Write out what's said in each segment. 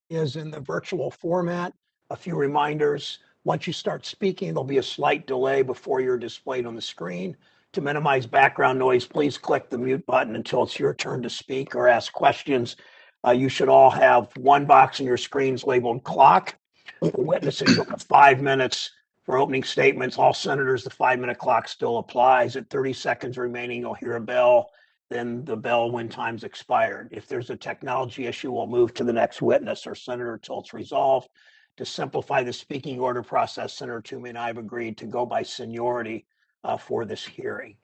is in the virtual format. A few reminders. Once you start speaking, there'll be a slight delay before you're displayed on the screen. To minimize background noise, please click the mute button until it's your turn to speak or ask questions. You should all have one box on your screens labeled clock. For witnesses, you'll have 5 minutes for opening statements. All senators, the 5-minute clock still applies. At 30 seconds remaining, you'll hear a bell, then the bell when time's expired. If there's a technology issue, we'll move to the next witness or senator until it's resolved. To simplify the speaking order process, Senator Toomey and I have agreed to go by seniority for this hearing.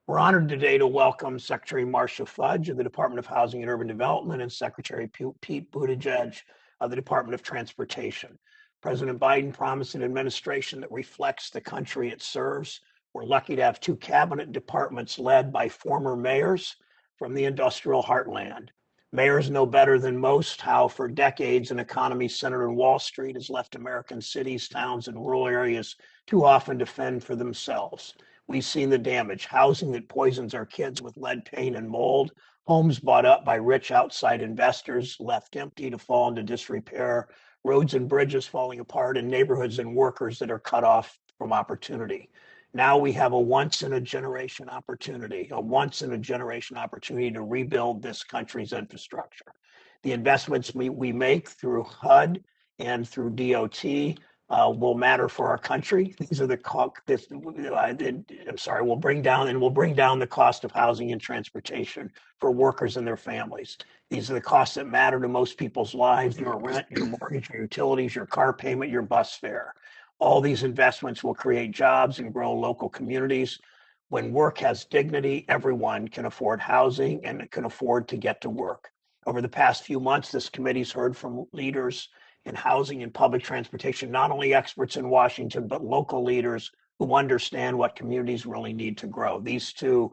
We're honored today to welcome Secretary Marcia Fudge of the Department of Housing and Urban Development and Secretary Pete Buttigieg of the Department of Transportation. President Biden promised an administration that reflects the country it serves. We're lucky to have two cabinet departments led by former mayors from the industrial heartland. Mayors know better than most how, for decades, an economy centered on Wall Street has left American cities, towns, and rural areas too often to fend for themselves. We've seen the damage: housing that poisons our kids with lead paint and mold, homes bought up by rich outside investors, left empty to fall into disrepair, roads and bridges falling apart, and neighborhoods and workers that are cut off from opportunity. Now we have a once-in-a-generation opportunity to rebuild this country's infrastructure. The investments we make through HUD and through DOT will matter for our country. These are will bring down the cost of housing and transportation for workers and their families. These are the costs that matter to most people's lives: your rent, your mortgage, your utilities, your car payment, your bus fare. All these investments will create jobs and grow local communities. When work has dignity, everyone can afford housing and can afford to get to work. Over the past few months, this committee's heard from leaders in housing and public transportation, not only experts in Washington, but local leaders who understand what communities really need to grow. These two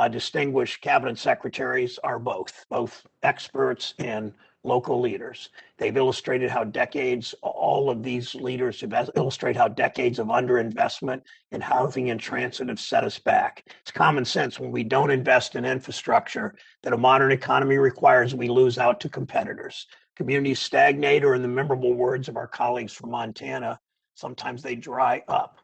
distinguished cabinet secretaries are both experts and local leaders. They've illustrated how all of these leaders have illustrated how decades of underinvestment in housing and transit have set us back. It's common sense: when we don't invest in infrastructure that a modern economy requires, we lose out to competitors. Communities stagnate, or in the memorable words of our colleagues from Montana, sometimes they dry up.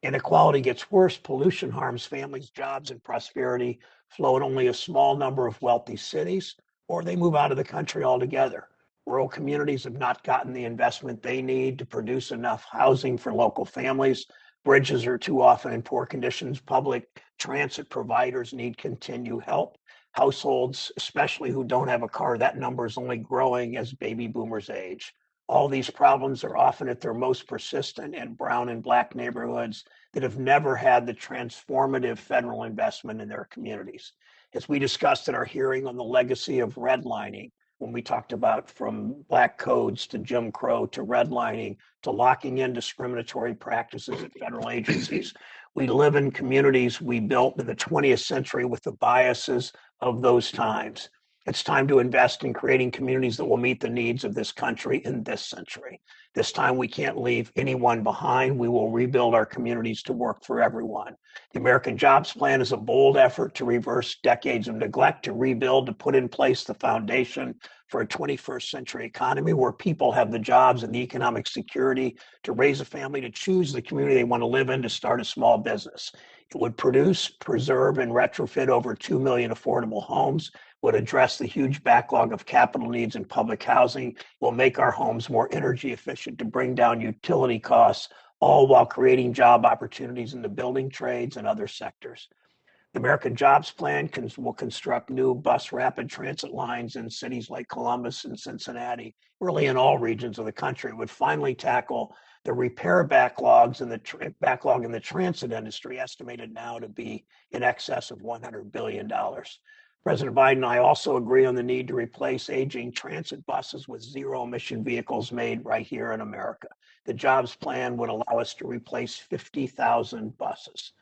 Inequality gets worse. Pollution harms families, jobs, and prosperity flow in only a small number of wealthy cities, or they move out of the country altogether. Rural communities have not gotten the investment they need to produce enough housing for local families. Bridges are too often in poor conditions. Public transit providers need continued help. Households, especially who don't have a car, that number is only growing as baby boomers age. All these problems are often at their most persistent in brown and black neighborhoods that have never had the transformative federal investment in their communities. As we discussed at our hearing on the legacy of redlining, when we talked about from black codes to Jim Crow to redlining to locking in discriminatory practices at federal agencies, we live in communities we built in the 20th century with the biases of those times. It's time to invest in creating communities that will meet the needs of this country in this century. This time we can't leave anyone behind. We will rebuild our communities to work for everyone. The American Jobs Plan is a bold effort to reverse decades of neglect, to rebuild, to put in place the foundation for a 21st century economy where people have the jobs and the economic security to raise a family, to choose the community they want to live in, to start a small business. It would produce, preserve, and retrofit over 2 million affordable homes, would address the huge backlog of capital needs in public housing, will make our homes more energy efficient, to bring down utility costs, all while creating job opportunities in the building trades and other sectors. The American Jobs Plan will construct new bus rapid transit lines in cities like Columbus and Cincinnati, really in all regions of the country. It would finally tackle the repair backlog in the transit industry, estimated now to be in excess of $100 billion. President Biden and I also agree on the need to replace aging transit buses with zero-emission vehicles made right here in America. The jobs plan would allow us to replace 50,000 buses.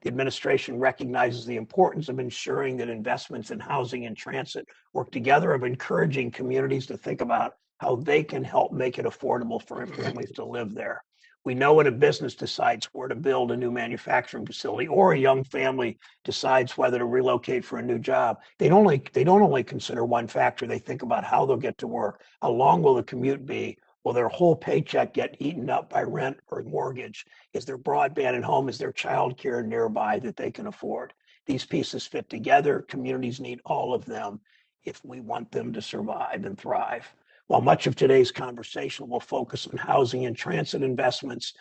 The administration recognizes the importance of ensuring that investments in housing and transit work together, of encouraging communities to think about how they can help make it affordable for families to live there. We know when a business decides where to build a new manufacturing facility, or a young family decides whether to relocate for a new job, they don't only consider one factor. They think about how they'll get to work, how long will the commute be, will their whole paycheck get eaten up by rent or mortgage, is there broadband at home, is there childcare nearby that they can afford. These pieces fit together. Communities need all of them if we want them to survive and thrive. While much of today's conversation will focus on housing and transit investments,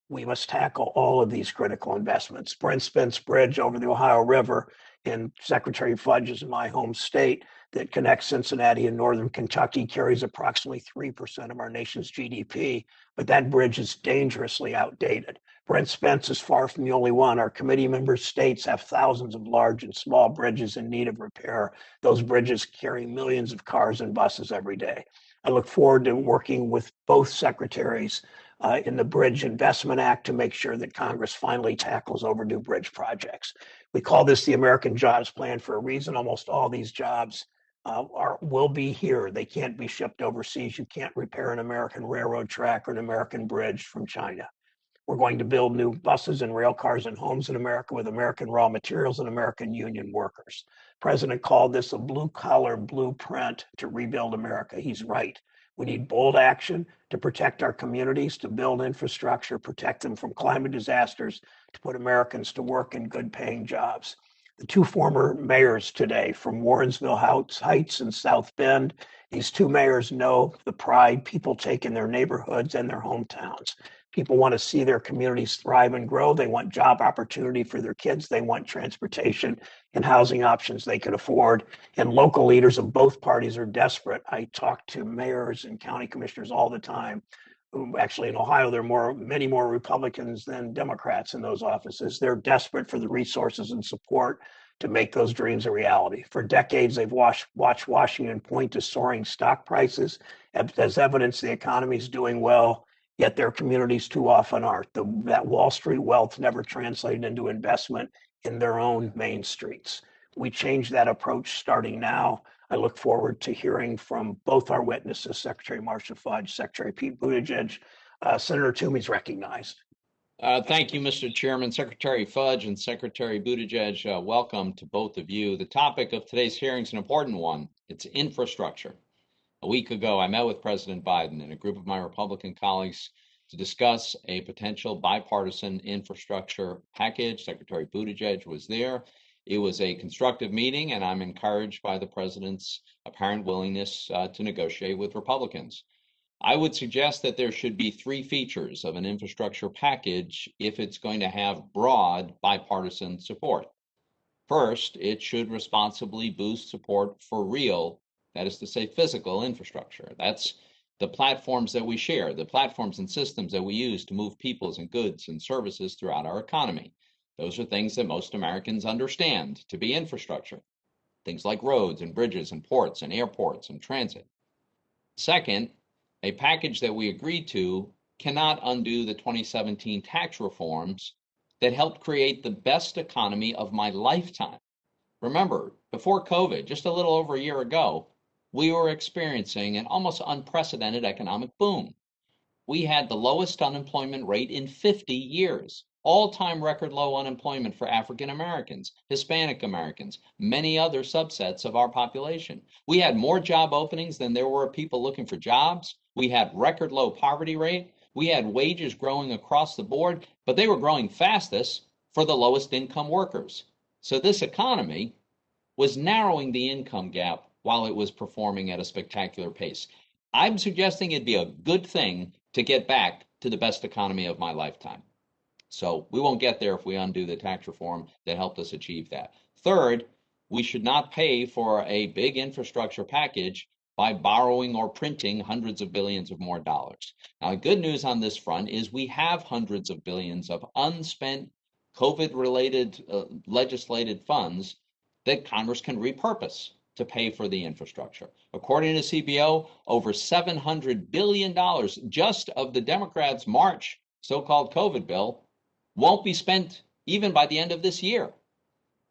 we must tackle all of these critical investments. Brent Spence Bridge over the Ohio River in Secretary Fudge is in my home state that connects Cincinnati and northern Kentucky, carries approximately 3% of our nation's GDP, but that bridge is dangerously outdated. Brent Spence is far from the only one. Our committee member states have thousands of large and small bridges in need of repair. Those bridges carry millions of cars and buses every day. I look forward to working with both secretaries in the Bridge Investment Act to make sure that Congress finally tackles overdue bridge projects. We call this the American Jobs Plan for a reason. Almost all these jobs will be here. They can't be shipped overseas. You can't repair an American railroad track or an American bridge from China. We're going to build new buses and rail cars and homes in America with American raw materials and American union workers. The president called this a blue-collar blueprint to rebuild America. He's right. We need bold action to protect our communities, to build infrastructure, protect them from climate disasters, to put Americans to work in good-paying jobs. The two former mayors today from Warrensville Heights and South Bend, these two mayors know the pride people take in their neighborhoods and their hometowns. People want to see their communities thrive and grow. They want job opportunity for their kids. They want transportation and housing options they can afford. And local leaders of both parties are desperate. I talk to mayors and county commissioners all the time. Actually, in Ohio, there are many more Republicans than Democrats in those offices. They're desperate for the resources and support to make those dreams a reality. For decades, they've watched Washington point to soaring stock prices as evidence the economy is doing well. Yet their communities too often aren't. That Wall Street wealth never translated into investment in their own main streets. We change that approach starting now. I look forward to hearing from both our witnesses, Secretary Marcia Fudge, Secretary Pete Buttigieg. Senator Toomey's recognized. Thank you, Mr. Chairman. Secretary Fudge and Secretary Buttigieg, welcome to both of you. The topic of today's hearing is an important one. It's infrastructure. A week ago, I met with President Biden and a group of my Republican colleagues to discuss a potential bipartisan infrastructure package. Secretary Buttigieg was there. It was a constructive meeting, and I'm encouraged by the president's apparent willingness to negotiate with Republicans. I would suggest that there should be three features of an infrastructure package if it's going to have broad bipartisan support. First, it should responsibly boost support for real, that is to say, physical infrastructure. That's the platforms that we share, the platforms and systems that we use to move peoples and goods and services throughout our economy. Those are things that most Americans understand to be infrastructure. Things like roads and bridges and ports and airports and transit. Second, a package that we agreed to cannot undo the 2017 tax reforms that helped create the best economy of my lifetime. Remember, before COVID, just a little over a year ago, we were experiencing an almost unprecedented economic boom. We had the lowest unemployment rate in 50 years, all-time record low unemployment for African Americans, Hispanic Americans, many other subsets of our population. We had more job openings than there were people looking for jobs. We had record low poverty rate. We had wages growing across the board, but they were growing fastest for the lowest income workers. So this economy was narrowing the income gap while it was performing at a spectacular pace. I'm suggesting it'd be a good thing to get back to the best economy of my lifetime. So we won't get there if we undo the tax reform that helped us achieve that. Third, we should not pay for a big infrastructure package by borrowing or printing hundreds of billions of more dollars. Now, the good news on this front is we have hundreds of billions of unspent COVID-related legislated funds that Congress can repurpose to pay for the infrastructure. According to CBO, over $700 billion just of the Democrats' March so-called COVID bill won't be spent even by the end of this year.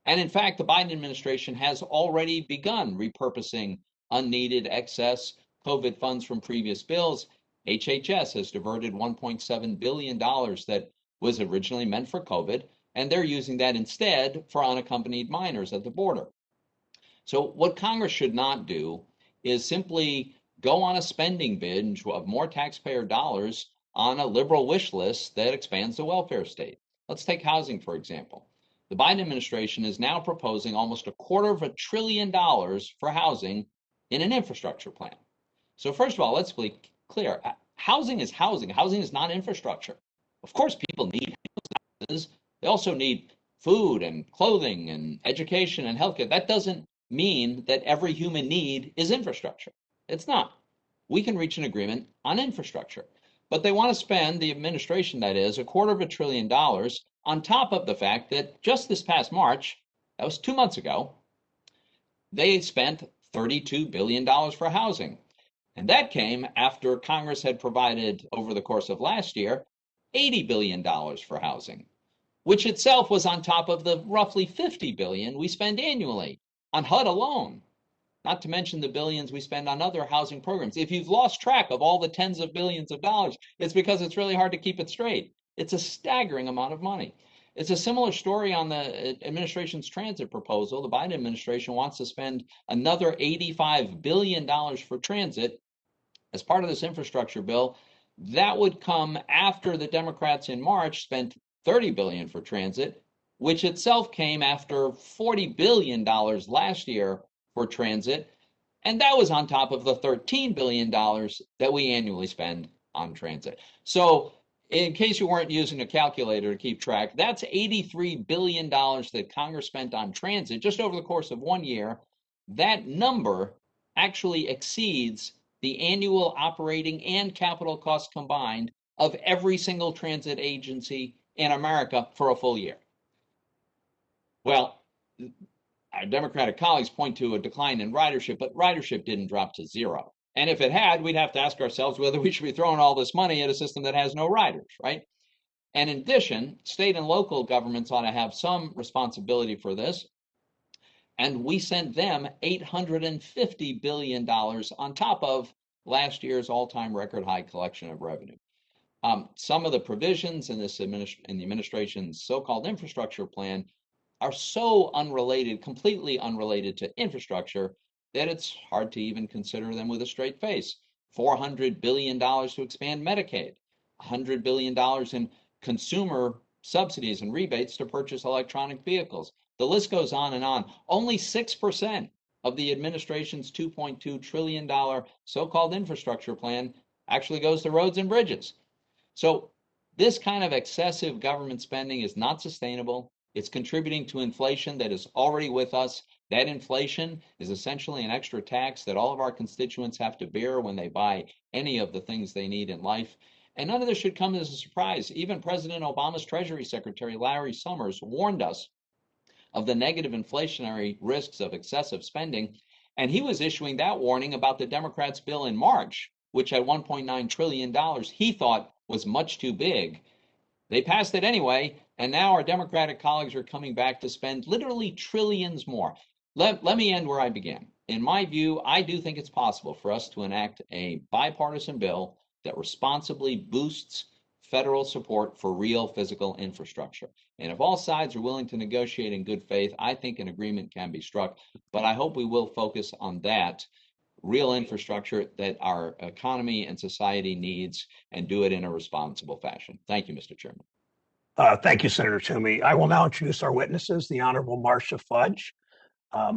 And in fact, the Biden administration has already begun repurposing unneeded excess COVID funds from previous bills. HHS has diverted $1.7 billion that was originally meant for COVID, and they're using that instead for unaccompanied minors at the border. So what Congress should not do is simply go on a spending binge of more taxpayer dollars on a liberal wish list that expands the welfare state. Let's take housing, for example. The Biden administration is now proposing almost $250 billion for housing in an infrastructure plan. So first of all, let's be clear. Housing is housing. Housing is not infrastructure. Of course, people need houses. They also need food and clothing and education and healthcare. That doesn't mean that every human need is infrastructure. It's not. We can reach an agreement on infrastructure. But they want to spend, the administration that is, $250 billion on top of the fact that just this past March, that was 2 months ago, they spent $32 billion for housing. And that came after Congress had provided, over the course of last year, $80 billion for housing, which itself was on top of the roughly $50 billion we spend annually on HUD alone, not to mention the billions we spend on other housing programs. If you've lost track of all the tens of billions of dollars, it's because it's really hard to keep it straight. It's a staggering amount of money. It's a similar story on the administration's transit proposal. The Biden administration wants to spend another $85 billion for transit as part of this infrastructure bill. That would come after the Democrats in March spent $30 billion for transit, which itself came after $40 billion last year for transit, and that was on top of the $13 billion that we annually spend on transit. So in case you weren't using a calculator to keep track, that's $83 billion that Congress spent on transit just over the course of 1 year. That number actually exceeds the annual operating and capital costs combined of every single transit agency in America for a full year. Well, our Democratic colleagues point to a decline in ridership, but ridership didn't drop to zero. And if it had, we'd have to ask ourselves whether we should be throwing all this money at a system that has no riders, right? And in addition, state and local governments ought to have some responsibility for this. And we sent them $850 billion on top of last year's all-time record high collection of revenue. Some of the provisions in this in the administration's so-called infrastructure plan are so unrelated, completely unrelated to infrastructure, that it's hard to even consider them with a straight face. $400 billion to expand Medicaid, $100 billion in consumer subsidies and rebates to purchase electronic vehicles. The list goes on and on. Only 6% of the administration's $2.2 trillion so-called infrastructure plan actually goes to roads and bridges. So this kind of excessive government spending is not sustainable. It's contributing to inflation that is already with us. That inflation is essentially an extra tax that all of our constituents have to bear when they buy any of the things they need in life. And none of this should come as a surprise. Even President Obama's Treasury Secretary, Larry Summers, warned us of the negative inflationary risks of excessive spending. And he was issuing that warning about the Democrats' bill in March, which at $1.9 trillion he thought was much too big. They passed it anyway, and now our Democratic colleagues are coming back to spend literally trillions more. Let me end where I began. In my view, I do think it's possible for us to enact a bipartisan bill that responsibly boosts federal support for real physical infrastructure. And if all sides are willing to negotiate in good faith, I think an agreement can be struck. But I hope we will focus on that real infrastructure that our economy and society needs, and do it in a responsible fashion. Thank you, Mr. Chairman. Thank you, Senator Toomey. I will now introduce our witnesses, the Honorable Marcia Fudge.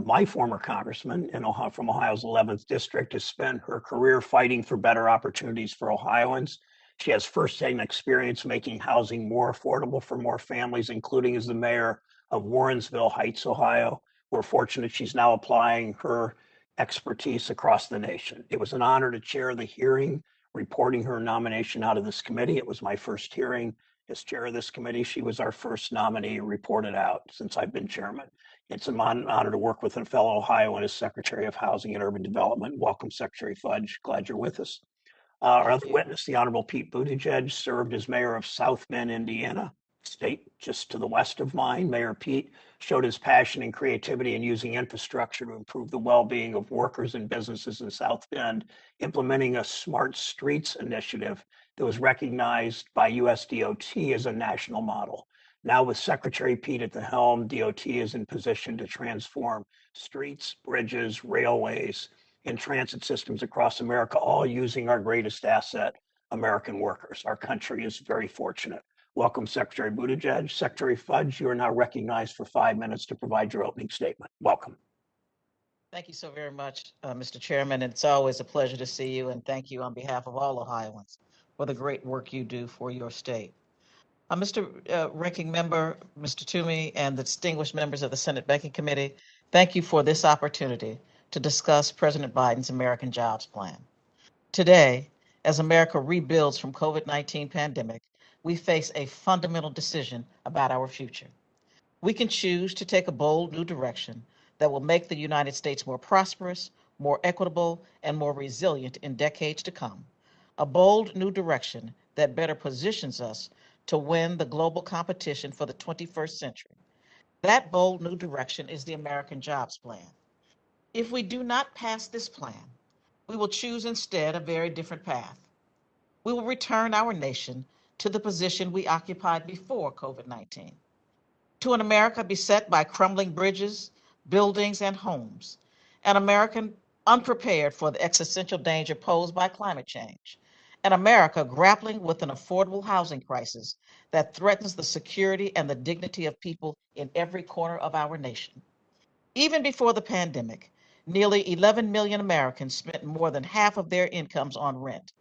My former congressman from Ohio's 11th District has spent her career fighting for better opportunities for Ohioans. She has firsthand experience making housing more affordable for more families, including as the mayor of Warrensville Heights, Ohio. We're fortunate she's now applying her expertise across the nation. It was an honor to chair the hearing reporting her nomination out of this committee. It was my first hearing as chair of this committee. She was our first nominee reported out since I've been chairman. It's an honor to work with a fellow Ohioan as Secretary of Housing and Urban Development. Welcome, Secretary Fudge. Glad you're with us. Our other witness, the Honorable Pete Buttigieg, served as mayor of South Bend, Indiana. State just to the west of mine, Mayor Pete showed his passion and creativity in using infrastructure to improve the well-being of workers and businesses in South Bend, implementing a smart streets initiative that was recognized by US DOT as a national model. Now with Secretary Pete at the helm, DOT is in position to transform streets, bridges, railways, and transit systems across America, all using our greatest asset, American workers. Our country is very fortunate. Welcome, Secretary Buttigieg. Secretary Fudge, you are now recognized for 5 minutes to provide your opening statement. Welcome. Thank you so very much, Mr. Chairman. It's always a pleasure to see you, and thank you on behalf of all Ohioans for the great work you do for your state. Mr. Ranking Member, Mr. Toomey, and the distinguished members of the Senate Banking Committee, thank you for this opportunity to discuss President Biden's American Jobs Plan. Today, as America rebuilds from COVID-19 pandemic, we face a fundamental decision about our future. We can choose to take a bold new direction that will make the United States more prosperous, more equitable, and more resilient in decades to come. A bold new direction that better positions us to win the global competition for the 21st century. That bold new direction is the American Jobs Plan. If we do not pass this plan, we will choose instead a very different path. We will return our nation to the position we occupied before COVID-19. To an America beset by crumbling bridges, buildings, and homes, an American unprepared for the existential danger posed by climate change, an America grappling with an affordable housing crisis that threatens the security and the dignity of people in every corner of our nation. Even before the pandemic, nearly 11 million Americans spent more than half of their incomes on rent.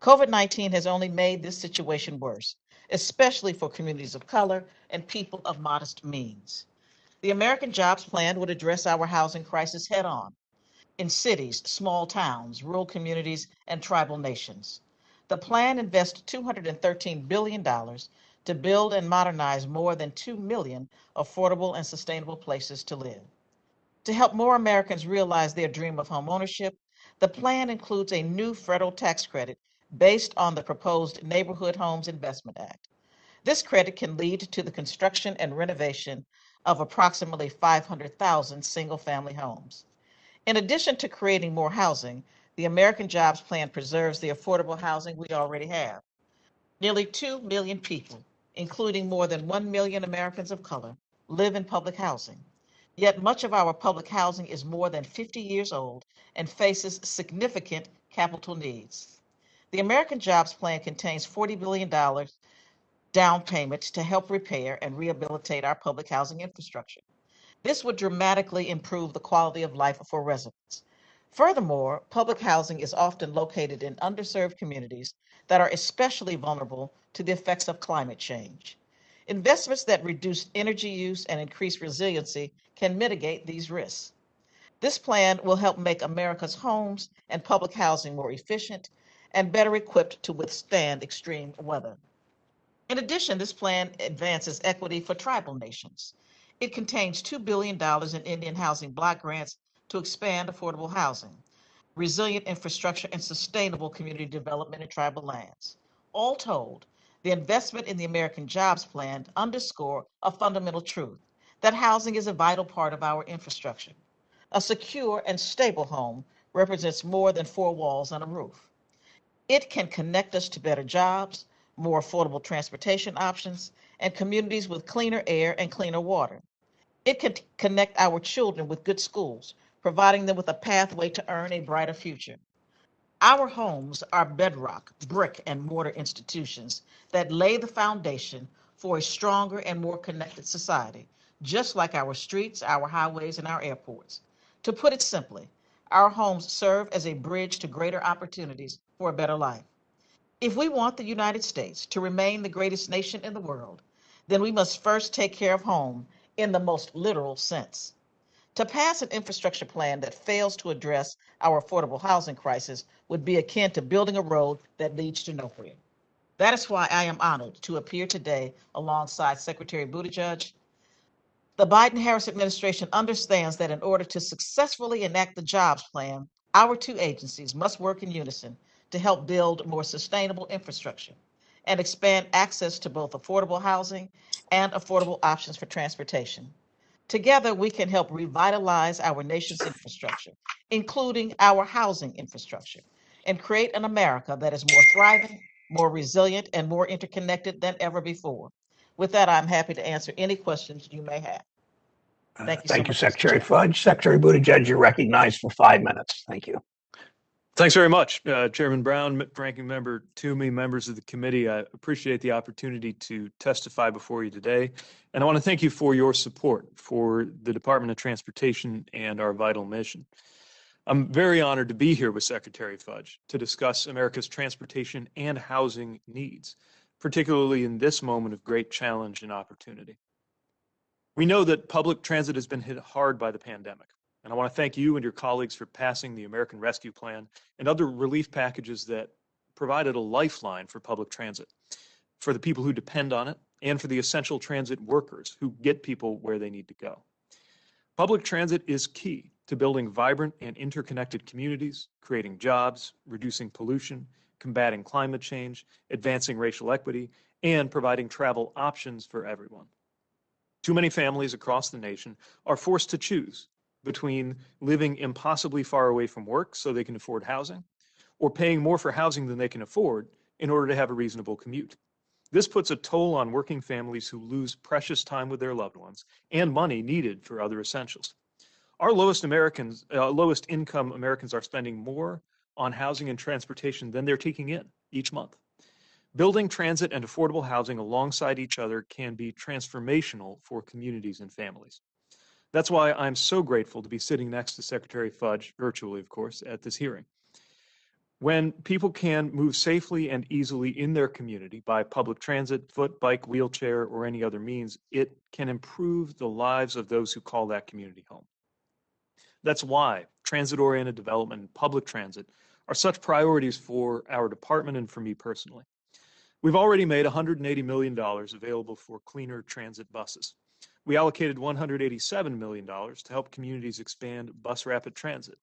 COVID-19 has only made this situation worse, especially for communities of color and people of modest means. The American Jobs Plan would address our housing crisis head on in cities, small towns, rural communities, and tribal nations. The plan invests $213 billion to build and modernize more than 2 million affordable and sustainable places to live. To help more Americans realize their dream of homeownership, the plan includes a new federal tax credit based on the proposed Neighborhood Homes Investment Act. This credit can lead to the construction and renovation of approximately 500,000 single-family homes. In addition to creating more housing, the American Jobs Plan preserves the affordable housing we already have. Nearly 2 million people, including more than 1 million Americans of color, live in public housing. Yet much of our public housing is more than 50 years old and faces significant capital needs. The American Jobs Plan contains $40 billion down payments to help repair and rehabilitate our public housing infrastructure. This would dramatically improve the quality of life for residents. Furthermore, public housing is often located in underserved communities that are especially vulnerable to the effects of climate change. Investments that reduce energy use and increase resiliency can mitigate these risks. This plan will help make America's homes and public housing more efficient and better equipped to withstand extreme weather. In addition, this plan advances equity for tribal nations. It contains $2 billion in Indian housing block grants to expand affordable housing, resilient infrastructure, and sustainable community development in tribal lands. All told, the investment in the American Jobs Plan underscore a fundamental truth, that housing is a vital part of our infrastructure. A secure and stable home represents more than four walls and a roof. It can connect us to better jobs, more affordable transportation options, and communities with cleaner air and cleaner water. It can connect our children with good schools, providing them with a pathway to earn a brighter future. Our homes are bedrock, brick and mortar institutions that lay the foundation for a stronger and more connected society, just like our streets, our highways, and our airports. To put it simply, our homes serve as a bridge to greater opportunities for a better life. If we want the United States to remain the greatest nation in the world, then we must first take care of home in the most literal sense. To pass an infrastructure plan that fails to address our affordable housing crisis would be akin to building a road that leads to nowhere. That is why I am honored to appear today alongside Secretary Buttigieg. The Biden-Harris administration understands that in order to successfully enact the jobs plan, our two agencies must work in unison to help build more sustainable infrastructure. and expand access to both affordable housing and affordable options for transportation. Together, we can help revitalize our nation's infrastructure, including our housing infrastructure, and create an America that is more thriving, more resilient, and more interconnected than ever before. With that, I'm happy to answer any questions you may have. Thank you so Thank you, much, Mr. Secretary Chair. Fudge. Secretary Buttigieg, you're recognized for 5 minutes. Thank you. Thanks very much, Chairman Brown, Ranking Member Toomey, members of the committee. I appreciate the opportunity to testify before you today, and I want to thank you for your support for the Department of Transportation and our vital mission. I'm very honored to be here with Secretary Fudge to discuss America's transportation and housing needs, particularly in this moment of great challenge and opportunity. We know that public transit has been hit hard by the pandemic. And I want to thank you and your colleagues for passing the American Rescue Plan and other relief packages that provided a lifeline for public transit, for the people who depend on it, and for the essential transit workers who get people where they need to go. Public transit is key to building vibrant and interconnected communities, creating jobs, reducing pollution, combating climate change, advancing racial equity, and providing travel options for everyone. Too many families across the nation are forced to choose between living impossibly far away from work so they can afford housing, or paying more for housing than they can afford in order to have a reasonable commute. This puts a toll on working families who lose precious time with their loved ones and money needed for other essentials. Our lowest income Americans are spending more on housing and transportation than they're taking in each month. Building transit and affordable housing alongside each other can be transformational for communities and families. That's why I'm so grateful to be sitting next to Secretary Fudge, virtually of course, at this hearing. When people can move safely and easily in their community by public transit, foot, bike, wheelchair, or any other means, it can improve the lives of those who call that community home. That's why transit-oriented development and public transit are such priorities for our department and for me personally. We've already made $180 million available for cleaner transit buses. We allocated $187 million to help communities expand bus rapid transit.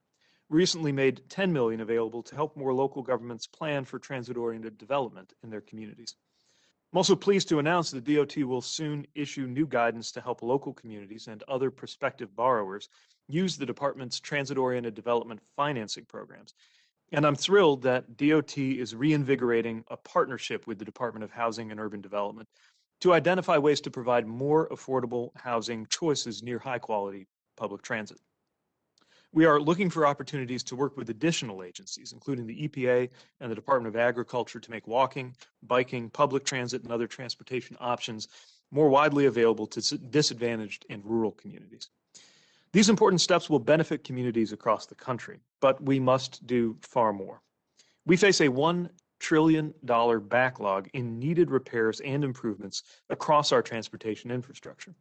We recently made $10 million available to help more local governments plan for transit-oriented development in their communities. I'm also pleased to announce that DOT will soon issue new guidance to help local communities and other prospective borrowers use the department's transit-oriented development financing programs. And I'm thrilled that DOT is reinvigorating a partnership with the Department of Housing and Urban Development to identify ways to provide more affordable housing choices near high-quality public transit. We are looking for opportunities to work with additional agencies, including the EPA and the Department of Agriculture, to make walking, biking, public transit, and other transportation options more widely available to disadvantaged and rural communities. These important steps will benefit communities across the country, but we must do far more. We face a $1 trillion backlog in needed repairs and improvements across our transportation infrastructure.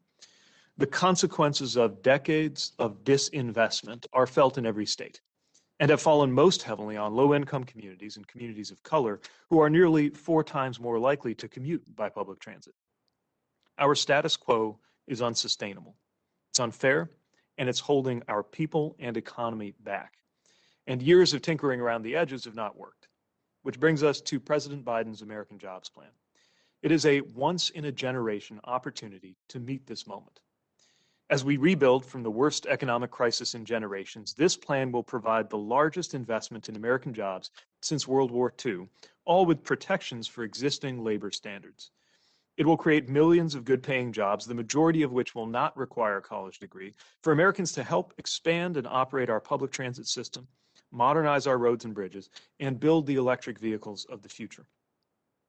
The consequences of decades of disinvestment are felt in every state and have fallen most heavily on low-income communities and communities of color who are nearly 4 times more likely to commute by public transit. Our status quo is unsustainable. It's unfair, and it's holding our people and economy back. And years of tinkering around the edges have not worked, which brings us to President Biden's American Jobs Plan. It is a once-in-a-generation opportunity to meet this moment. As we rebuild from the worst economic crisis in generations, this plan will provide the largest investment in American jobs since World War II, all with protections for existing labor standards. It will create millions of good-paying jobs, the majority of which will not require a college degree, for Americans to help expand and operate our public transit system, modernize our roads and bridges, and build the electric vehicles of the future.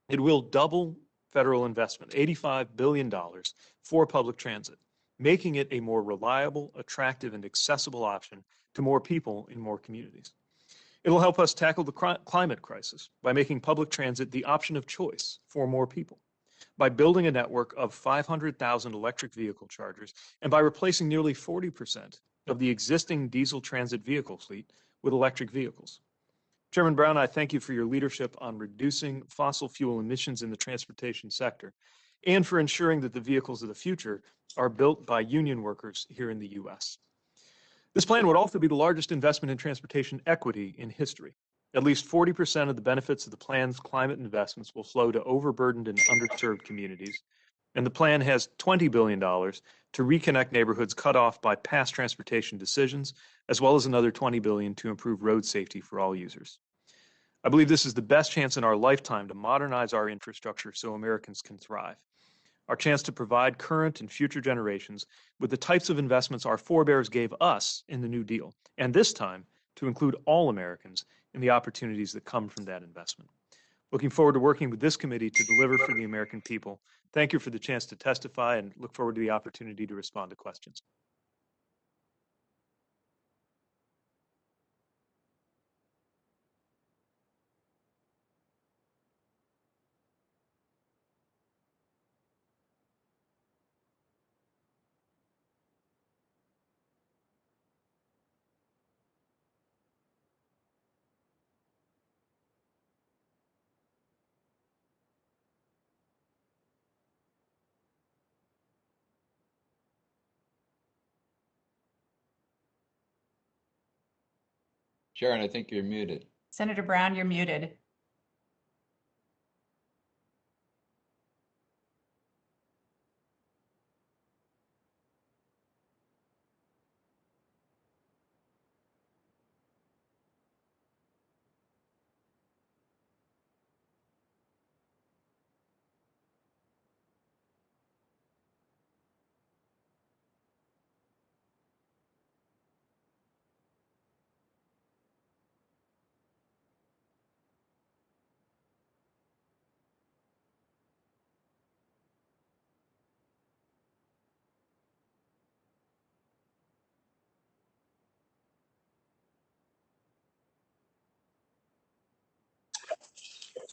It will double federal investment, $85 billion, for public transit, making it a more reliable, attractive, and accessible option to more people in more communities. It will help us tackle the climate crisis by making public transit the option of choice for more people, by building a network of 500,000 electric vehicle chargers, and by replacing nearly 40% of the existing diesel transit vehicle fleet with electric vehicles. Chairman Brown, I thank you for your leadership on reducing fossil fuel emissions in the transportation sector and for ensuring that the vehicles of the future are built by union workers here in the U.S. This plan would also be the largest investment in transportation equity in history. At least 40% of the benefits of the plan's climate investments will flow to overburdened and underserved communities. And the plan has $20 billion to reconnect neighborhoods cut off by past transportation decisions, as well as another $20 billion to improve road safety for all users. I believe this is the best chance in our lifetime to modernize our infrastructure so Americans can thrive. Our chance to provide current and future generations with the types of investments our forebears gave us in the New Deal, and this time to include all Americans in the opportunities that come from that investment. Looking forward to working with this committee to deliver for the American people. Thank you for the chance to testify and look forward to the opportunity to respond to questions. Sharon, I think you're muted. Senator Brown, you're muted.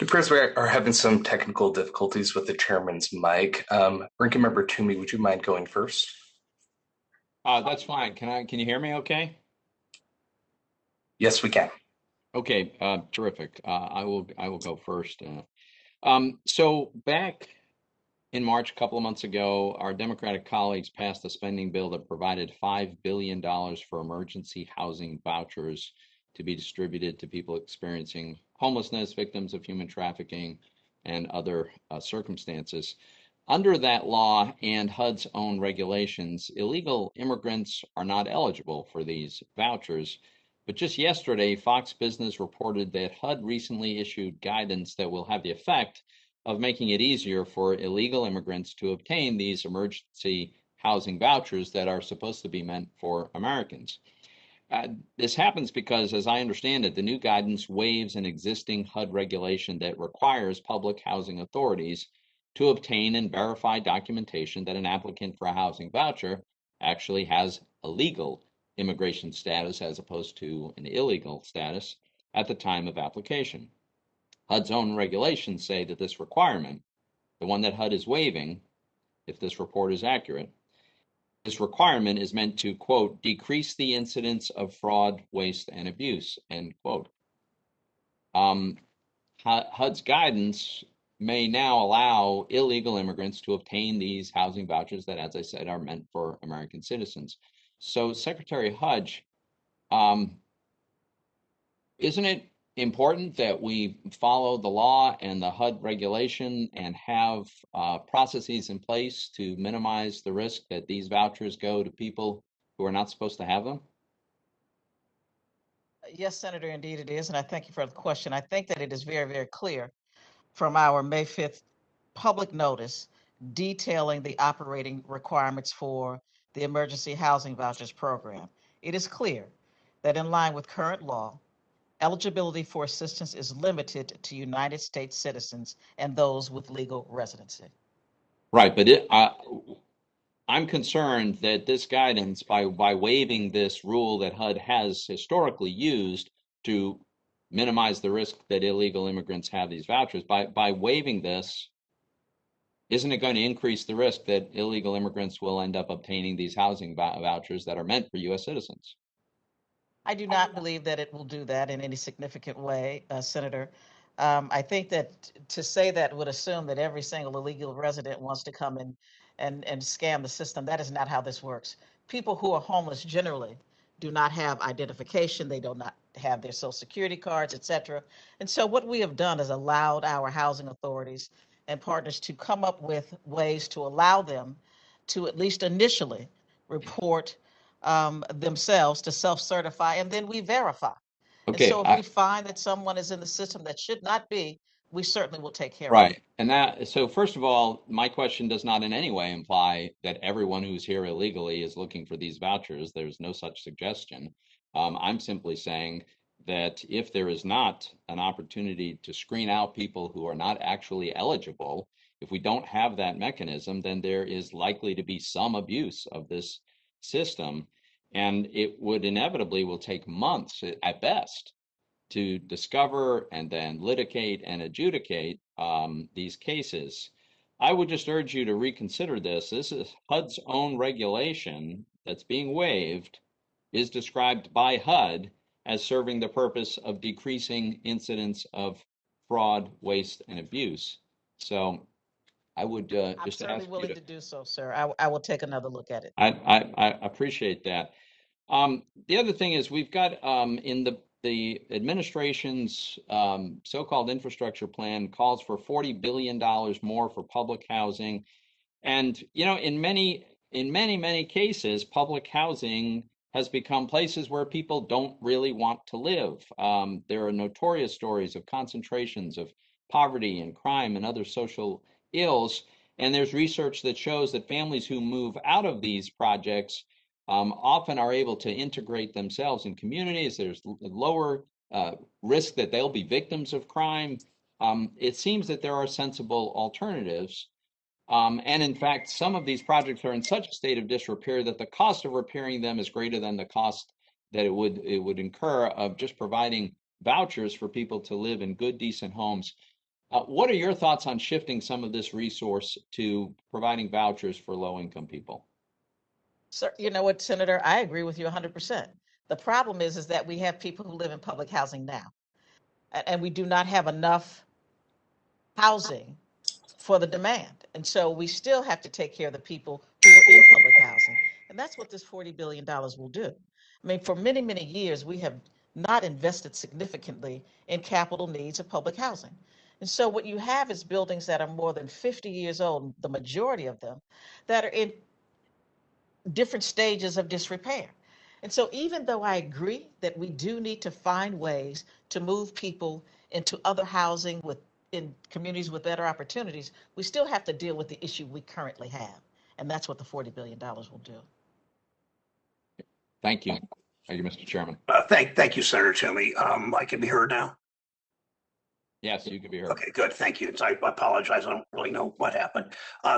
Chris, we are having some technical difficulties with the chairman's mic. Ranking Member Toomey, would you mind going first? That's fine. Can you hear me okay? Yes, we can. Okay, terrific. I will go first. So back in March, a couple of months ago, our Democratic colleagues passed a spending bill that provided $5 billion for emergency housing vouchers to be distributed to people experiencing homelessness, victims of human trafficking, and other circumstances. Under that law and HUD's own regulations, illegal immigrants are not eligible for these vouchers. But just yesterday, Fox Business reported that HUD recently issued guidance that will have the effect of making it easier for illegal immigrants to obtain these emergency housing vouchers that are supposed to be meant for Americans. This happens because, as I understand it, the new guidance waives an existing HUD regulation that requires public housing authorities to obtain and verify documentation that an applicant for a housing voucher actually has a legal immigration status as opposed to an illegal status at the time of application. HUD's own regulations say that this requirement, the one that HUD is waiving, if this report is accurate, this requirement is meant to, quote, decrease the incidence of fraud, waste, and abuse, end quote. HUD's guidance may now allow illegal immigrants to obtain these housing vouchers that, as I said, are meant for American citizens. So, Secretary Fudge, isn't it important that we follow the law and the HUD regulation and have processes in place to minimize the risk that these vouchers go to people who are not supposed to have them? Yes, Senator, indeed it is. And I thank you for the question. I think that it is very, very clear from our May 5th public notice detailing the operating requirements for the Emergency Housing Vouchers Program. It is clear that in line with current law, eligibility for assistance is limited to United States citizens and those with legal residency. Right, but I'm concerned that this guidance, by waiving this rule that HUD has historically used to minimize the risk that illegal immigrants have these vouchers, by waiving this, isn't it going to increase the risk that illegal immigrants will end up obtaining these housing vouchers that are meant for U.S. citizens? I do not believe that it will do that in any significant way, Senator. I think that to say that would assume that every single illegal resident wants to come in and scam the system. That is not how this works. People who are homeless generally do not have identification. They do not have their social security cards, et cetera. And so what we have done is allowed our housing authorities and partners to come up with ways to allow them to at least initially report themselves to self-certify, and then we verify. And Okay, so if we find that someone is in the system that should not be, we certainly will take care of it. right. And that, so first of all, my question does not in any way imply that everyone who's here illegally is looking for these vouchers. There's no such suggestion. I'm simply saying that if there is not an opportunity to screen out people who are not actually eligible, if we don't have that mechanism, then there is likely to be some abuse of this system. And it would inevitably will take months at best to discover and then litigate and adjudicate these cases. I would just urge you to reconsider this. This is HUD's own regulation that's being waived, is described by HUD as serving the purpose of decreasing incidents of fraud, waste, and abuse. So I would I'm just certainly ask you willing to, to do so, sir. I will take another look at it. I appreciate that. The other thing is we've got in the administration's so-called infrastructure plan calls for $40 billion more for public housing. And, you know, in many cases, public housing has become places where people don't really want to live. There are notorious stories of concentrations of poverty and crime and other social ills. And there's research that shows that families who move out of these projects often are able to integrate themselves in communities. There's lower risk that they'll be victims of crime. It seems that there are sensible alternatives. And in fact, some of these projects are in such a state of disrepair that the cost of repairing them is greater than the cost that it would incur of just providing vouchers for people to live in good, decent homes. What are your thoughts on shifting some of this resource to providing vouchers for low-income people? Sir, you know what, Senator? I agree with you 100%. The problem is that we have people who live in public housing now, and we do not have enough housing for the demand. And so we still have to take care of the people who are in public housing. And that's what this $40 billion will do. I mean, for many, many years, we have not invested significantly in capital needs of public housing. And so what you have is buildings that are more than 50 years old, the majority of them, that are in different stages of disrepair. And so even though I agree that we do need to find ways to move people into other housing in communities with better opportunities, we still have to deal with the issue we currently have. And that's what the $40 billion will do. Thank you. Thank you, Mr. Chairman. Thank you, Senator Toomey. I can be heard now. Yes, you can be heard. Okay, good. Thank you. I apologize. I don't really know what happened.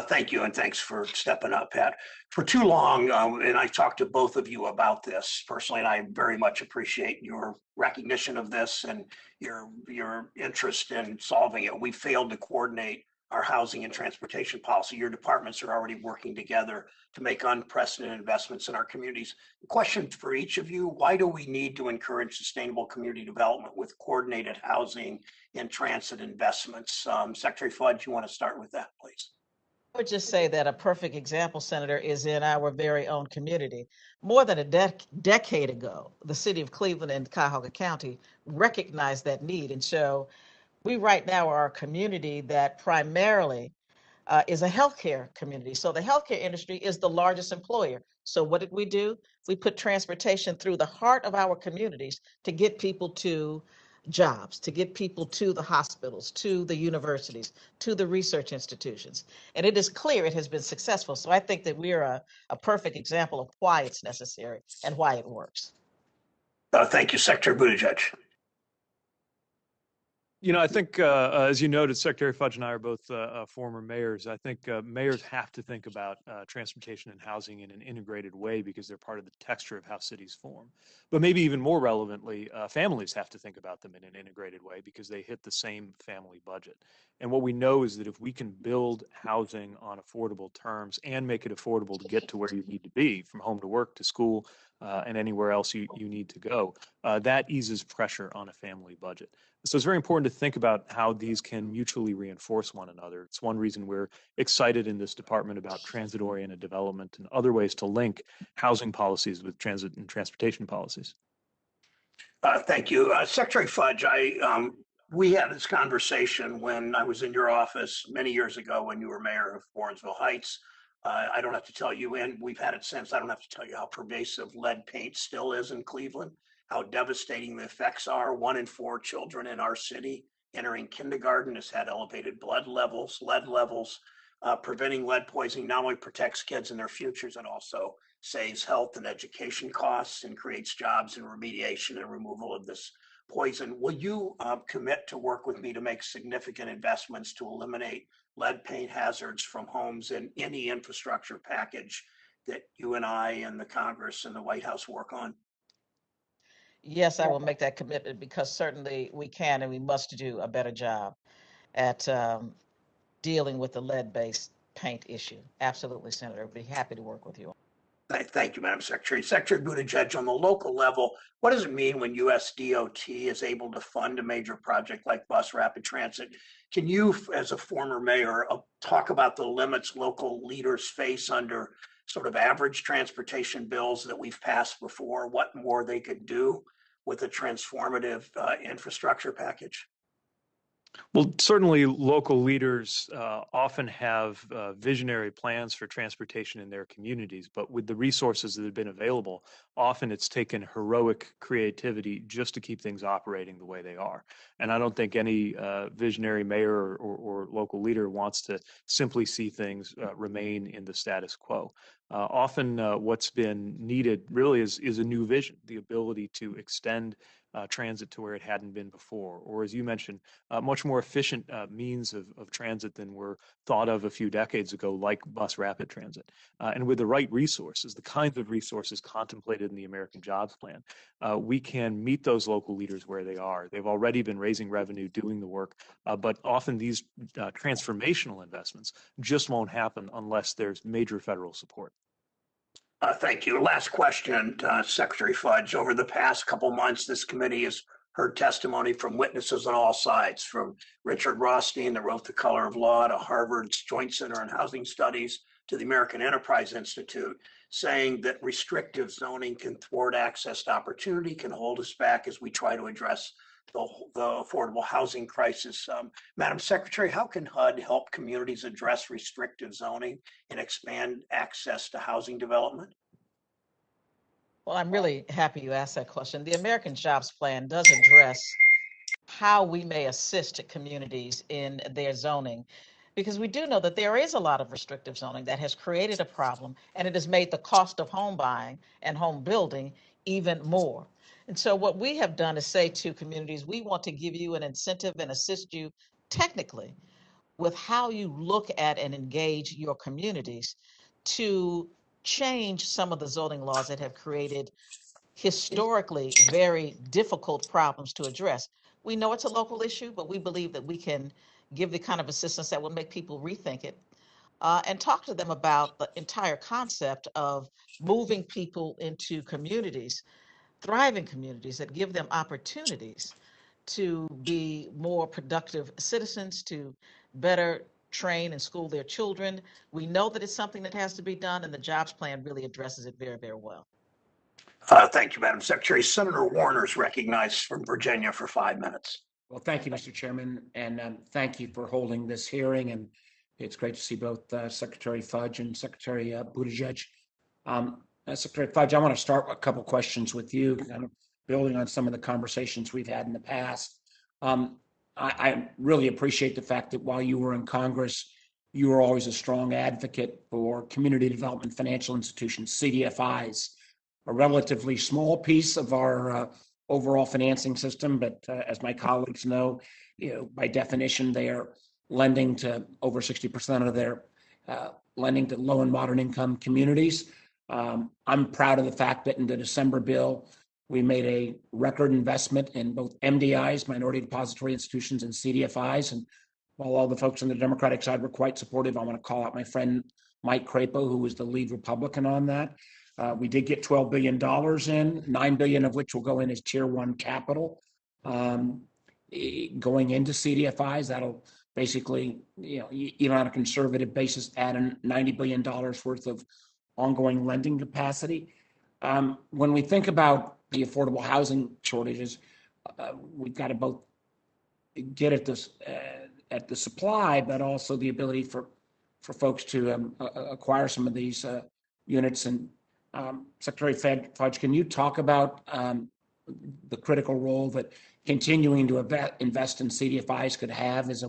Thank you, and thanks for stepping up, Pat. For too long, and I talked to both of you about this personally, and I very much appreciate your recognition of this and your interest in solving it. We failed to coordinate our housing and transportation policy. Your departments are already working together to make unprecedented investments in our communities. Question for each of you: why do we need to encourage sustainable community development with coordinated housing and transit investments? Secretary Fudge, you want to start with that, please? I would just say that a perfect example, Senator, is in our very own community. More than a decade ago, the city of Cleveland and Cuyahoga County recognized that need. And so we right now are a community that primarily is a healthcare community. So the healthcare industry is the largest employer. So what did we do? We put transportation through the heart of our communities to get people to jobs, to get people to the hospitals, to the universities, to the research institutions. And it is clear it has been successful. So I think that we are a perfect example of why it's necessary and why it works. Thank you, Secretary Buttigieg. You know, I think, as you noted, Secretary Fudge and I are both former mayors. I think mayors have to think about transportation and housing in an integrated way because they're part of the texture of how cities form. But maybe even more relevantly, families have to think about them in an integrated way because they hit the same family budget. And what we know is that if we can build housing on affordable terms and make it affordable to get to where you need to be, from home to work to school and anywhere else you need to go, that eases pressure on a family budget. So it's very important to think about how these can mutually reinforce one another. It's one reason we're excited in this department about transit-oriented development and other ways to link housing policies with transit and transportation policies. Thank you. Secretary Fudge, we had this conversation when I was in your office many years ago when you were mayor of Warrensville Heights. I don't have to tell you, and we've had it since, I don't have to tell you how pervasive lead paint still is in Cleveland, how devastating the effects are. 1 in 4 children in our city entering kindergarten has had elevated blood levels, lead levels. Preventing lead poisoning not only protects kids and their futures, it also saves health and education costs and creates jobs in remediation and removal of this poison. Will you commit to work with me to make significant investments to eliminate lead paint hazards from homes in any infrastructure package that you and I and the Congress and the White House work on? Yes, I will make that commitment because certainly we can and we must do a better job at dealing with the lead-based paint issue. Absolutely, Senator. I'd be happy to work with you. Thank you, Madam Secretary. Secretary Buttigieg, on the local level, what does it mean when US DOT is able to fund a major project like bus rapid transit? Can you, as a former mayor, talk about the limits local leaders face under sort of average transportation bills that we've passed before? What more they could do with a transformative infrastructure package? Well, certainly local leaders often have visionary plans for transportation in their communities, but with the resources that have been available, often it's taken heroic creativity just to keep things operating the way they are. And I don't think any visionary mayor or local leader wants to simply see things remain in the status quo. Often what's been needed really is a new vision, the ability to extend transit to where it hadn't been before, or as you mentioned, much more efficient means of transit than were thought of a few decades ago, like bus rapid transit. And with the right resources, the kinds of resources contemplated in the American Jobs Plan, we can meet those local leaders where they are. They've already been raising revenue, doing the work, but often these transformational investments just won't happen unless there's major federal support. Thank you. Last question, Secretary Fudge. Over the past couple months, this committee has heard testimony from witnesses on all sides, from Richard Rothstein, that wrote The Color of Law, to Harvard's Joint Center on Housing Studies, to the American Enterprise Institute, saying that restrictive zoning can thwart access to opportunity, can hold us back as we try to address the affordable housing crisis. Madam Secretary, how can HUD help communities address restrictive zoning and expand access to housing development? Well, I'm really happy you asked that question. The American Jobs Plan does address how we may assist communities in their zoning, because we do know that there is a lot of restrictive zoning that has created a problem, and it has made the cost of home buying and home building even more. And so what we have done is say to communities, we want to give you an incentive and assist you technically with how you look at and engage your communities to change some of the zoning laws that have created historically very difficult problems to address. We know it's a local issue, but we believe that we can give the kind of assistance that will make people rethink it and talk to them about the entire concept of moving people into communities, thriving communities that give them opportunities to be more productive citizens, to better train and school their children. We know that it's something that has to be done, and the jobs plan really addresses it very, very well. Thank you, Madam Secretary. Senator Warner is recognized from Virginia for 5 minutes. Well, thank you, Mr. Chairman, and thank you for holding this hearing. And it's great to see both Secretary Fudge and Secretary Buttigieg. Secretary Fudge, I want to start with a couple questions with you, kind of building on some of the conversations we've had in the past. I really appreciate the fact that while you were in Congress, you were always a strong advocate for community development financial institutions, CDFIs, a relatively small piece of our overall financing system, but as my colleagues know, by definition, they are lending to over 60% of their lending to low and moderate income communities. I'm proud of the fact that in the December bill, we made a record investment in both MDIs, minority depository institutions, and CDFIs. And while all the folks on the Democratic side were quite supportive, I want to call out my friend Mike Crapo, who was the lead Republican on that. We did get $12 billion in, $9 billion of which will go in as Tier 1 capital. Going into CDFIs, that'll basically, even on a conservative basis, add in $90 billion worth of ongoing lending capacity. When we think about the affordable housing shortages, we've got to both get at the supply, but also the ability for folks to acquire some of these units. And Secretary Fudge, can you talk about the critical role that continuing to invest in CDFIs could have as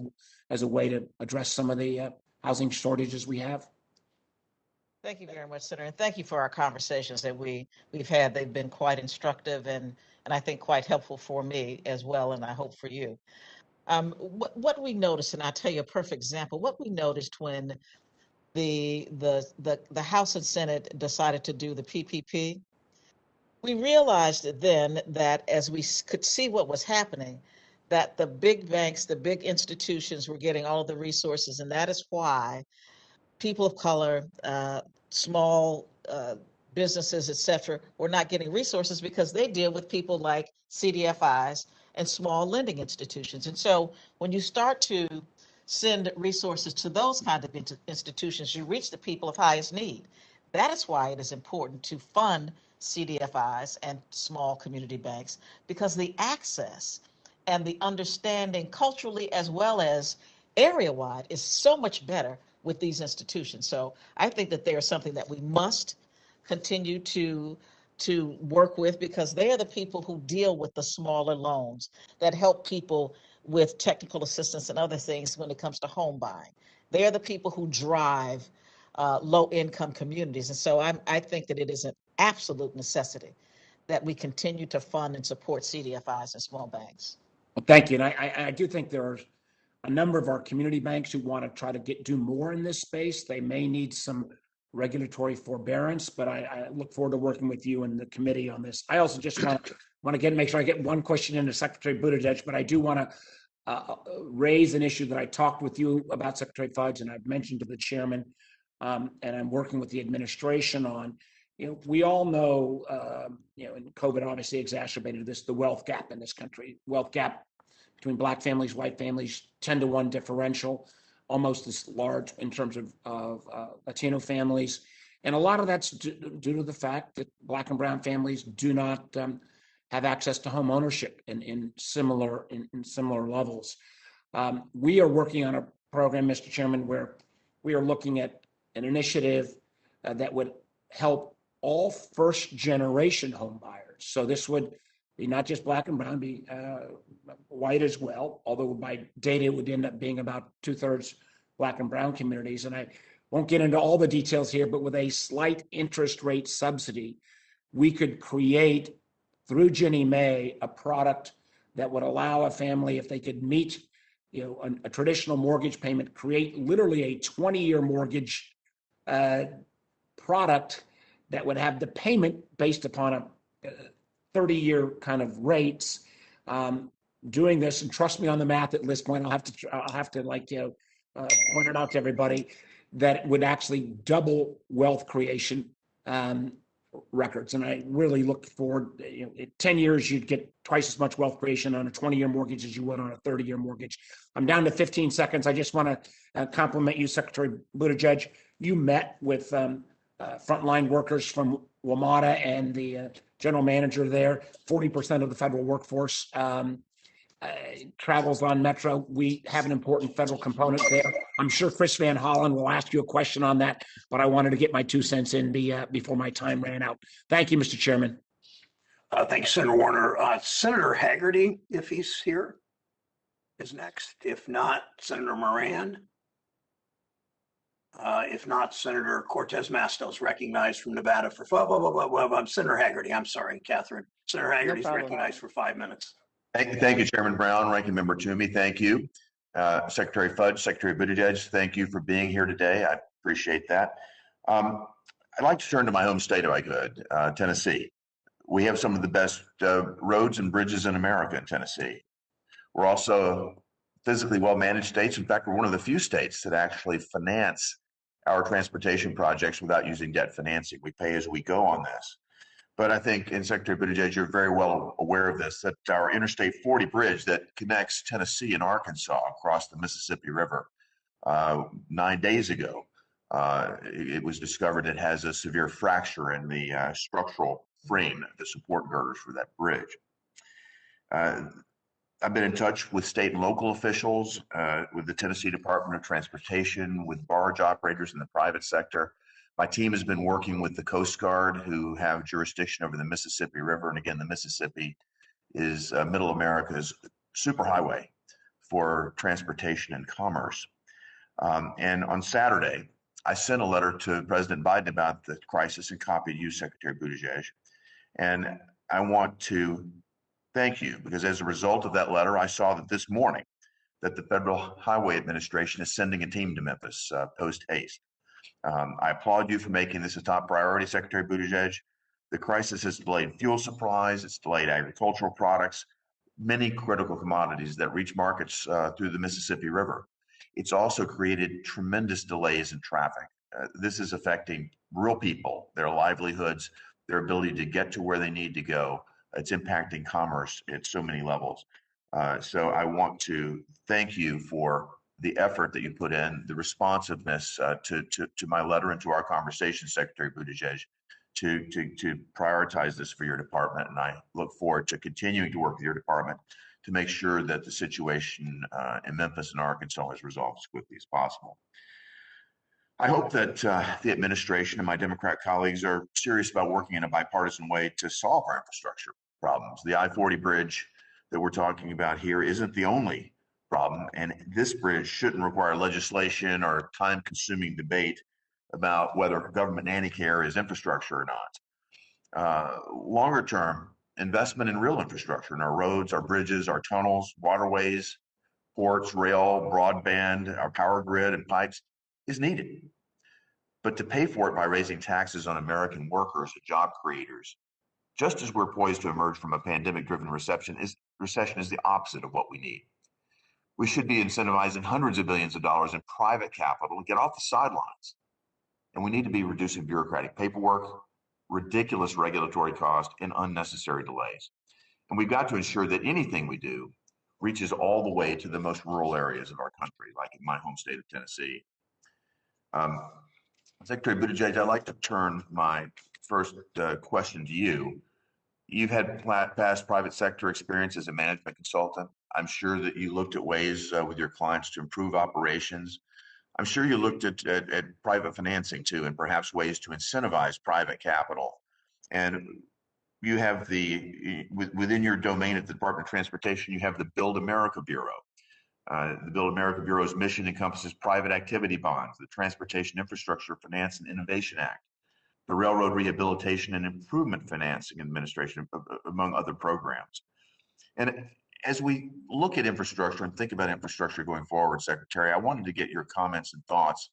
a way to address some of the housing shortages we have? Thank you very much, Senator, and thank you for our conversations that we've had. They've been quite instructive and I think quite helpful for me as well, and I hope for you. What we noticed, and I'll tell you a perfect example, what we noticed when the House and Senate decided to do the PPP, we realized then that as we could see what was happening, that the big banks, the big institutions were getting all of the resources, and that is why people of color, small businesses, et cetera, were not getting resources because they deal with people like CDFIs and small lending institutions. And so when you start to send resources to those kind of institutions, you reach the people of highest need. That is why it is important to fund CDFIs and small community banks, because the access and the understanding culturally as well as area-wide is so much better with these institutions. So I think that they are something that we must continue to work with, because they are the people who deal with the smaller loans that help people with technical assistance and other things when it comes to home buying. They are the people who drive low-income communities. And so I think that it is an absolute necessity that we continue to fund and support CDFIs and small banks. Well, thank you. And I do think there are a number of our community banks who want to try to do more in this space. They may need some regulatory forbearance, but I look forward to working with you and the committee on this. I also just want to make sure I get one question into Secretary Buttigieg, but I do want to raise an issue that I talked with you about, Secretary Fudge, and I've mentioned to the chairman, and I'm working with the administration on. We all know, and COVID obviously exacerbated this, the wealth gap in this country. Wealth gap between Black families, white families, 10-to-1 differential, almost as large in terms of Latino families. And a lot of that's due to the fact that Black and brown families do not have access to home ownership in similar levels. We are working on a program, Mr. Chairman, where we are looking at an initiative that would help all first-generation home buyers. So this would be not just Black and brown, be white as well, although by data it would end up being about 2/3 Black and brown communities. And I won't get into all the details here, but with a slight interest rate subsidy, we could create, through Ginnie Mae, a product that would allow a family, if they could meet a traditional mortgage payment, create literally a 20-year mortgage product that would have the payment based upon a 30-year kind of rates. Doing this, and trust me on the math at this point, I'll have to point it out to everybody, that would actually double wealth creation records. And I really look forward, in 10 years, you'd get twice as much wealth creation on a 20-year mortgage as you would on a 30-year mortgage. I'm down to 15 seconds. I just want to compliment you, Secretary Buttigieg. You met with frontline workers from WMATA and the general manager there. 40% of the federal workforce travels on Metro. We have an important federal component there. I'm sure Chris Van Hollen will ask you a question on that, but I wanted to get my 2 cents in before my time ran out. Thank you, Mr. Chairman. Thank you, Senator Warner. Senator Haggerty, if he's here, is next. If not, Senator Moran. If not, Senator Cortez Masto recognized from Nevada for Senator Haggerty. I'm sorry, Catherine. Senator Haggerty is recognized for 5 minutes. Thank you, Chairman Brown, Ranking Member Toomey. Thank you. Secretary Fudge, Secretary Buttigieg, thank you for being here today. I appreciate that. I'd like to turn to my home state if I could, Tennessee. We have some of the best roads and bridges in America in Tennessee. We're also physically well-managed states. In fact, we're one of the few states that actually finance our transportation projects without using debt financing. We pay as we go on this. But I think, and Secretary Buttigieg, you're very well aware of this, that our Interstate 40 bridge that connects Tennessee and Arkansas across the Mississippi River 9 days ago, it was discovered it has a severe fracture in the structural frame the support girders for that bridge. I've been in touch with state and local officials, with the Tennessee Department of Transportation, with barge operators in the private sector. My team has been working with the Coast Guard, who have jurisdiction over the Mississippi River. And again, the Mississippi is Middle America's superhighway for transportation and commerce. And on Saturday, I sent a letter to President Biden about the crisis and copied you, Secretary Buttigieg. And I want to thank you, because as a result of that letter, I saw that this morning that the Federal Highway Administration is sending a team to Memphis post haste. I applaud you for making this a top priority, Secretary Buttigieg. The crisis has delayed fuel supplies, it's delayed agricultural products, many critical commodities that reach markets through the Mississippi River. It's also created tremendous delays in traffic. This is affecting real people, their livelihoods, their ability to get to where they need to go. It's impacting commerce at so many levels. So I want to thank you for the effort that you put in, the responsiveness to my letter and to our conversation, Secretary Buttigieg, to prioritize this for your department. And I look forward to continuing to work with your department to make sure that the situation in Memphis and Arkansas is resolved as quickly as possible. I hope that the administration and my Democrat colleagues are serious about working in a bipartisan way to solve our infrastructure problems. The I-40 bridge that we're talking about here isn't the only problem, and this bridge shouldn't require legislation or time-consuming debate about whether government nanny care is infrastructure or not. Longer term, investment in real infrastructure, in our roads, our bridges, our tunnels, waterways, ports, rail, broadband, our power grid and pipes is needed. But to pay for it by raising taxes on American workers and job creators, just as we're poised to emerge from a pandemic-driven recession, is the opposite of what we need. We should be incentivizing hundreds of billions of dollars in private capital to get off the sidelines. And we need to be reducing bureaucratic paperwork, ridiculous regulatory costs, and unnecessary delays. And we've got to ensure that anything we do reaches all the way to the most rural areas of our country, like in my home state of Tennessee. Secretary Buttigieg, I'd like to turn my first question to you. You've had past private sector experience as a management consultant. I'm sure that you looked at ways with your clients to improve operations. I'm sure you looked at private financing too, and perhaps ways to incentivize private capital. And you have within your domain at the Department of Transportation, you have the Build America Bureau. The Build America Bureau's mission encompasses private activity bonds, the Transportation Infrastructure Finance and Innovation Act, the Railroad Rehabilitation and Improvement Financing Administration, among other programs. And as we look at infrastructure and think about infrastructure going forward, Secretary, I wanted to get your comments and thoughts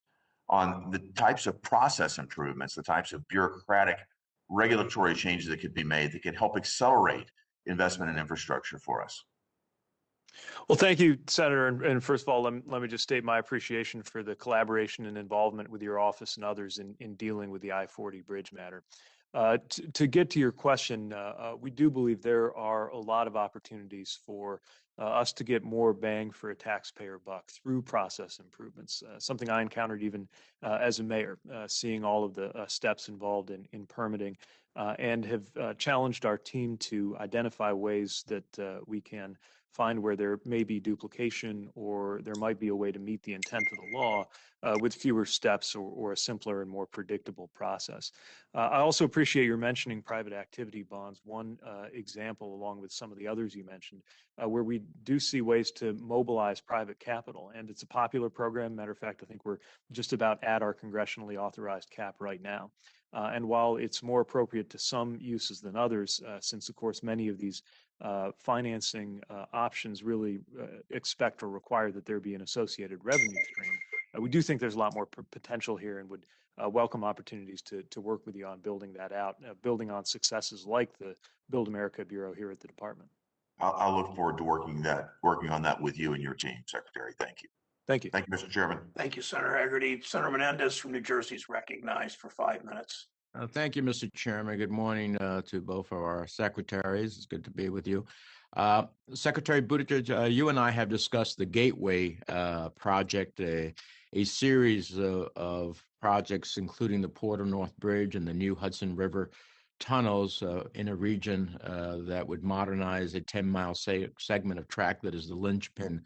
on the types of process improvements, the types of bureaucratic regulatory changes that could be made that could help accelerate investment in infrastructure for us. Well, thank you, Senator. And first of all, let me just state my appreciation for the collaboration and involvement with your office and others in dealing with the I-40 bridge matter. To get to your question, we do believe there are a lot of opportunities for us to get more bang for a taxpayer buck through process improvements, something I encountered even as a mayor, seeing all of the steps involved in permitting, and have challenged our team to identify ways that we can find where there may be duplication or there might be a way to meet the intent of the law with fewer steps or a simpler and more predictable process. I also appreciate your mentioning private activity bonds. One example, along with some of the others you mentioned, where we do see ways to mobilize private capital. And it's a popular program. Matter of fact, I think we're just about at our congressionally authorized cap right now. And while it's more appropriate to some uses than others, since, of course, many of these financing options really expect or require that there be an associated revenue stream, we do think there's a lot more potential here and would welcome opportunities to work with you on building that out, building on successes like the Build America Bureau here at the department. I'll look forward to working on that with you and your team, Secretary. Thank you. Thank you. Thank you, Mr. Chairman. Thank you, Senator Hagerty. Senator Menendez from New Jersey is recognized for 5 minutes. Thank you, Mr. Chairman. Good morning to both of our secretaries. It's good to be with you. Secretary Buttigieg, you and I have discussed the Gateway project, a series of projects, including the Port of North Bridge and the new Hudson River tunnels in a region that would modernize a 10-mile segment of track that is the linchpin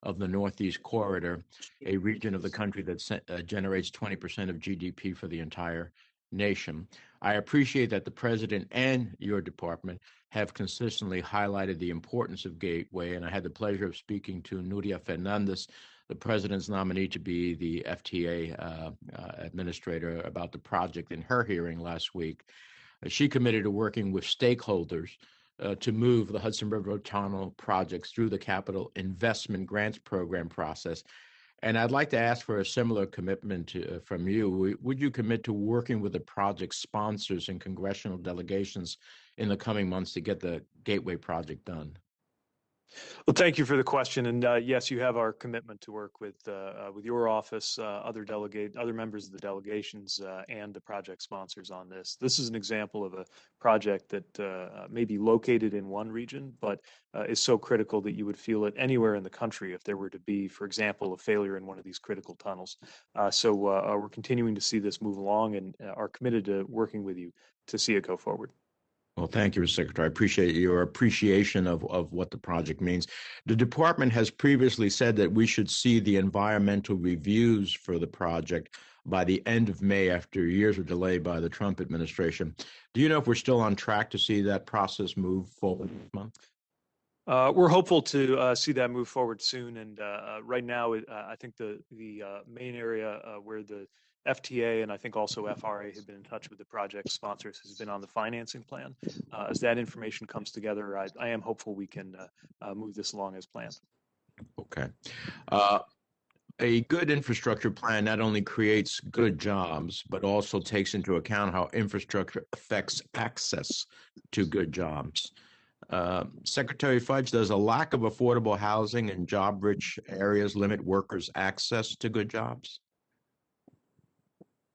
of the Northeast Corridor, a region of the country that generates 20% of GDP for the entire nation. I appreciate that the president and your department have consistently highlighted the importance of Gateway, and I had the pleasure of speaking to Nuria Fernandez, the president's nominee to be the FTA administrator, about the project in her hearing last week. She committed to working with stakeholders to move the Hudson River Tunnel projects through the Capital Investment Grants Program process. And I'd like to ask for a similar commitment from you. Would you commit to working with the project sponsors and congressional delegations in the coming months to get the Gateway project done? Well, thank you for the question. And yes, you have our commitment to work with your office, other members of the delegations, and the project sponsors on this. This is an example of a project that may be located in one region, but is so critical that you would feel it anywhere in the country if there were to be, for example, a failure in one of these critical tunnels. So we're continuing to see this move along and are committed to working with you to see it go forward. Well, thank you, Mr. Secretary. I appreciate your appreciation of what the project means. The department has previously said that we should see the environmental reviews for the project by the end of May after years of delay by the Trump administration. Do you know if we're still on track to see that process move forward this month? We're hopeful to see that move forward soon. And right now, I think the main area where the FTA and I think also FRA have been in touch with the project sponsors has been on the financing plan. As that information comes together, I am hopeful we can move this along as planned. Okay. A good infrastructure plan not only creates good jobs, but also takes into account how infrastructure affects access to good jobs. Secretary Fudge, does a lack of affordable housing in job-rich areas limit workers' access to good jobs?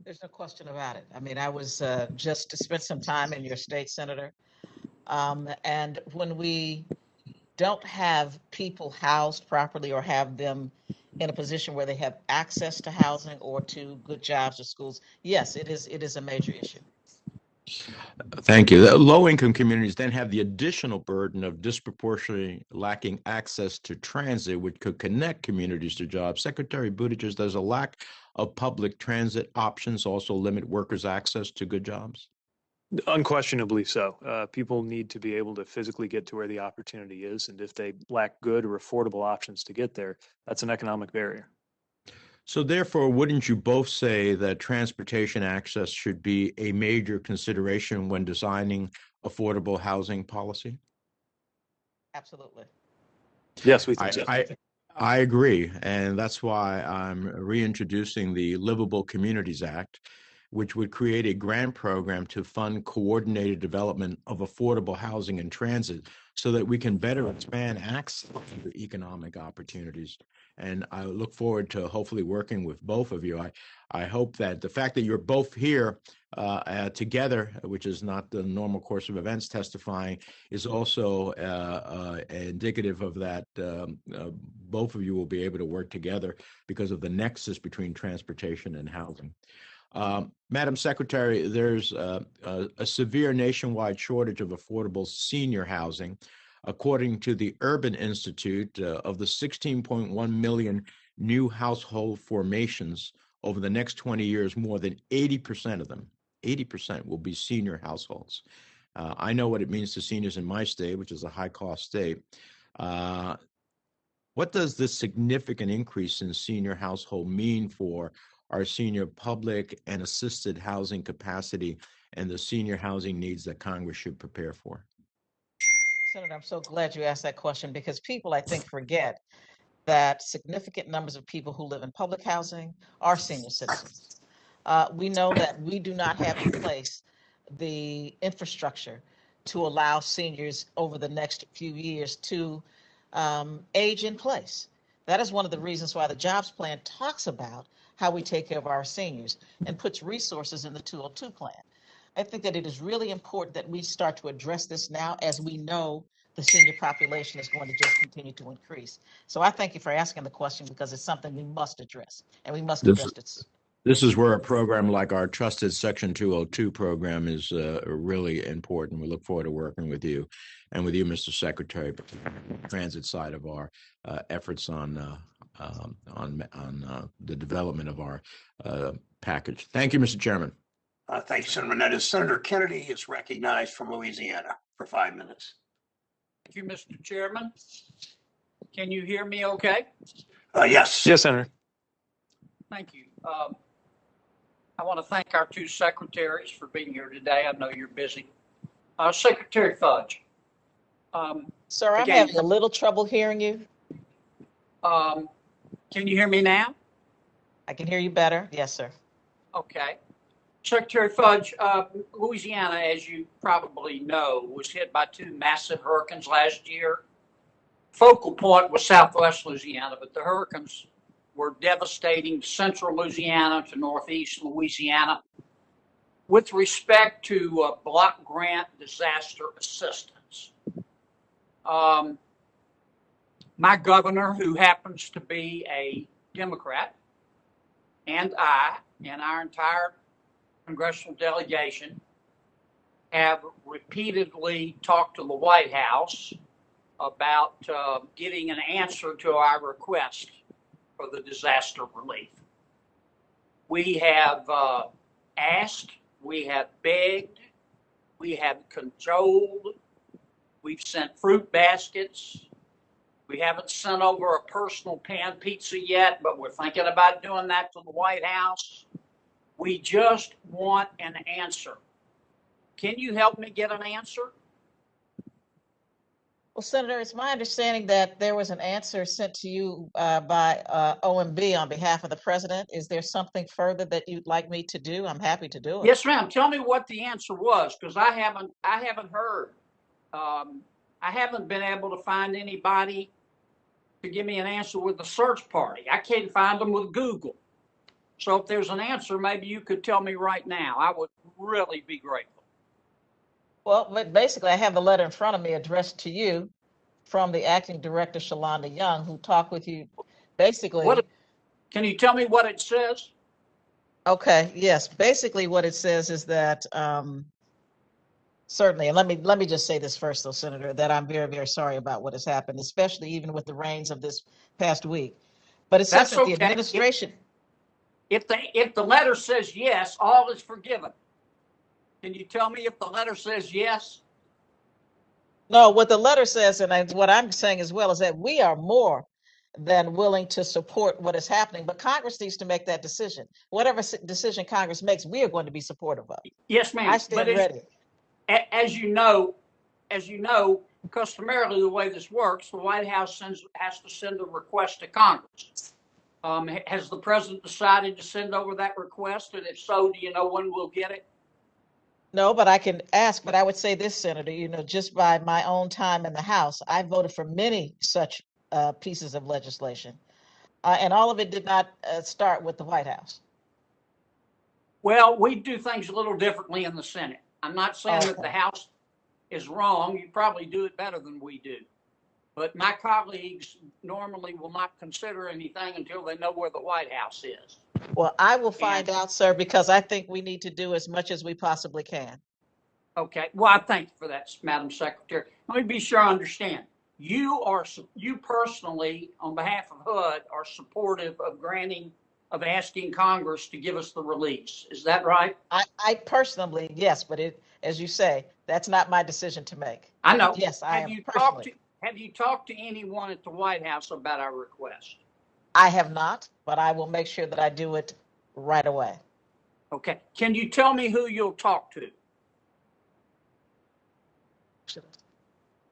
There's no question about it. I mean, I was just to spend some time in your state, Senator. And when we don't have people housed properly or have them in a position where they have access to housing or to good jobs or schools, yes, it is a major issue. Thank you. The low-income communities then have the additional burden of disproportionately lacking access to transit, which could connect communities to jobs. Secretary Buttigieg, does a lack of public transit options also limit workers' access to good jobs? Unquestionably so. People need to be able to physically get to where the opportunity is. And if they lack good or affordable options to get there, that's an economic barrier. So therefore, wouldn't you both say that transportation access should be a major consideration when designing affordable housing policy? Absolutely. Yes, we think so. I agree. And that's why I'm reintroducing the Livable Communities Act, which would create a grant program to fund coordinated development of affordable housing and transit so that we can better expand access to economic opportunities. And I look forward to hopefully working with both of you. I hope that the fact that you're both here together, which is not the normal course of events testifying, is also indicative of that both of you will be able to work together because of the nexus between transportation and housing. Madam Secretary, there's a severe nationwide shortage of affordable senior housing. According to the Urban Institute, of the 16.1 million new household formations over the next 20 years, more than 80% of them, 80% will be senior households. I know what it means to seniors in my state, which is a high-cost state. What does this significant increase in senior household mean for our senior public and assisted housing capacity and the senior housing needs that Congress should prepare for? Senator, I'm so glad you asked that question because people, I think, forget that significant numbers of people who live in public housing are senior citizens. We know that we do not have in place the infrastructure to allow seniors over the next few years to age in place. That is one of the reasons why the jobs plan talks about how we take care of our seniors and puts resources in the 202 plan. I think that it is really important that we start to address this now as we know the senior population is going to just continue to increase. So I thank you for asking the question because it's something we must address and we must address it. This is where a program like our Trusted Section 202 program is really important. We look forward to working with you and with you, Mr. Secretary, for the transit side of our efforts on the development of our package. Thank you, Mr. Chairman. Thank you, Senator Menendez. Senator Kennedy is recognized from Louisiana for 5 minutes. Thank you, Mr. Chairman. Can you hear me okay? Yes. Yes, Senator. Thank you. I want to thank our two secretaries for being here today. I know you're busy. Secretary Fudge. Sir, I'm again, having a little trouble hearing you. Can you hear me now? I can hear you better. Yes, sir. Okay. Secretary Fudge, Louisiana, as you probably know, was hit by two massive hurricanes last year. Focal point was Southwest Louisiana, but the hurricanes were devastating central Louisiana to northeast Louisiana. With respect to block grant disaster assistance, my governor, who happens to be a Democrat, and I, and our entire congressional delegation, have repeatedly talked to the White House about getting an answer to our request for the disaster relief. We have asked, we have begged, we have cajoled, we've sent fruit baskets. We haven't sent over a personal pan pizza yet, but we're thinking about doing that to the White House. We just want an answer. Can you help me get an answer? Well, Senator, it's my understanding that there was an answer sent to you by OMB on behalf of the president. Is there something further that you'd like me to do? I'm happy to do it. Yes, ma'am. Tell me what the answer was, because I haven't heard. I haven't been able to find anybody to give me an answer with the search party. I can't find them with Google. So if there's an answer, maybe you could tell me right now. I would really be grateful. Well, but basically, I have the letter in front of me addressed to you from the acting director, Shalonda Young, who talked with you basically. Can you tell me what it says? Okay, yes. Basically, what it says is that certainly, and let me just say this first, though, Senator, that I'm very, very sorry about what has happened, especially even with the rains of this past week. But it says that the administration. If the letter says yes, all is forgiven. Can you tell me if the letter says yes? No, what the letter says, and what I'm saying as well, is that we are more than willing to support what is happening, but Congress needs to make that decision. Whatever decision Congress makes, we are going to be supportive of. Yes, ma'am. I stand ready. As you know, customarily the way this works, the White House has to send a request to Congress. Has the president decided to send over that request? And if so, do you know when we'll get it? No, but I can ask. But I would say this, Senator, just by my own time in the House, I voted for many such pieces of legislation. And all of it did not start with the White House. Well, we do things a little differently in the Senate. I'm not saying that the House is wrong. You probably do it better than we do. But my colleagues normally will not consider anything until they know where the White House is. Well, I will find out, sir, because I think we need to do as much as we possibly can. Okay. Well, I thank you for that, Madam Secretary. Let me be sure I understand. You personally, on behalf of HUD, are supportive of asking Congress to give us the release. Is that right? I personally, yes, but as you say, that's not my decision to make. I know. Yes, I am personally. Have you talked to anyone at the White House about our request? I have not, but I will make sure that I do it right away. Okay. Can you tell me who you'll talk to?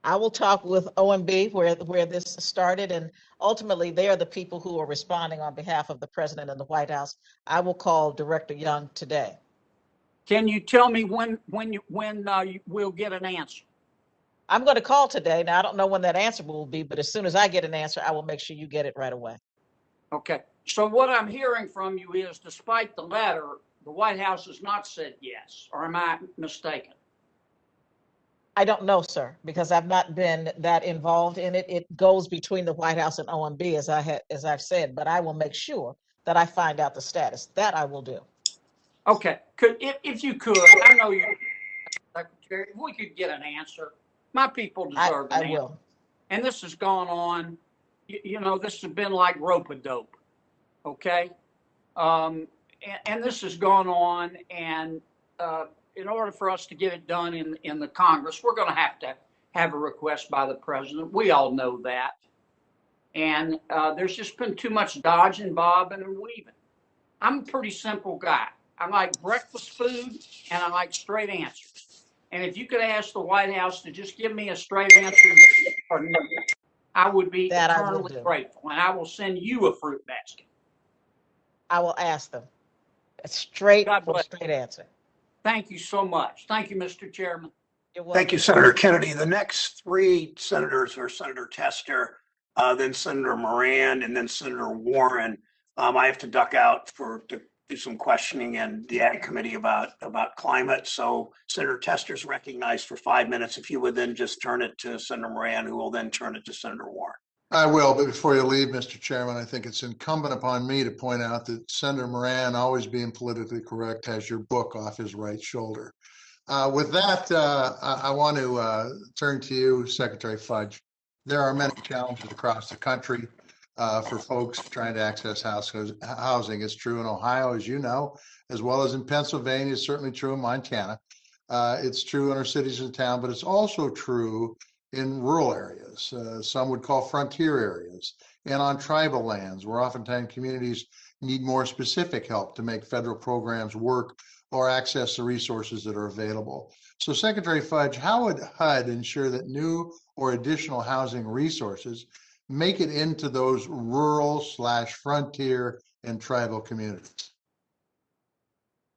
I will talk with OMB where this started, and ultimately they are the people who are responding on behalf of the president and the White House. I will call Director Young today. Can you tell me when we'll get an answer? I'm going to call today. Now, I don't know when that answer will be, but as soon as I get an answer, I will make sure you get it right away. Okay. So what I'm hearing from you is, despite the letter, the White House has not said yes, or am I mistaken? I don't know, sir, because I've not been that involved in it. It goes between the White House and OMB, as I've said, but I will make sure that I find out the status. That I will do. Okay, if you could, I know you, Secretary, if we could get an answer. My people deserve an I answer. will. And this has gone on, this has been like rope-a-dope, okay? And this has gone on, and in order for us to get it done in the Congress, we're going to have a request by the president. We all know that. And there's just been too much dodging, bobbing, and weaving. I'm a pretty simple guy. I like breakfast food, and I like straight answers. And if you could ask the White House to just give me a straight answer, or no, I would be That I will eternally do. grateful, and I will send you a fruit basket. I will ask them. A straight God bless. straight answer. Thank you so much. Thank you, Mr. Chairman. You're welcome. Thank you, Senator Kennedy. The next three senators are Senator Tester, then Senator Moran, and then Senator Warren. I have to duck out to do some questioning in the Ag Committee about climate. So Senator Tester's recognized for 5 minutes. If you would then just turn it to Senator Moran, who will then turn it to Senator Warren. I will, but before you leave, Mr. Chairman, I think it's incumbent upon me to point out that Senator Moran, always being politically correct, has your book off his right shoulder. With that, I want to turn to you, Secretary Fudge. There are many challenges across the country for folks trying to access housing. It's true in Ohio, as you know, as well as in Pennsylvania. It's certainly true in Montana. It's true in our cities and towns, but it's also true in rural areas. Some would call frontier areas, and on tribal lands, where oftentimes communities need more specific help to make federal programs work or access the resources that are available. So Secretary Fudge, how would HUD ensure that new or additional housing resources make it into those rural/frontier and tribal communities?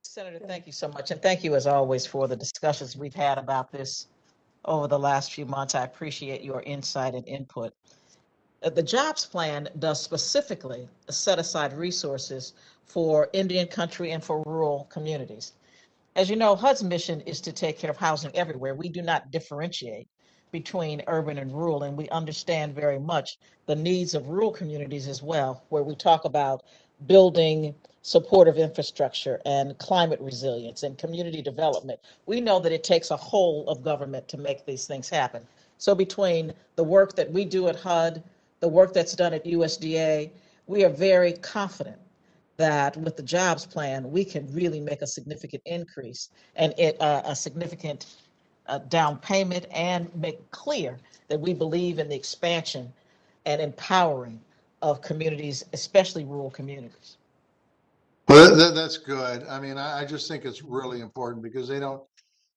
Senator, thank you so much. And thank you, as always, for the discussions we've had about this over the last few months. I appreciate your insight and input. The jobs plan does specifically set aside resources for Indian country and for rural communities. As you know, HUD's mission is to take care of housing everywhere. We do not differentiate between urban and rural, and we understand very much the needs of rural communities as well, where we talk about building supportive infrastructure and climate resilience and community development. We know that it takes a whole of government to make these things happen. So between the work that we do at HUD, the work that's done at USDA, we are very confident that with the jobs plan, we can really make a significant increase and a significant down payment, and make clear that we believe in the expansion and empowering of communities, especially rural communities. Well, that's good. I mean, I just think it's really important because they don't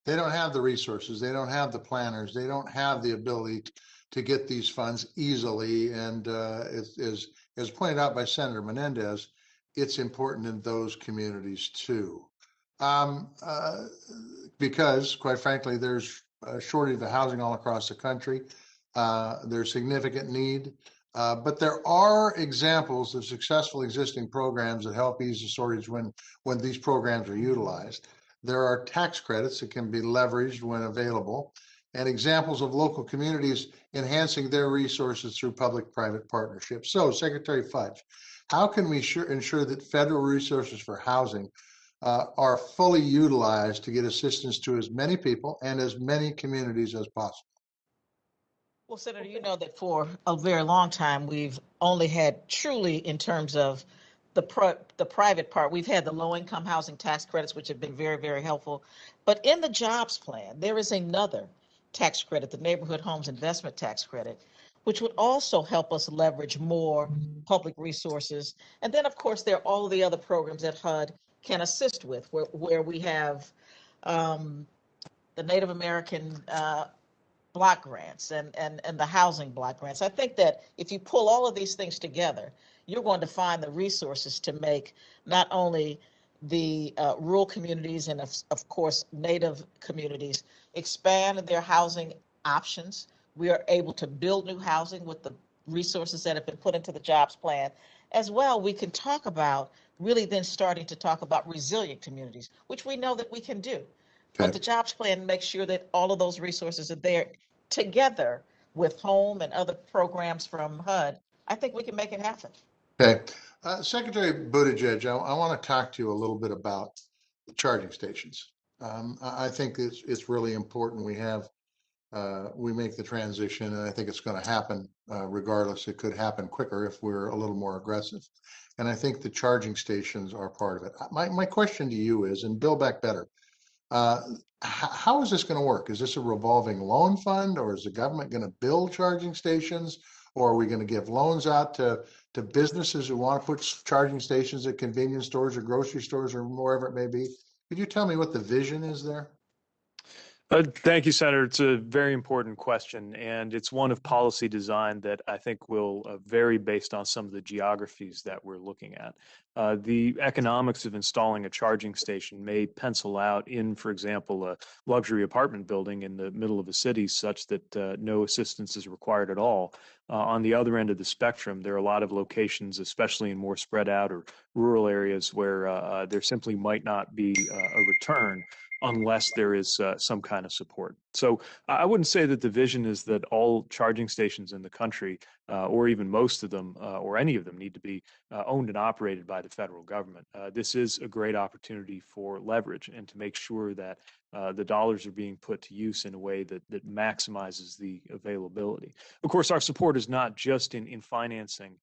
have the resources, they don't have the planners, they don't have the ability to get these funds easily. And as pointed out by Senator Menendez, it's important in those communities too. Because quite frankly, there's a shortage of housing all across the country. There's significant need. But there are examples of successful existing programs that help ease the shortage when these programs are utilized. There are tax credits that can be leveraged when available, and examples of local communities enhancing their resources through public-private partnerships. So, Secretary Fudge, how can we ensure that federal resources for housing are fully utilized to get assistance to as many people and as many communities as possible? Well, Senator, you know that for a very long time, we've only had truly, in terms of the private part, we've had the low-income housing tax credits, which have been very, very helpful. But in the jobs plan, there is another tax credit, the Neighborhood Homes Investment Tax Credit, which would also help us leverage more public resources. And then, of course, there are all of the other programs that HUD can assist with, where we have the Native American block grants and the housing block grants. I think that if you pull all of these things together, you're going to find the resources to make not only the rural communities and of course Native communities expand their housing options. We are able to build new housing with the resources that have been put into the jobs plan. As well, we can talk about really then starting to talk about resilient communities, which we know that we can do. But the jobs plan makes sure that all of those resources are there together with home and other programs from HUD. I think we can make it happen. Okay. Secretary Buttigieg, I want to talk to you a little bit about the charging stations. I think it's really important we make the transition, and I think it's going to happen regardless. It could happen quicker if we're a little more aggressive. And I think the charging stations are part of it. My question to you is, and Build Back Better, how is this going to work? Is this a revolving loan fund, or is the government going to build charging stations, or are we going to give loans out to businesses who want to put charging stations at convenience stores or grocery stores or wherever it may be? Could you tell me what the vision is there? Thank you, Senator. It's a very important question, and it's one of policy design that I think will vary based on some of the geographies that we're looking at. The economics of installing a charging station may pencil out in, for example, a luxury apartment building in the middle of a city such that no assistance is required at all. On the other end of the spectrum, there are a lot of locations, especially in more spread out or rural areas, where there simply might not be a return unless there is some kind of support. So I wouldn't say that the vision is that all charging stations in the country, or even most of them, or any of them, need to be owned and operated by the federal government. This is a great opportunity for leverage and to make sure that the dollars are being put to use in a way that maximizes the availability. Of course, our support is not just in financing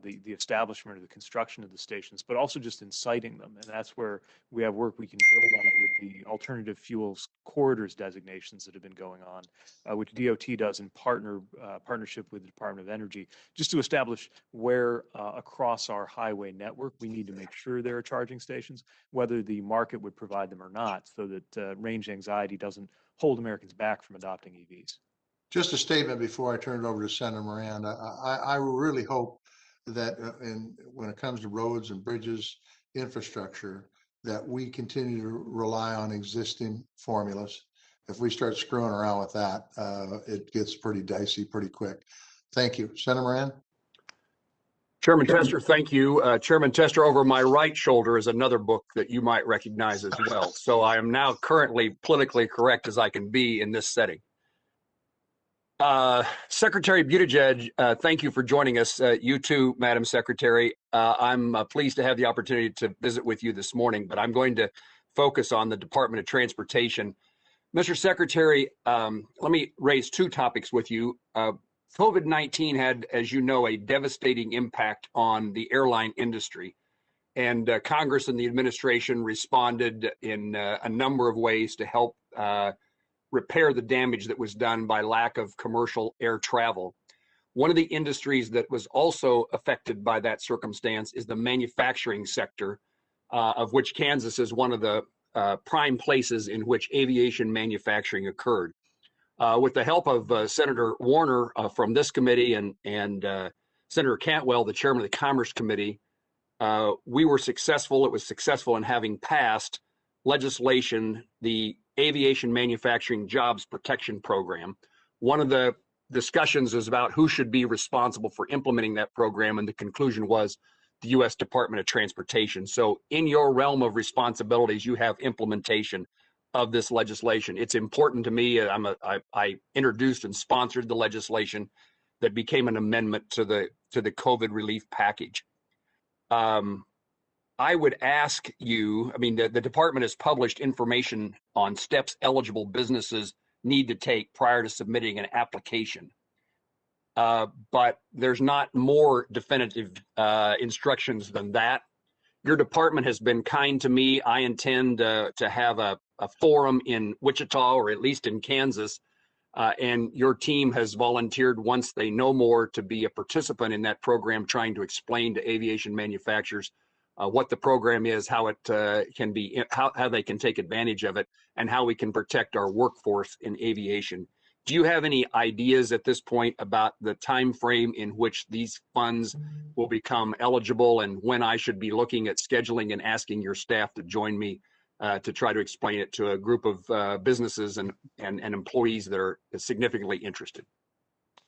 the establishment or the construction of the stations, but also just in siting them. And that's where we have work we can build on with the alternative fuels corridors designations that have been going on, which DOT does in partnership with the Department of Energy, just to establish where across our highway network we need to make sure there are charging stations, whether the market would provide them or not, so that range anxiety doesn't hold Americans back from adopting EVs. Just a statement before I turn it over to Senator Moran. I really hope that when it comes to roads and bridges, infrastructure, that we continue to rely on existing formulas. If we start screwing around with that, it gets pretty dicey pretty quick. Thank you. Senator Moran? Chairman Tester, thank you. Chairman Tester, over my right shoulder is another book that you might recognize as well. So I am now currently politically correct as I can be in this setting. Secretary Buttigieg, thank you for joining us. You too, Madam Secretary. I'm pleased to have the opportunity to visit with you this morning, but I'm going to focus on the Department of Transportation. Mr. Secretary, let me raise two topics with you. COVID-19 had, as you know, a devastating impact on the airline industry, and Congress and the administration responded in a number of ways to help repair the damage that was done by lack of commercial air travel. One of the industries that was also affected by that circumstance is the manufacturing sector, of which Kansas is one of the prime places in which aviation manufacturing occurred. With the help of Senator Warner from this committee and Senator Cantwell, the chairman of the Commerce Committee, we were successful. It was successful in having passed legislation, the Aviation Manufacturing Jobs Protection Program. One of the discussions was about who should be responsible for implementing that program, and the conclusion was the U.S. Department of Transportation. So in your realm of responsibilities, you have implementation of this legislation. It's important to me. I introduced and sponsored the legislation that became an amendment to the COVID relief package. I would ask you, the department has published information on steps eligible businesses need to take prior to submitting an application. But there's not more definitive instructions than that. Your department has been kind to me. I intend to have a forum in Wichita, or at least in Kansas, and your team has volunteered, once they know more, to be a participant in that program, trying to explain to aviation manufacturers what the program is, how it can be, how they can take advantage of it, and how we can protect our workforce in aviation. Do you have any ideas at this point about the time frame in which these funds will become eligible, and when I should be looking at scheduling and asking your staff to join me to try to explain it to a group of businesses and employees that are significantly interested?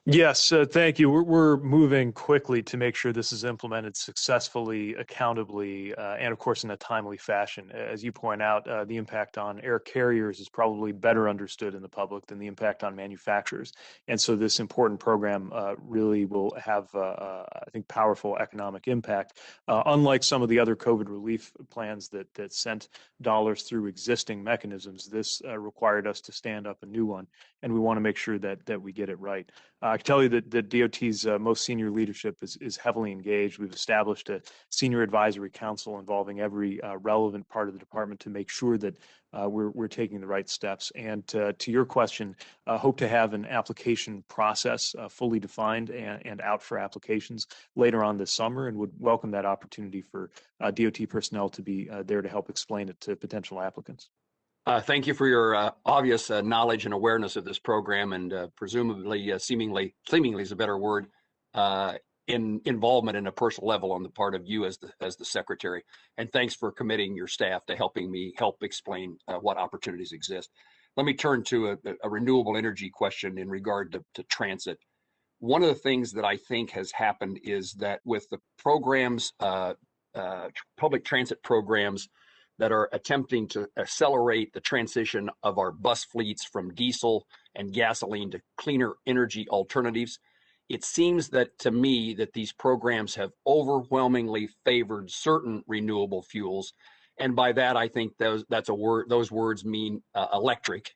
Yes, thank you. We're moving quickly to make sure this is implemented successfully, accountably, and of course in a timely fashion. As you point out, the impact on air carriers is probably better understood in the public than the impact on manufacturers. And so this important program really will have, I think, powerful economic impact. Unlike some of the other COVID relief plans that sent dollars through existing mechanisms, this required us to stand up a new one, and we want to make sure that we get it right. I can tell you that the DOT's most senior leadership is heavily engaged. We've established a senior advisory council involving every relevant part of the department to make sure that we're taking the right steps. And to your question, hope to have an application process fully defined and out for applications later on this summer, and would welcome that opportunity for DOT personnel to be there to help explain it to potential applicants. Thank you for your obvious knowledge and awareness of this program, and presumably, seemingly is a better word, in involvement in a personal level on the part of you as the secretary. And thanks for committing your staff to helping me help explain what opportunities exist. Let me turn to a renewable energy question in regard to transit. One of the things that I think has happened is that with the programs, public transit programs that are attempting to accelerate the transition of our bus fleets from diesel and gasoline to cleaner energy alternatives, it seems that to me that these programs have overwhelmingly favored certain renewable fuels. And by that, I think those words mean electric,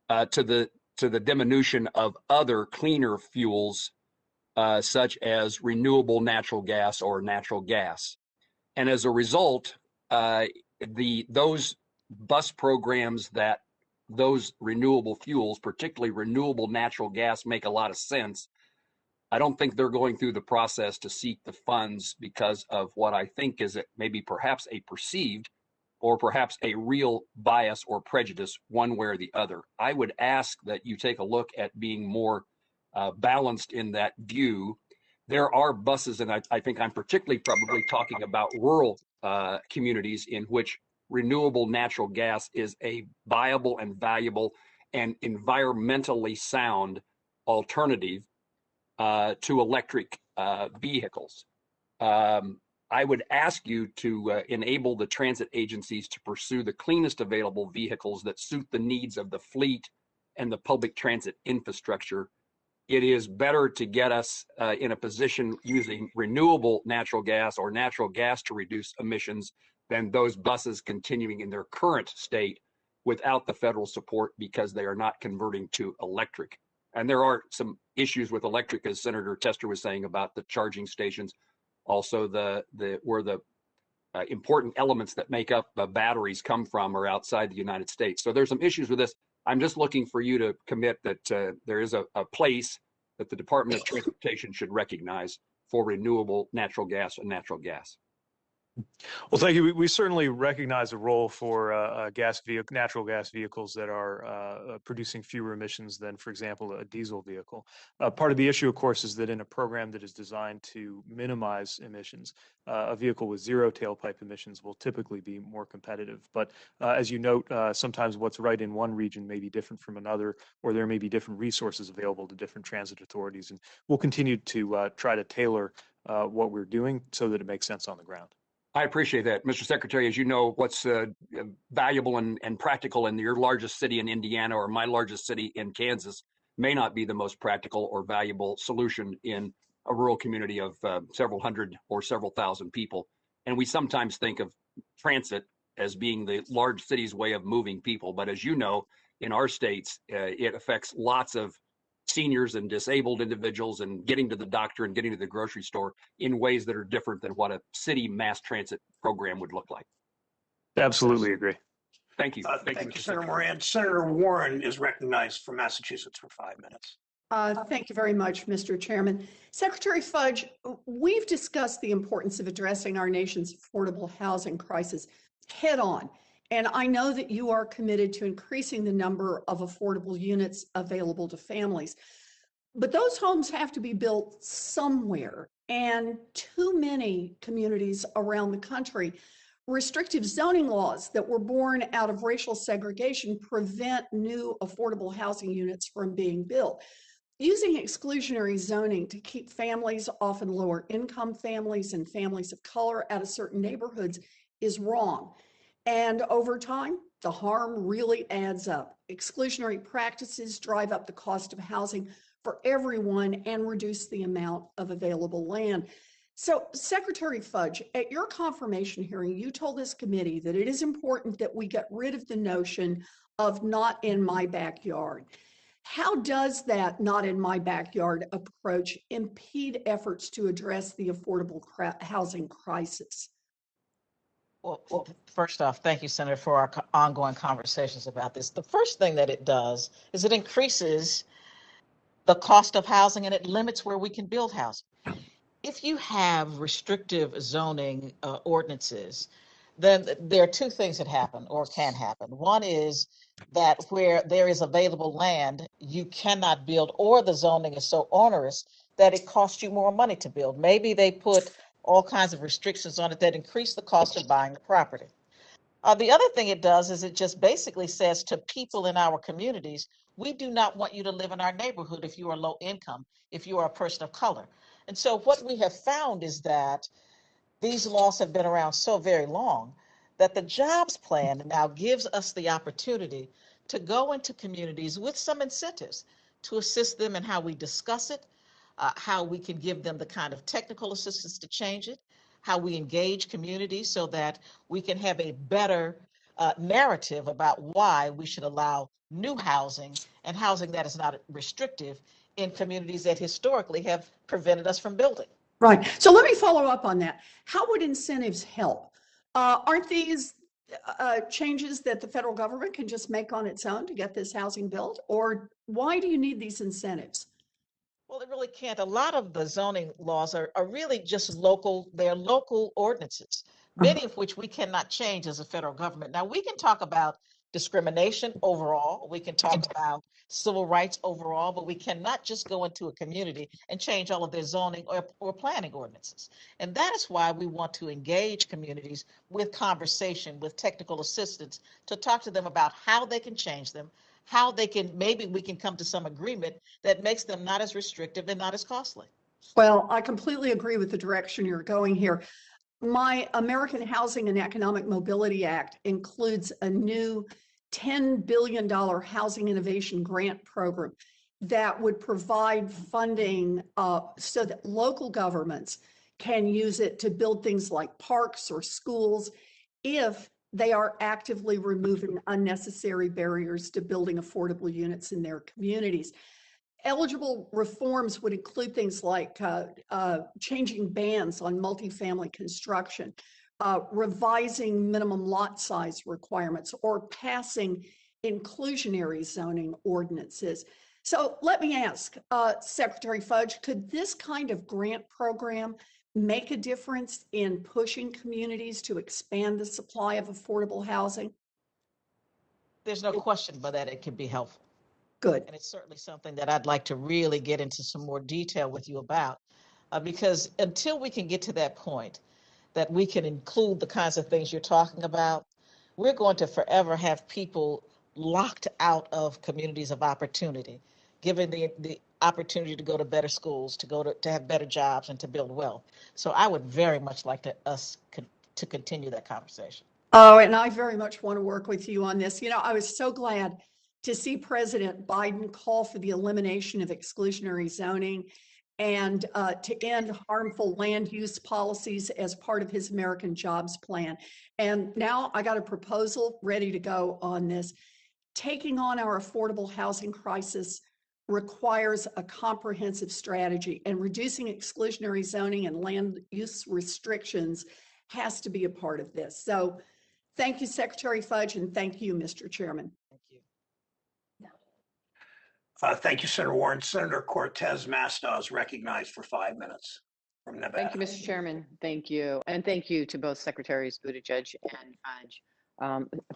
to the diminution of other cleaner fuels, such as renewable natural gas or natural gas. And as a result, those bus programs that those renewable fuels, particularly renewable natural gas, make a lot of sense. I don't think they're going through the process to seek the funds because of what I think is maybe perhaps a perceived or perhaps a real bias or prejudice one way or the other. I would ask that you take a look at being more balanced in that view. There are buses, and I think I'm particularly probably talking about rural communities in which renewable natural gas is a viable and valuable and environmentally sound alternative to electric vehicles. I would ask you to enable the transit agencies to pursue the cleanest available vehicles that suit the needs of the fleet and the public transit infrastructure. It is better to get us in a position using renewable natural gas or natural gas to reduce emissions than those buses continuing in their current state without the federal support because they are not converting to electric. And there are some issues with electric, as Senator Tester was saying, about the charging stations. Also, where the important elements that make up batteries come from are outside the United States. So there's some issues with this. I'm just looking for you to commit that there is a place that the Department of Transportation should recognize for renewable natural gas and natural gas. Well, thank you. We certainly recognize a role for natural gas vehicles that are producing fewer emissions than, for example, a diesel vehicle. Part of the issue, of course, is that in a program that is designed to minimize emissions, a vehicle with zero tailpipe emissions will typically be more competitive. But as you note, sometimes what's right in one region may be different from another, or there may be different resources available to different transit authorities. And we'll continue to try to tailor what we're doing so that it makes sense on the ground. I appreciate that. Mr. Secretary, as you know, what's valuable and practical in your largest city in Indiana or my largest city in Kansas may not be the most practical or valuable solution in a rural community of several hundred or several thousand people. And we sometimes think of transit as being the large city's way of moving people. But as you know, in our states, it affects lots of seniors and disabled individuals and getting to the doctor and getting to the grocery store in ways that are different than what a city mass transit program would look like. Absolutely agree. Thank you. Thank you, Senator Moran. Senator Warren is recognized from Massachusetts for 5 minutes. Thank you very much, Mr. Chairman. Secretary Fudge, we've discussed the importance of addressing our nation's affordable housing crisis head on. And I know that you are committed to increasing the number of affordable units available to families. But those homes have to be built somewhere. And too many communities around the country, restrictive zoning laws that were born out of racial segregation prevent new affordable housing units from being built. Using exclusionary zoning to keep families, often lower income families and families of color, out of certain neighborhoods is wrong. And over time, the harm really adds up. Exclusionary practices drive up the cost of housing for everyone and reduce the amount of available land. So, Secretary Fudge, at your confirmation hearing, you told this committee that it is important that we get rid of the notion of not in my backyard. How does that not in my backyard approach impede efforts to address the affordable housing crisis? Well, first off, thank you, Senator, for our ongoing conversations about this. The first thing that it does is it increases the cost of housing and it limits where we can build housing. If you have restrictive zoning ordinances, then there are two things that happen or can happen. One is that where there is available land, you cannot build, or the zoning is so onerous that it costs you more money to build. Maybe they put all kinds of restrictions on it that increase the cost of buying the property. The other thing it does is it just basically says to people in our communities, we do not want you to live in our neighborhood if you are low income, if you are a person of color. And so what we have found is that these laws have been around so very long that the jobs plan now gives us the opportunity to go into communities with some incentives to assist them in how we discuss it, how we can give them the kind of technical assistance to change it, how we engage communities so that we can have a better narrative about why we should allow new housing and housing that is not restrictive in communities that historically have prevented us from building. Right. So let me follow up on that. How would incentives help? Aren't these changes that the federal government can just make on its own to get this housing built? Or why do you need these incentives? Well, it really can't. A lot of the zoning laws are really just local, they're local ordinances, many of which we cannot change as a federal government. Now, we can talk about discrimination overall, we can talk about civil rights overall, but we cannot just go into a community and change all of their zoning or planning ordinances. And that is why we want to engage communities with conversation, with technical assistance, to talk to them about how they can change them, how they can, maybe we can come to some agreement that makes them not as restrictive and not as costly. Well, I completely agree with the direction you're going here. My American Housing and Economic Mobility Act includes a new $10 billion housing innovation grant program that would provide funding so that local governments can use it to build things like parks or schools if they are actively removing unnecessary barriers to building affordable units in their communities. Eligible reforms would include things like changing bans on multifamily construction, revising minimum lot size requirements, or passing inclusionary zoning ordinances. So let me ask, Secretary Fudge, could this kind of grant program make a difference in pushing communities to expand the supply of affordable housing? There's no question but that it can be helpful. Good. And it's certainly something that I'd like to really get into some more detail with you about, because until we can get to that point that we can include the kinds of things you're talking about, we're going to forever have people locked out of communities of opportunity, given the opportunity to go to better schools, to have better jobs, and to build wealth. So I would very much like us to continue that conversation. Oh, and I very much want to work with you on this. You know, I was so glad to see President Biden call for the elimination of exclusionary zoning and to end harmful land use policies as part of his American Jobs Plan. And now I got a proposal ready to go on this. Taking on our affordable housing crisis requires a comprehensive strategy, and reducing exclusionary zoning and land use restrictions has to be a part of this. So thank you, Secretary Fudge, and thank you, Mr. Chairman. Thank you. Thank you, Senator Warren. Senator Cortez Masto is recognized for 5 minutes from Nevada. Thank you, Mr. Chairman. Thank you. And thank you to both Secretaries Buttigieg and Fudge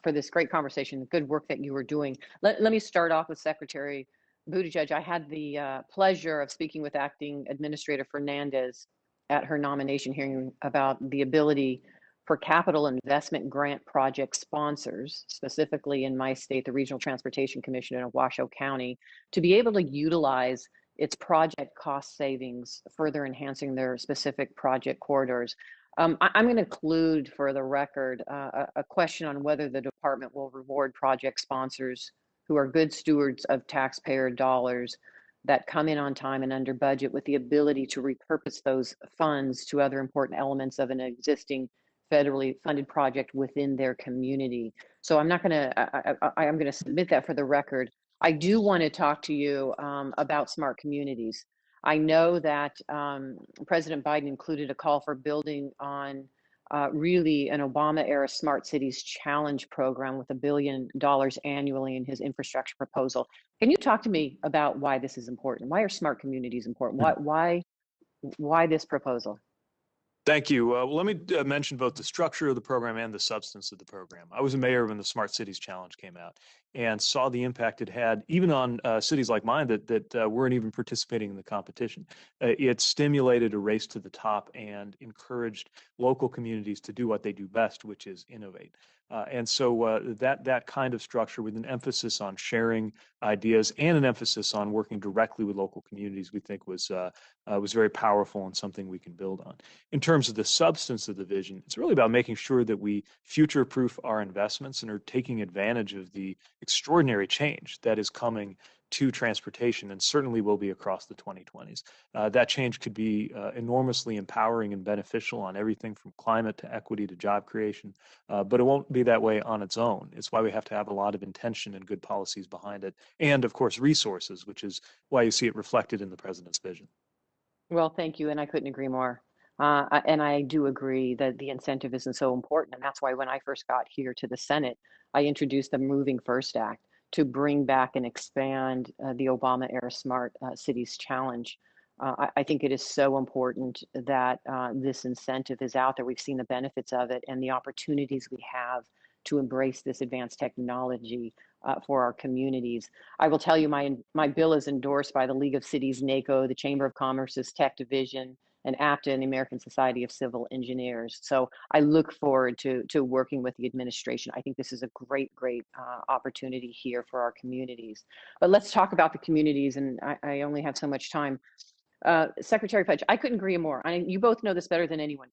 for this great conversation, the good work that you were doing. Let me start off with Secretary Buttigieg. I had the pleasure of speaking with Acting Administrator Fernandez at her nomination hearing about the ability for capital investment grant project sponsors, specifically in my state, the Regional Transportation Commission in Washoe County, to be able to utilize its project cost savings, further enhancing their specific project corridors. I'm going to include for the record a question on whether the department will reward project sponsors who are good stewards of taxpayer dollars that come in on time and under budget with the ability to repurpose those funds to other important elements of an existing federally funded project within their community. So I'm not going to, I'm going to submit that for the record. I do want to talk to you about smart communities. I know that President Biden included a call for building on really an Obama-era Smart Cities Challenge program with $1 billion annually in his infrastructure proposal. Can you talk to me about why this is important? Why are smart communities important? Why this proposal? Thank you. Well, let me mention both the structure of the program and the substance of the program. I was a mayor when the Smart Cities Challenge came out and saw the impact it had, even on cities like mine that weren't even participating in the competition. It stimulated a race to the top and encouraged local communities to do what they do best, which is innovate. And so that kind of structure, with an emphasis on sharing ideas and an emphasis on working directly with local communities, we think was very powerful and something we can build on. In terms of the substance of the vision, it's really about making sure that we future-proof our investments and are taking advantage of the extraordinary change that is coming to transportation and certainly will be across the 2020s. That change could be enormously empowering and beneficial on everything from climate to equity to job creation, but it won't be that way on its own. It's why we have to have a lot of intention and good policies behind it, and of course resources, which is why you see it reflected in the president's vision. Well, thank you, and I couldn't agree more. And I do agree that the incentive isn't so important, and that's why when I first got here to the Senate, I introduced the Moving First Act to bring back and expand the Obama-era Smart Cities Challenge. I think it is so important that this incentive is out there. We've seen the benefits of it and the opportunities we have to embrace this advanced technology for our communities. I will tell you, my bill is endorsed by the League of Cities, NACO, the Chamber of Commerce's Tech Division, and APTA, and the American Society of Civil Engineers. So I look forward to working with the administration. I think this is a great opportunity here for our communities. But let's talk about the communities, and I only have so much time. Secretary Fudge, I couldn't agree more. You both know this better than anyone.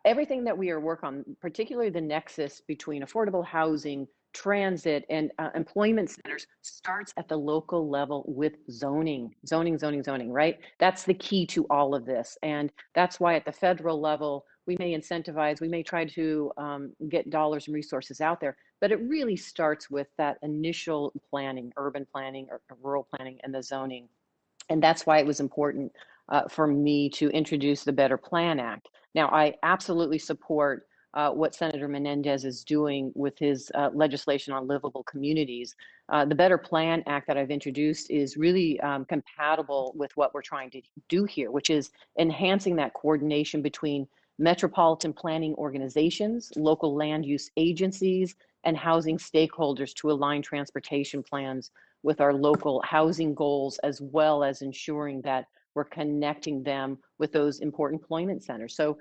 Everything that we are working on, particularly the nexus between affordable housing, transit, and employment centers, starts at the local level with zoning, right? That's the key to all of this. And that's why at the federal level, we may incentivize, we may try to get dollars and resources out there, but it really starts with that initial planning, urban planning or rural planning, and the zoning. And that's why it was important for me to introduce the Better Plan Act. Now, I absolutely support what Senator Menendez is doing with his legislation on livable communities. The Better Plan Act that I've introduced is really compatible with what we're trying to do here, which is enhancing that coordination between metropolitan planning organizations, local land use agencies, and housing stakeholders to align transportation plans with our local housing goals, as well as ensuring that we're connecting them with those important employment centers. So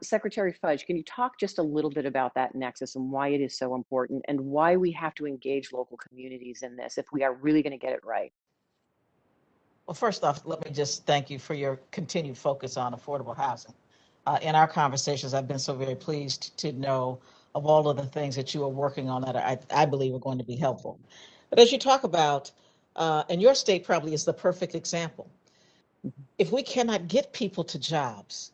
Secretary Fudge, can you talk just a little bit about that nexus and why it is so important and why we have to engage local communities in this if we are really going to get it right? Well, first off, let me just thank you for your continued focus on affordable housing. In our conversations, I've been so very pleased to know of all of the things that you are working on that I believe are going to be helpful. But as you talk about, and your state probably is the perfect example, if we cannot get people to jobs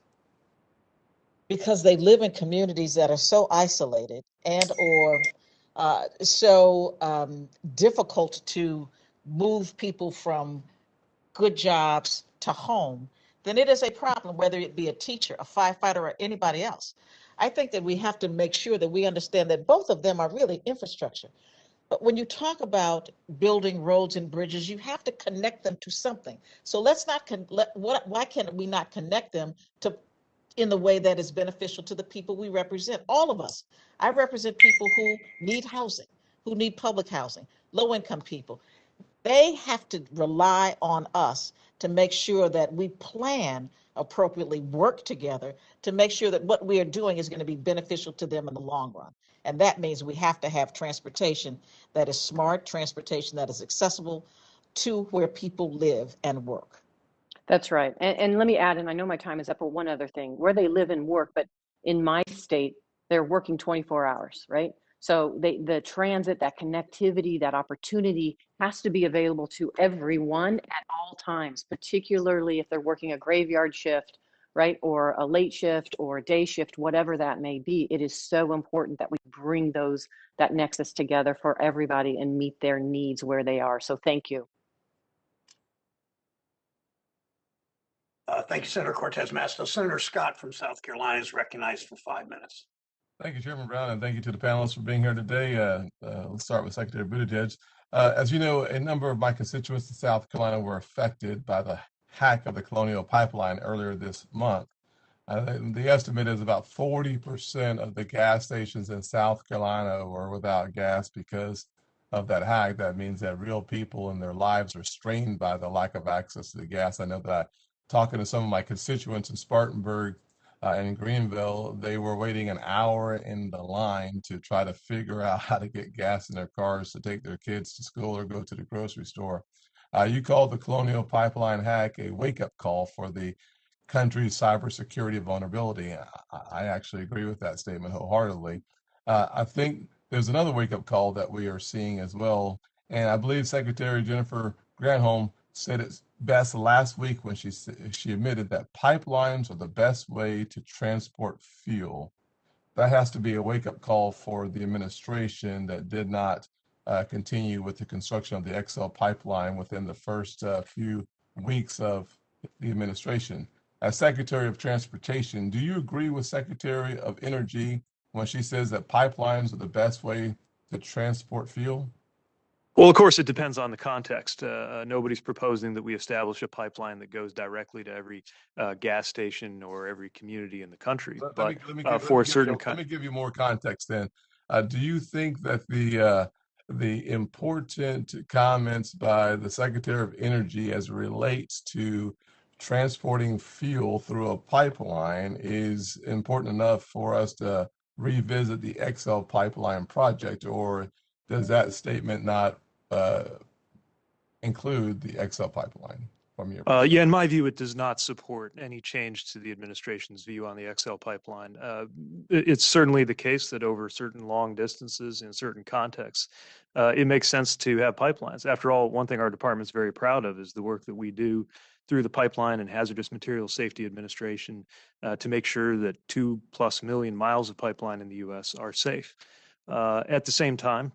because they live in communities that are so isolated and or so difficult to move people from good jobs to home, then it is a problem, whether it be a teacher, a firefighter, or anybody else. I think that we have to make sure that we understand that both of them are really infrastructure. But when you talk about building roads and bridges, you have to connect them to something. So let's not, why can we not connect them to in the way that is beneficial to the people we represent, all of us. I represent people who need housing, who need public housing, low-income people. They have to rely on us to make sure that we plan appropriately, work together to make sure that what we are doing is going to be beneficial to them in the long run. And that means we have to have transportation that is smart, transportation that is accessible to where people live and work. That's right. And let me add, and I know my time is up, but one other thing, where they live and work, but in my state, they're working 24 hours, right? So the transit, that connectivity, that opportunity has to be available to everyone at all times, particularly if they're working a graveyard shift, right? Or a late shift or a day shift, whatever that may be. It is so important that we bring that nexus together for everybody and meet their needs where they are. So thank you. Thank you, Senator Cortez Masto. Senator Scott from South Carolina is recognized for 5 minutes. Thank you, Chairman Brown, and thank you to the panelists for being here today. Let's start with Secretary Buttigieg. As you know, a number of my constituents in South Carolina were affected by the hack of the Colonial Pipeline earlier this month. The estimate is about 40% of the gas stations in South Carolina were without gas because of that hack. That means that real people and their lives are strained by the lack of access to the gas. I know that talking to some of my constituents in Spartanburg and in Greenville, they were waiting an hour in the line to try to figure out how to get gas in their cars to take their kids to school or go to the grocery store. You called the Colonial Pipeline hack a wake-up call for the country's cybersecurity vulnerability. I actually agree with that statement wholeheartedly. I think there's another wake-up call that we are seeing as well, and I believe Secretary Jennifer Granholm said it best last week when she admitted that pipelines are the best way to transport fuel. That has to be a wake-up call for the administration that did not continue with the construction of the XL pipeline within the first few weeks of the administration. As Secretary of Transportation, do you agree with Secretary of Energy when she says that pipelines are the best way to transport fuel? Well, of course, it depends on the context. Nobody's proposing that we establish a pipeline that goes directly to every gas station or every community in the country. But for a certain let me give you more context then. Do you think that the important comments by the Secretary of Energy as it relates to transporting fuel through a pipeline is important enough for us to revisit the XL pipeline project, or does that statement not include the XL pipeline from your perspective? Yeah, in my view, it does not support any change to the administration's view on the XL pipeline. It's certainly the case that over certain long distances in certain contexts, it makes sense to have pipelines. After all, one thing our department's very proud of is the work that we do through the Pipeline and Hazardous Materials Safety Administration to make sure that 2+ million miles of pipeline in the U.S. are safe. At the same time,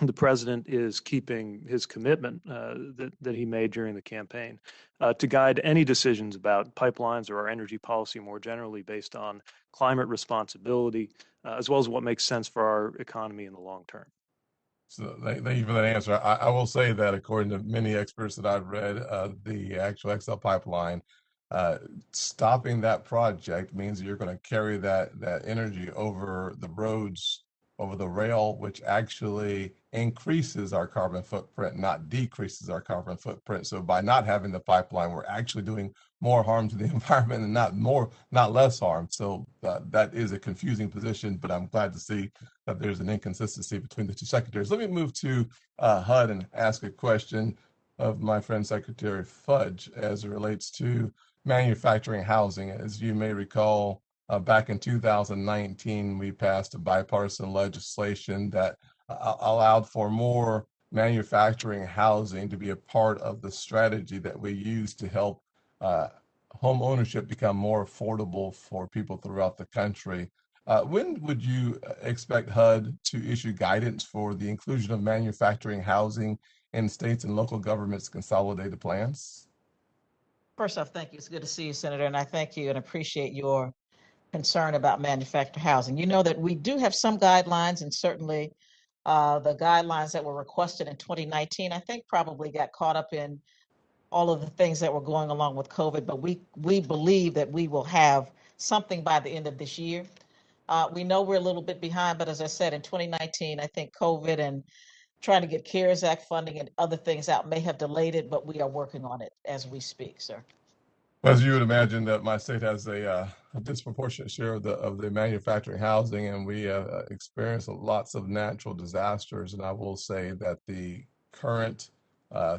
the president is keeping his commitment that he made during the campaign to guide any decisions about pipelines or our energy policy more generally based on climate responsibility, as well as what makes sense for our economy in the long term. So thank you for that answer. I will say that according to many experts that I've read, the actual XL pipeline, stopping that project means that you're going to carry that energy over the roads, over the rail, which actually increases our carbon footprint, not decreases our carbon footprint. So by not having the pipeline, we're actually doing more harm to the environment and not less harm. So that is a confusing position, but I'm glad to see that there's an inconsistency between the two secretaries. Let me move to HUD and ask a question of my friend Secretary Fudge as it relates to manufacturing housing. As you may recall, back in 2019, we passed a bipartisan legislation that allowed for more manufacturing housing to be a part of the strategy that we use to help home ownership become more affordable for people throughout the country. When would you expect HUD to issue guidance for the inclusion of manufacturing housing in states and local governments' consolidated plans? First off, thank you. It's good to see you, Senator, and I thank you and appreciate your concern about manufactured housing. You know that we do have some guidelines, and certainly the guidelines that were requested in 2019, I think probably got caught up in all of the things that were going along with COVID, but we believe that we will have something by the end of this year. We know we're a little bit behind, but as I said, in 2019, I think COVID and trying to get CARES Act funding and other things out may have delayed it, but we are working on it as we speak, sir. As you would imagine, that my state has a disproportionate share of the manufacturing housing, and we experience lots of natural disasters. And I will say that the current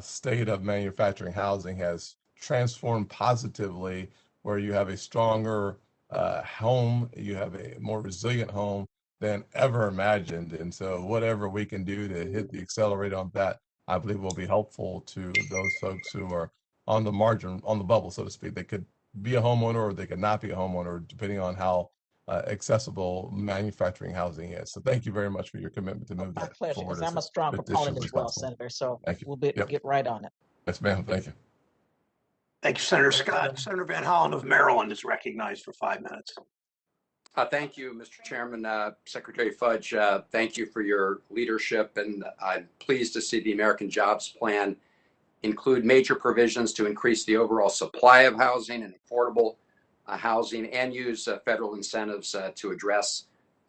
state of manufacturing housing has transformed positively, where you have a stronger home, you have a more resilient home than ever imagined. And so whatever we can do to hit the accelerator on that, I believe will be helpful to those folks who are on the margin, on the bubble, so to speak. They could be a homeowner or they could not be a homeowner, depending on how accessible manufacturing housing is. So thank you very much for your commitment to move My that pleasure, forward because as I'm a strong an proponent additional as well, responsible. Senator. So Thank you. we'll Yep. get right on it. Yes, ma'am. Thank you. Thank you, Senator Scott. Senator Van Hollen of Maryland is recognized for 5 minutes. Thank you, Mr. Chairman. Secretary Fudge, thank you for your leadership, and I'm pleased to see the American Jobs Plan include major provisions to increase the overall supply of housing and affordable housing, and use federal incentives to address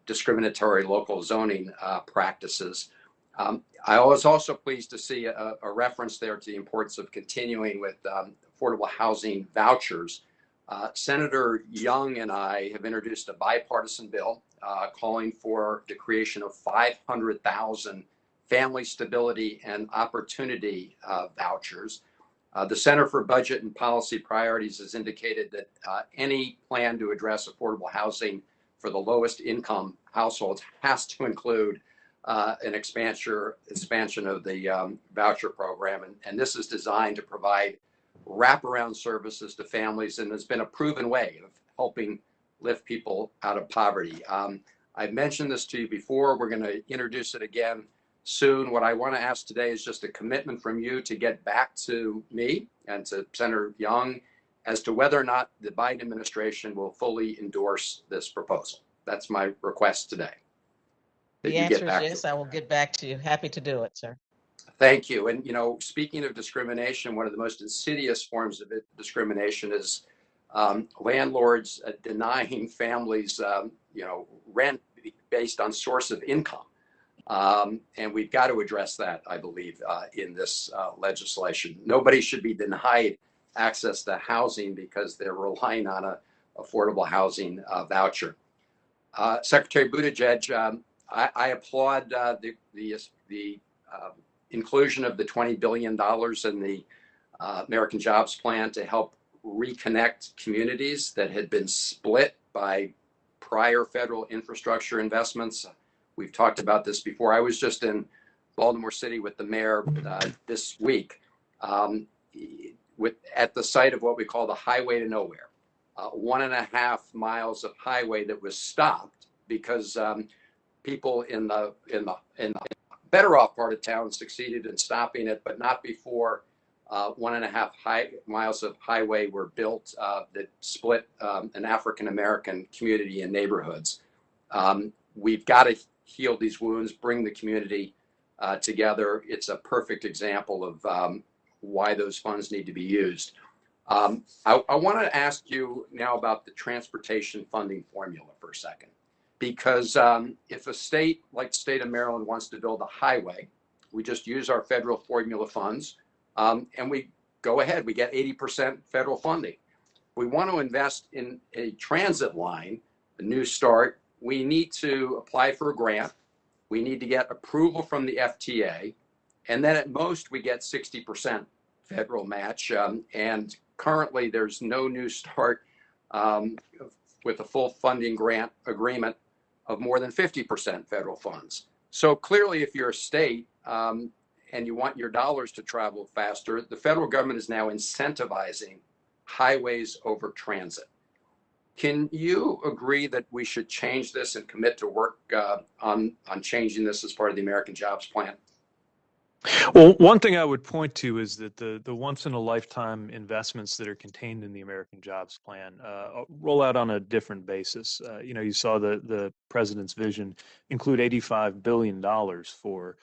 discriminatory local zoning practices. I was also pleased to see a reference there to the importance of continuing with affordable housing vouchers. Senator Young and I have introduced a bipartisan bill calling for the creation of 500,000 family stability and opportunity vouchers. The Center for Budget and Policy Priorities has indicated that any plan to address affordable housing for the lowest income households has to include an expansion of the voucher program. And this is designed to provide wraparound services to families, and has been a proven way of helping lift people out of poverty. I've mentioned this to you before. We're going to introduce it again soon. What I want to ask today is just a commitment from you to get back to me and to Senator Young as to whether or not the Biden administration will fully endorse this proposal. That's my request today. The answer is yes. I will get back to you. Happy to do it, sir. Thank you. And, speaking of discrimination, one of the most insidious forms of discrimination is landlords denying families, rent based on source of income. And we've got to address that, I believe, in this legislation. Nobody should be denied access to housing because they're relying on an affordable housing voucher. Secretary Buttigieg, I applaud the inclusion of the $20 billion in the American Jobs Plan to help reconnect communities that had been split by prior federal infrastructure investments. We've talked about this before. I was just in Baltimore City with the mayor this week at the site of what we call the Highway to Nowhere, 1.5 miles of highway that was stopped because people in the better off part of town succeeded in stopping it, but not before 1.5 miles of highway were built that split an African-American community and neighborhoods. We've got to heal these wounds, bring the community together. It's a perfect example of why those funds need to be used. I want to ask you now about the transportation funding formula for a second. Because if a state like the state of Maryland wants to build a highway, we just use our federal formula funds and we go ahead. We get 80% federal funding. We want to invest in a transit line, a new start. We need to apply for a grant. We need to get approval from the FTA. And then at most, we get 60% federal match. And currently, there's no new start with a full funding grant agreement of more than 50% federal funds. So clearly, if you're a state and you want your dollars to travel faster, the federal government is now incentivizing highways over transit. Can you agree that we should change this and commit to work on changing this as part of the American Jobs Plan? Well, one thing I would point to is that the once in a lifetime investments that are contained in the American Jobs Plan roll out on a different basis. You saw the president's vision include $85 billion for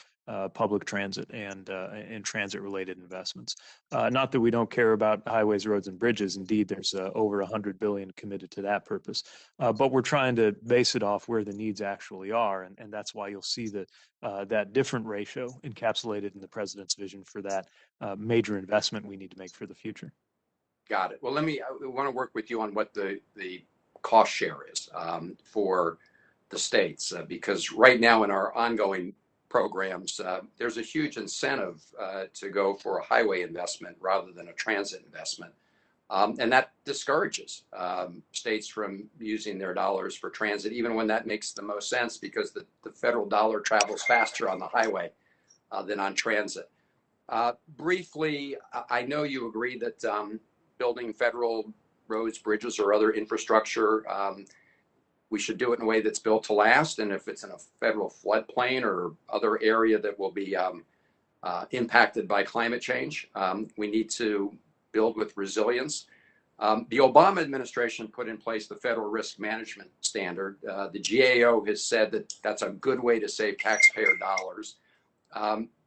public transit and transit related investments. Not that we don't care about highways, roads, and bridges. Indeed, there's over $100 billion committed to that purpose. But we're trying to base it off where the needs actually are, and that's why you'll see that different ratio encapsulated in the president's vision for that major investment we need to make for the future. Got it. Well, I want to work with you on what the cost share is for the states, because right now in our ongoing programs, there's a huge incentive to go for a highway investment rather than a transit investment. And that discourages states from using their dollars for transit, even when that makes the most sense, because the federal dollar travels faster on the highway than on transit. Briefly, I know you agree that building federal roads, bridges, or other infrastructure, we should do it in a way that's built to last. And if it's in a federal floodplain or other area that will be impacted by climate change, we need to build with resilience. The Obama administration put in place the federal risk management standard. The GAO has said that that's a good way to save taxpayer dollars.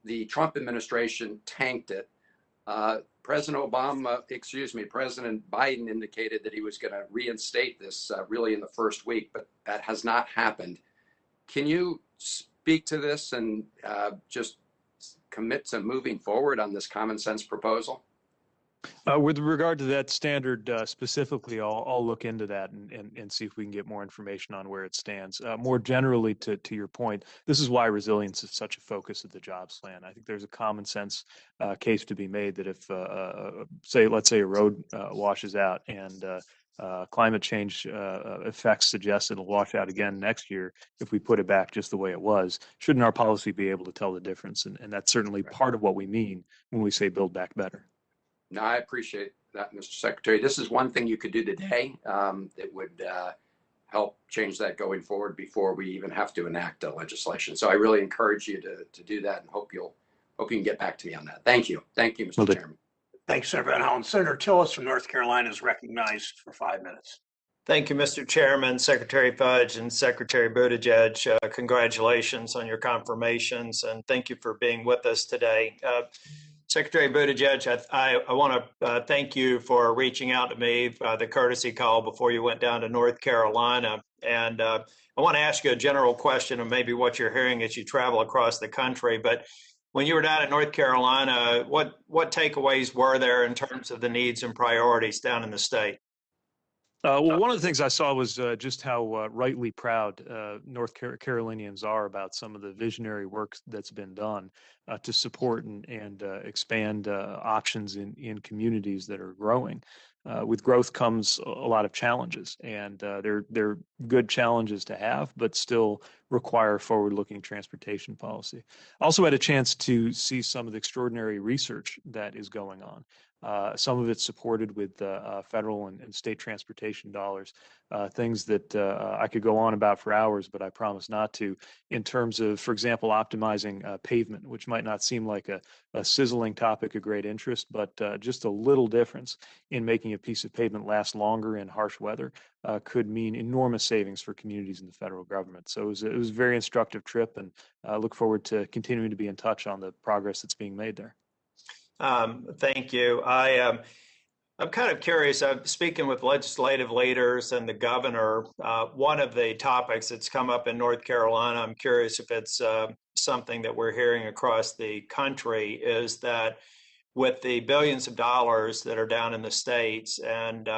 The Trump administration tanked it. President Biden indicated that he was going to reinstate this really in the first week, but that has not happened. Can you speak to this and just commit to moving forward on this common sense proposal? With regard to that standard specifically, I'll look into that and see if we can get more information on where it stands. More generally, to your point, this is why resilience is such a focus of the jobs plan. I think there's a common sense case to be made that if, let's say a road washes out and climate change effects suggest it'll wash out again next year, if we put it back just the way it was, shouldn't our policy be able to tell the difference? And that's certainly part of what we mean when we say build back better. No, I appreciate that, Mr. Secretary. This is one thing you could do today that would help change that going forward before we even have to enact legislation. So I really encourage you to do that, and hope you can get back to me on that. Thank you. Thank you, Mr. Chairman. Thanks, Senator Van Hollen. Senator Tillis from North Carolina is recognized for 5 minutes. Thank you, Mr. Chairman, Secretary Fudge, and Secretary Buttigieg. Congratulations on your confirmations, and thank you for being with us today. Secretary Buttigieg, I want to thank you for reaching out to me, the courtesy call before you went down to North Carolina. And I want to ask you a general question of maybe what you're hearing as you travel across the country. But when you were down in North Carolina, what takeaways were there in terms of the needs and priorities down in the state? Well, one of the things I saw was just how rightly proud North Carolinians are about some of the visionary work that's been done to support and expand options in communities that are growing. With growth comes a lot of challenges, and they're good challenges to have, but still require forward-looking transportation policy. I also had a chance to see some of the extraordinary research that is going on. Some of it's supported with federal and state transportation dollars, things that I could go on about for hours, but I promise not to, in terms of, for example, optimizing pavement, which might not seem like a sizzling topic of great interest, but just a little difference in making a piece of pavement last longer in harsh weather could mean enormous savings for communities in the federal government. So it was a very instructive trip, and I look forward to continuing to be in touch on the progress that's being made there. Thank you. I'm kind of curious. I'm speaking with legislative leaders and the governor. One of the topics that's come up in North Carolina, I'm curious if it's something that we're hearing across the country, is that with the billions of dollars that are down in the states and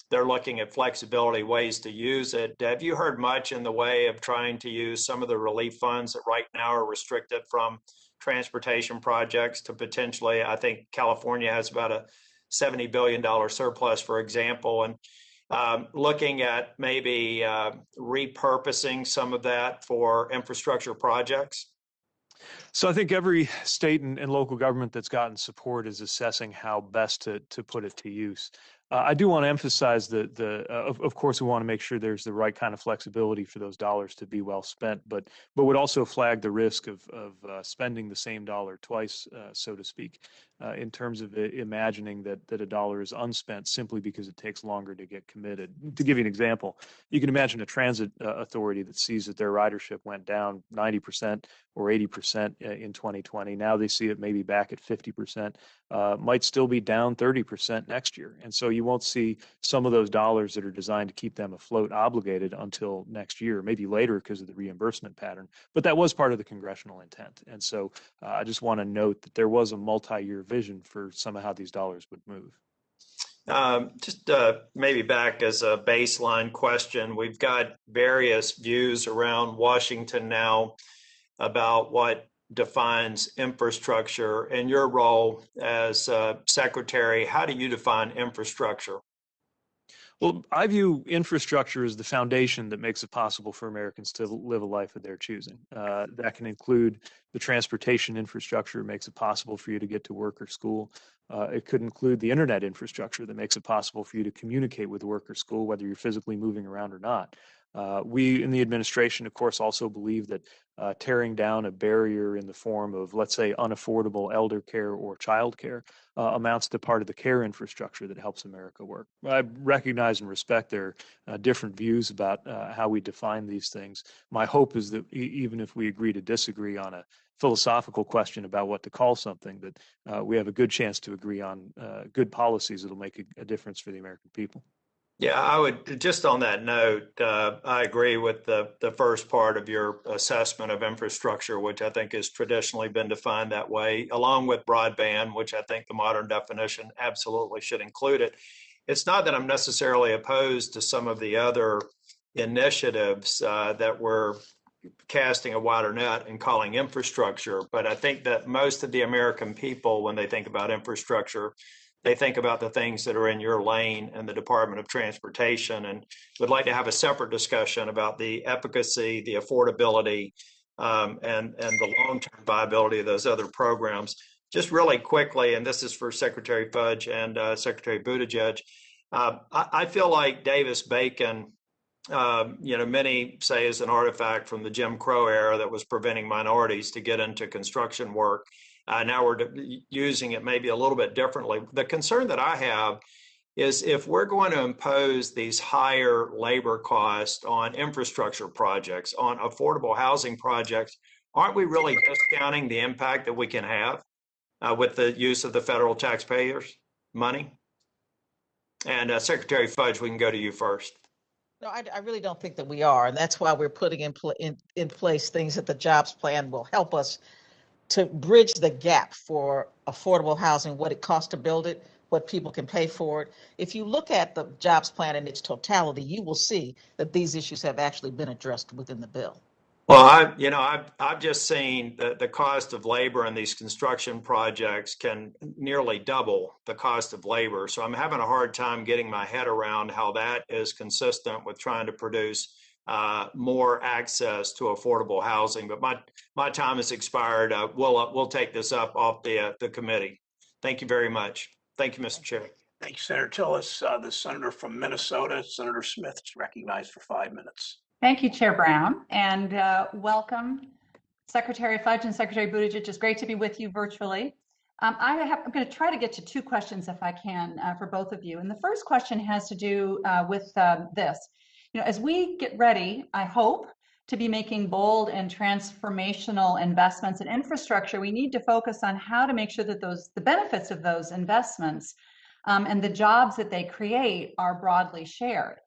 they're looking at flexibility, ways to use it. Have you heard much in the way of trying to use some of the relief funds that right now are restricted from transportation projects to potentially, I think California has about a $70 billion surplus, for example, and looking at maybe repurposing some of that for infrastructure projects? So I think every state and local government that's gotten support is assessing how best to put it to use. I do want to emphasize that of course, we want to make sure there's the right kind of flexibility for those dollars to be well spent, but would also flag the risk of spending the same dollar twice, so to speak, in terms of imagining that a dollar is unspent simply because it takes longer to get committed. To give you an example, you can imagine a transit authority that sees that their ridership went down 90% or 80% in 2020. Now they see it maybe back at 50%, might still be down 30% next year. And so you won't see some of those dollars that are designed to keep them afloat obligated until next year, maybe later because of the reimbursement pattern. But that was part of the congressional intent. And so I just want to note that there was a multi-year vision for some of how these dollars would move. Just maybe back as a baseline question, we've got various views around Washington now about what defines infrastructure. In your role as secretary, how do you define infrastructure? Well, I view infrastructure as the foundation that makes it possible for Americans to live a life of their choosing. That can include the transportation infrastructure, makes it possible for you to get to work or school. It could include the internet infrastructure that makes it possible for you to communicate with work or school, whether you're physically moving around or not. We in the administration, of course, also believe that tearing down a barrier in the form of, let's say, unaffordable elder care or child care amounts to part of the care infrastructure that helps America work. I recognize and respect their different views about how we define these things. My hope is that even if we agree to disagree on a philosophical question about what to call something, that we have a good chance to agree on good policies that'll make a difference for the American people. Yeah, I would just on that note, I agree with the first part of your assessment of infrastructure, which I think has traditionally been defined that way, along with broadband, which I think the modern definition absolutely should include it. It's not that I'm necessarily opposed to some of the other initiatives that we're casting a wider net and calling infrastructure, but I think that most of the American people, when they think about infrastructure, they think about the things that are in your lane and the Department of Transportation, and would like to have a separate discussion about the efficacy, the affordability, and the long-term viability of those other programs. Just really quickly, and this is for Secretary Fudge and Secretary Buttigieg, I feel like Davis-Bacon, many say is an artifact from the Jim Crow era that was preventing minorities to get into construction work. Now we're using it maybe a little bit differently. The concern that I have is if we're going to impose these higher labor costs on infrastructure projects, on affordable housing projects, aren't we really discounting the impact that we can have with the use of the federal taxpayers' money? And Secretary Fudge, we can go to you first. No, I really don't think that we are. And that's why we're putting in place things that the jobs plan will help us to bridge the gap for affordable housing, what it costs to build it, what people can pay for it. If you look at the jobs plan in its totality, you will see that these issues have actually been addressed within the bill. Well, I've just seen the cost of labor in these construction projects can nearly double the cost of labor. So I'm having a hard time getting my head around how that is consistent with trying to produce more access to affordable housing. But my time has expired. We'll take this up off the committee. Thank you very much. Thank you, Mr. Chair. Thank you, Senator Tillis. The senator from Minnesota, Senator Smith, is recognized for 5 minutes. Thank you, Chair Brown, and welcome, Secretary Fudge and Secretary Buttigieg. It's great to be with you virtually. I'm going to try to get to two questions if I can for both of you. And the first question has to do with this. As we get ready, I hope, to be making bold and transformational investments in infrastructure, we need to focus on how to make sure that the benefits of those investments and the jobs that they create are broadly shared.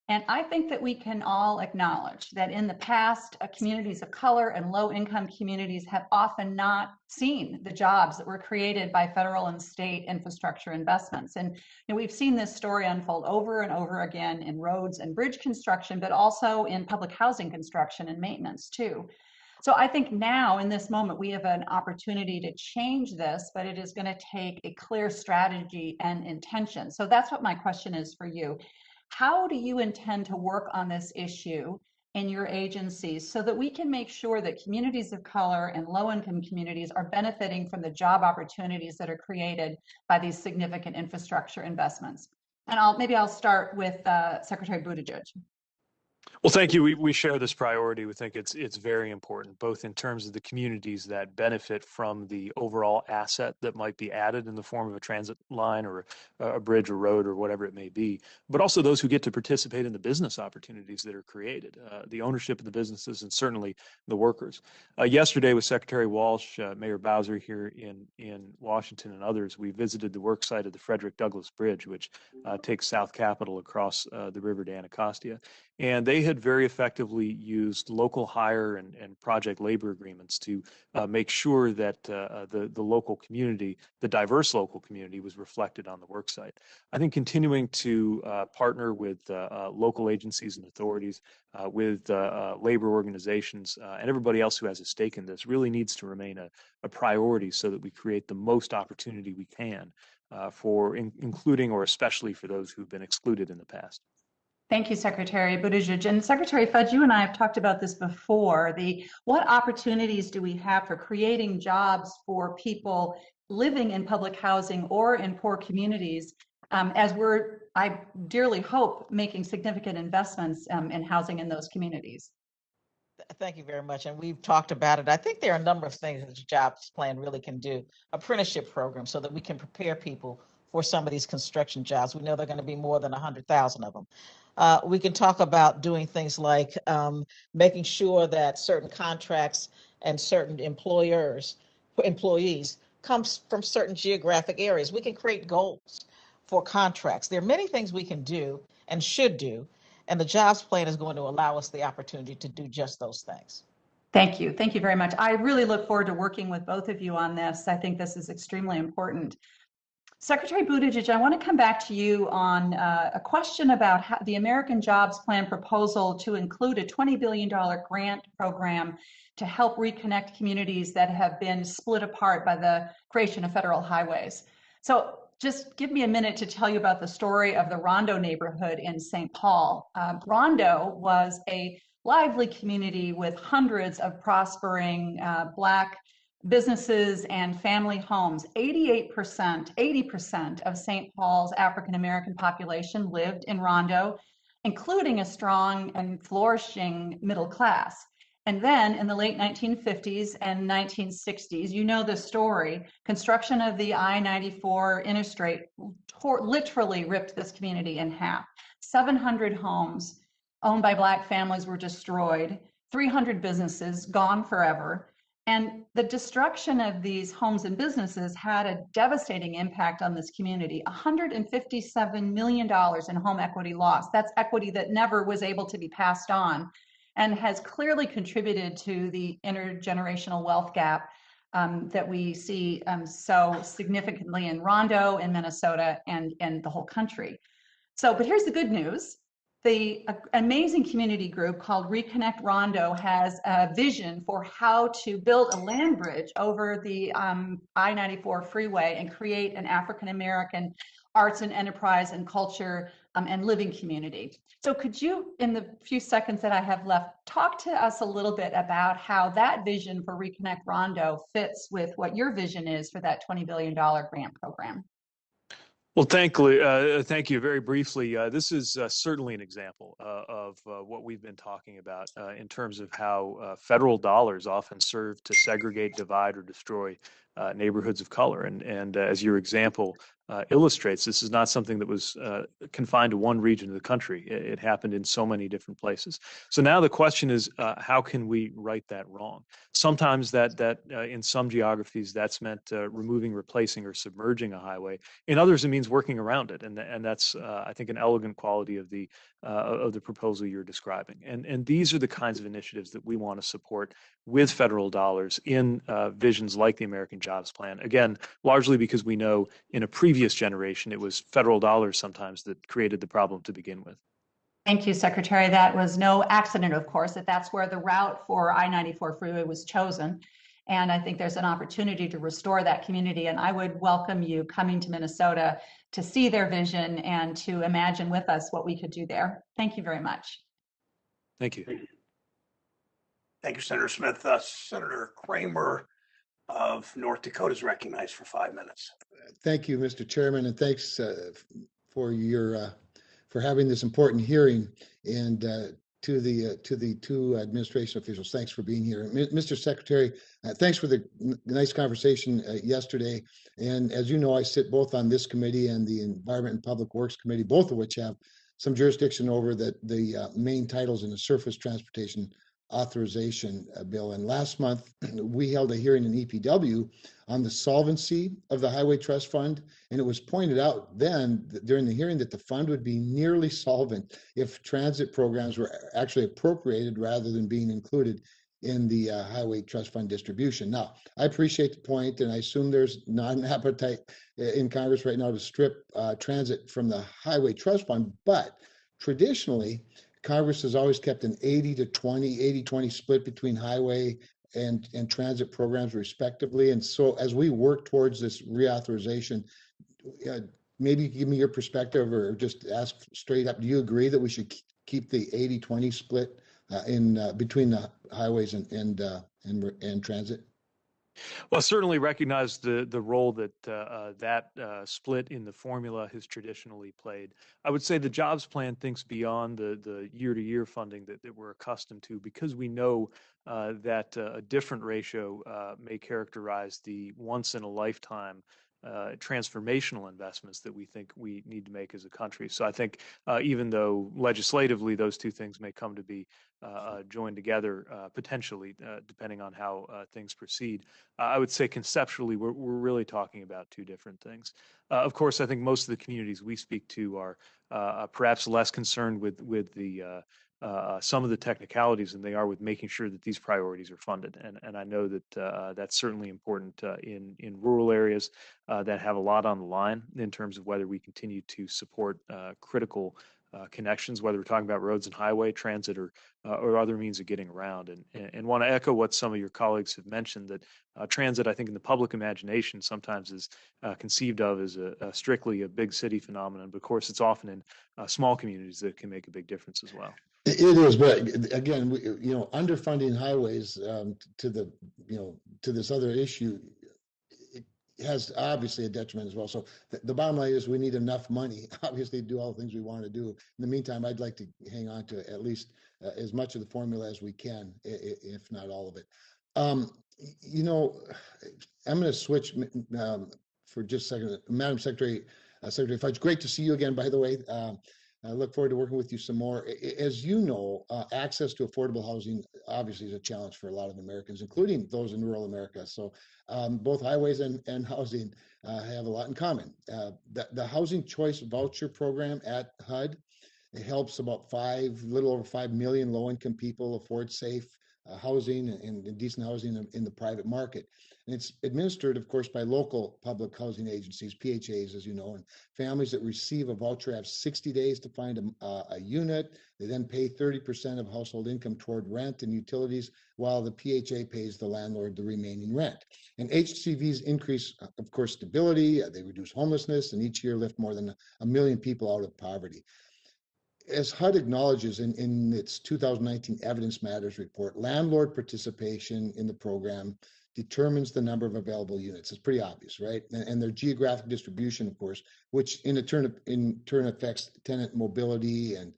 And I think that we can all acknowledge that in the past, communities of color and low-income communities have often not seen the jobs that were created by federal and state infrastructure investments. And we've seen this story unfold over and over again in roads and bridge construction, but also in public housing construction and maintenance too. So I think now in this moment, we have an opportunity to change this, but it is going to take a clear strategy and intention. So that's what my question is for you. How do you intend to work on this issue in your agencies so that we can make sure that communities of color and low-income communities are benefiting from the job opportunities that are created by these significant infrastructure investments? And I'll start with Secretary Buttigieg. Well, thank you. We share this priority. We think it's very important, both in terms of the communities that benefit from the overall asset that might be added in the form of a transit line or a bridge or road or whatever it may be, but also those who get to participate in the business opportunities that are created, the ownership of the businesses, and certainly the workers. Yesterday with Secretary Walsh, Mayor Bowser here in Washington, and others, we visited the work site of the Frederick Douglass Bridge, which takes South Capitol across the river to Anacostia. And they had very effectively used local hire and project labor agreements to make sure that the local community, the diverse local community, was reflected on the work site. I think continuing to partner with local agencies and authorities, with labor organizations, and everybody else who has a stake in this really needs to remain a priority so that we create the most opportunity we can for including or especially for those who've been excluded in the past. Thank you, Secretary Buttigieg. And Secretary Fudge, you and I have talked about this before. What opportunities do we have for creating jobs for people living in public housing or in poor communities, as I dearly hope, making significant investments in housing in those communities? Thank you very much. And we've talked about it. I think there are a number of things that the jobs plan really can do. Apprenticeship program so that we can prepare people for some of these construction jobs. We know there are going to be more than 100,000 of them. We can talk about doing things like making sure that certain contracts and certain employees come from certain geographic areas. We can create goals for contracts. There are many things we can do and should do, and the jobs plan is going to allow us the opportunity to do just those things. Thank you. Thank you very much. I really look forward to working with both of you on this. I think this is extremely important. Secretary Buttigieg, I want to come back to you on a question about how the American Jobs Plan proposal to include a $20 billion grant program to help reconnect communities that have been split apart by the creation of federal highways. So just give me a minute to tell you about the story of the Rondo neighborhood in St. Paul. Rondo was a lively community with hundreds of prospering Black businesses and family homes. 80% of St. Paul's African-American population lived in Rondo, including a strong and flourishing middle class. And then in the late 1950s and 1960s, you know the story, construction of the I-94 interstate literally ripped this community in half. 700 homes owned by Black families were destroyed, 300 businesses gone forever. And the destruction of these homes and businesses had a devastating impact on this community. $157 million in home equity loss. That's equity that never was able to be passed on and has clearly contributed to the intergenerational wealth gap that we see so significantly in Rondo, in Minnesota, and the whole country. But here's the good news. The amazing community group called Reconnect Rondo has a vision for how to build a land bridge over the I-94 freeway and create an African-American arts and enterprise and culture and living community. So could you, in the few seconds that I have left, talk to us a little bit about how that vision for Reconnect Rondo fits with what your vision is for that $20 billion grant program? Well, thank you. Very briefly, this is certainly an example of what we've been talking about in terms of how federal dollars often serve to segregate, divide, or destroy neighborhoods of color. And as your example illustrates, this is not something that was confined to one region of the country. It happened in so many different places. So now the question is, how can we right that wrong? Sometimes that in some geographies, that's meant removing, replacing, or submerging a highway. In others, it means working around it. And that's, I think, an elegant quality of the proposal you're describing. And these are the kinds of initiatives that we want to support with federal dollars in visions like the American Jobs Plan. Again, largely because we know in a previous generation, it was federal dollars sometimes that created the problem to begin with. Thank you, Secretary. That was no accident, of course, that's where the route for I-94 freeway was chosen. And I think there's an opportunity to restore that community. And I would welcome you coming to Minnesota to see their vision and to imagine with us what we could do there. Thank you very much. Thank you. Thank you, Senator Smith. Senator Kramer of North Dakota is recognized for 5 minutes. Thank you, Mr. Chairman, and thanks for having this important hearing, and to the two administration officials, thanks for being here. Mr. Secretary, thanks for the nice conversation yesterday. And as you know, I sit both on this committee and the Environment and Public Works Committee, both of which have some jurisdiction over the main titles in the surface transportation authorization bill. And last month, we held a hearing in EPW on the solvency of the Highway Trust Fund. And it was pointed out then during the hearing that the fund would be nearly solvent if transit programs were actually appropriated rather than being included in the Highway Trust Fund distribution. Now, I appreciate the point, and I assume there's not an appetite in Congress right now to strip transit from the Highway Trust Fund, but traditionally, Congress has always kept an 80-20 split between highway and transit programs respectively. And so as we work towards this reauthorization, maybe give me your perspective or just ask straight up, do you agree that we should keep the 80-20 split in between the highways and transit? Well, certainly recognize the role that that split in the formula has traditionally played. I would say the jobs plan thinks beyond the year-to-year funding that we're accustomed to, because we know that a different ratio may characterize the once-in-a-lifetime transformational investments that we think we need to make as a country. So I think even though legislatively those two things may come to be joined together potentially, depending on how things proceed, I would say conceptually we're really talking about two different things. Of course, I think most of the communities we speak to are perhaps less concerned with the some of the technicalities than they are with making sure that these priorities are funded. And I know that that's certainly important in rural areas that have a lot on the line in terms of whether we continue to support critical connections, whether we're talking about roads and highway, transit, or other means of getting around. And want to echo what some of your colleagues have mentioned, that transit, I think, in the public imagination sometimes is conceived of as strictly a big city phenomenon. But of course, it's often in small communities that can make a big difference as well. It is, but again, underfunding highways to the, to this other issue, it has obviously a detriment as well. So the bottom line is we need enough money, obviously, to do all the things we want to do. In the meantime, I'd like to hang on to at least as much of the formula as we can, if not all of it. I'm going to switch for just a second. Madam Secretary, Secretary Fudge, great to see you again, by the way. I look forward to working with you some more. As you know, access to affordable housing obviously is a challenge for a lot of Americans, including those in rural America. So both highways and housing have a lot in common. The Housing Choice Voucher Program at HUD, it helps about little over 5 million low-income people afford safe housing and decent housing in the private market. And it's administered, of course, by local public housing agencies, PHAs, as you know, and families that receive a voucher have 60 days to find a unit. They then pay 30% of household income toward rent and utilities, while the PHA pays the landlord the remaining rent. And HCVs increase, of course, stability, they reduce homelessness, and each year lift more than 1 million people out of poverty. As HUD acknowledges in its 2019 Evidence Matters report, landlord participation in the program determines the number of available units. It's pretty obvious, right? And their geographic distribution, of course, which in turn affects tenant mobility and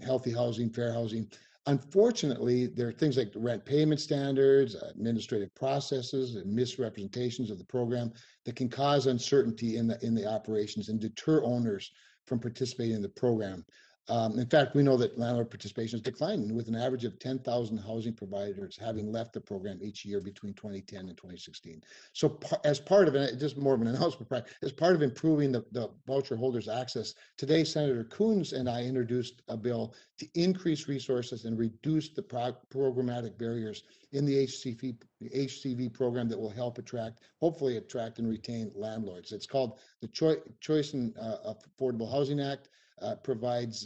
healthy housing, fair housing. Unfortunately, there are things like rent payment standards, administrative processes, and misrepresentations of the program that can cause uncertainty in the operations and deter owners from participating in the program. In fact, we know that landlord participation is declining, with an average of 10,000 housing providers having left the program each year between 2010 and 2016. So as part of it, just more of an announcement, as part of improving the voucher holders' access, today Senator Coons and I introduced a bill to increase resources and reduce the programmatic barriers in the HCV program that will help hopefully attract and retain landlords. It's called the Choice in Affordable Housing Act. Provides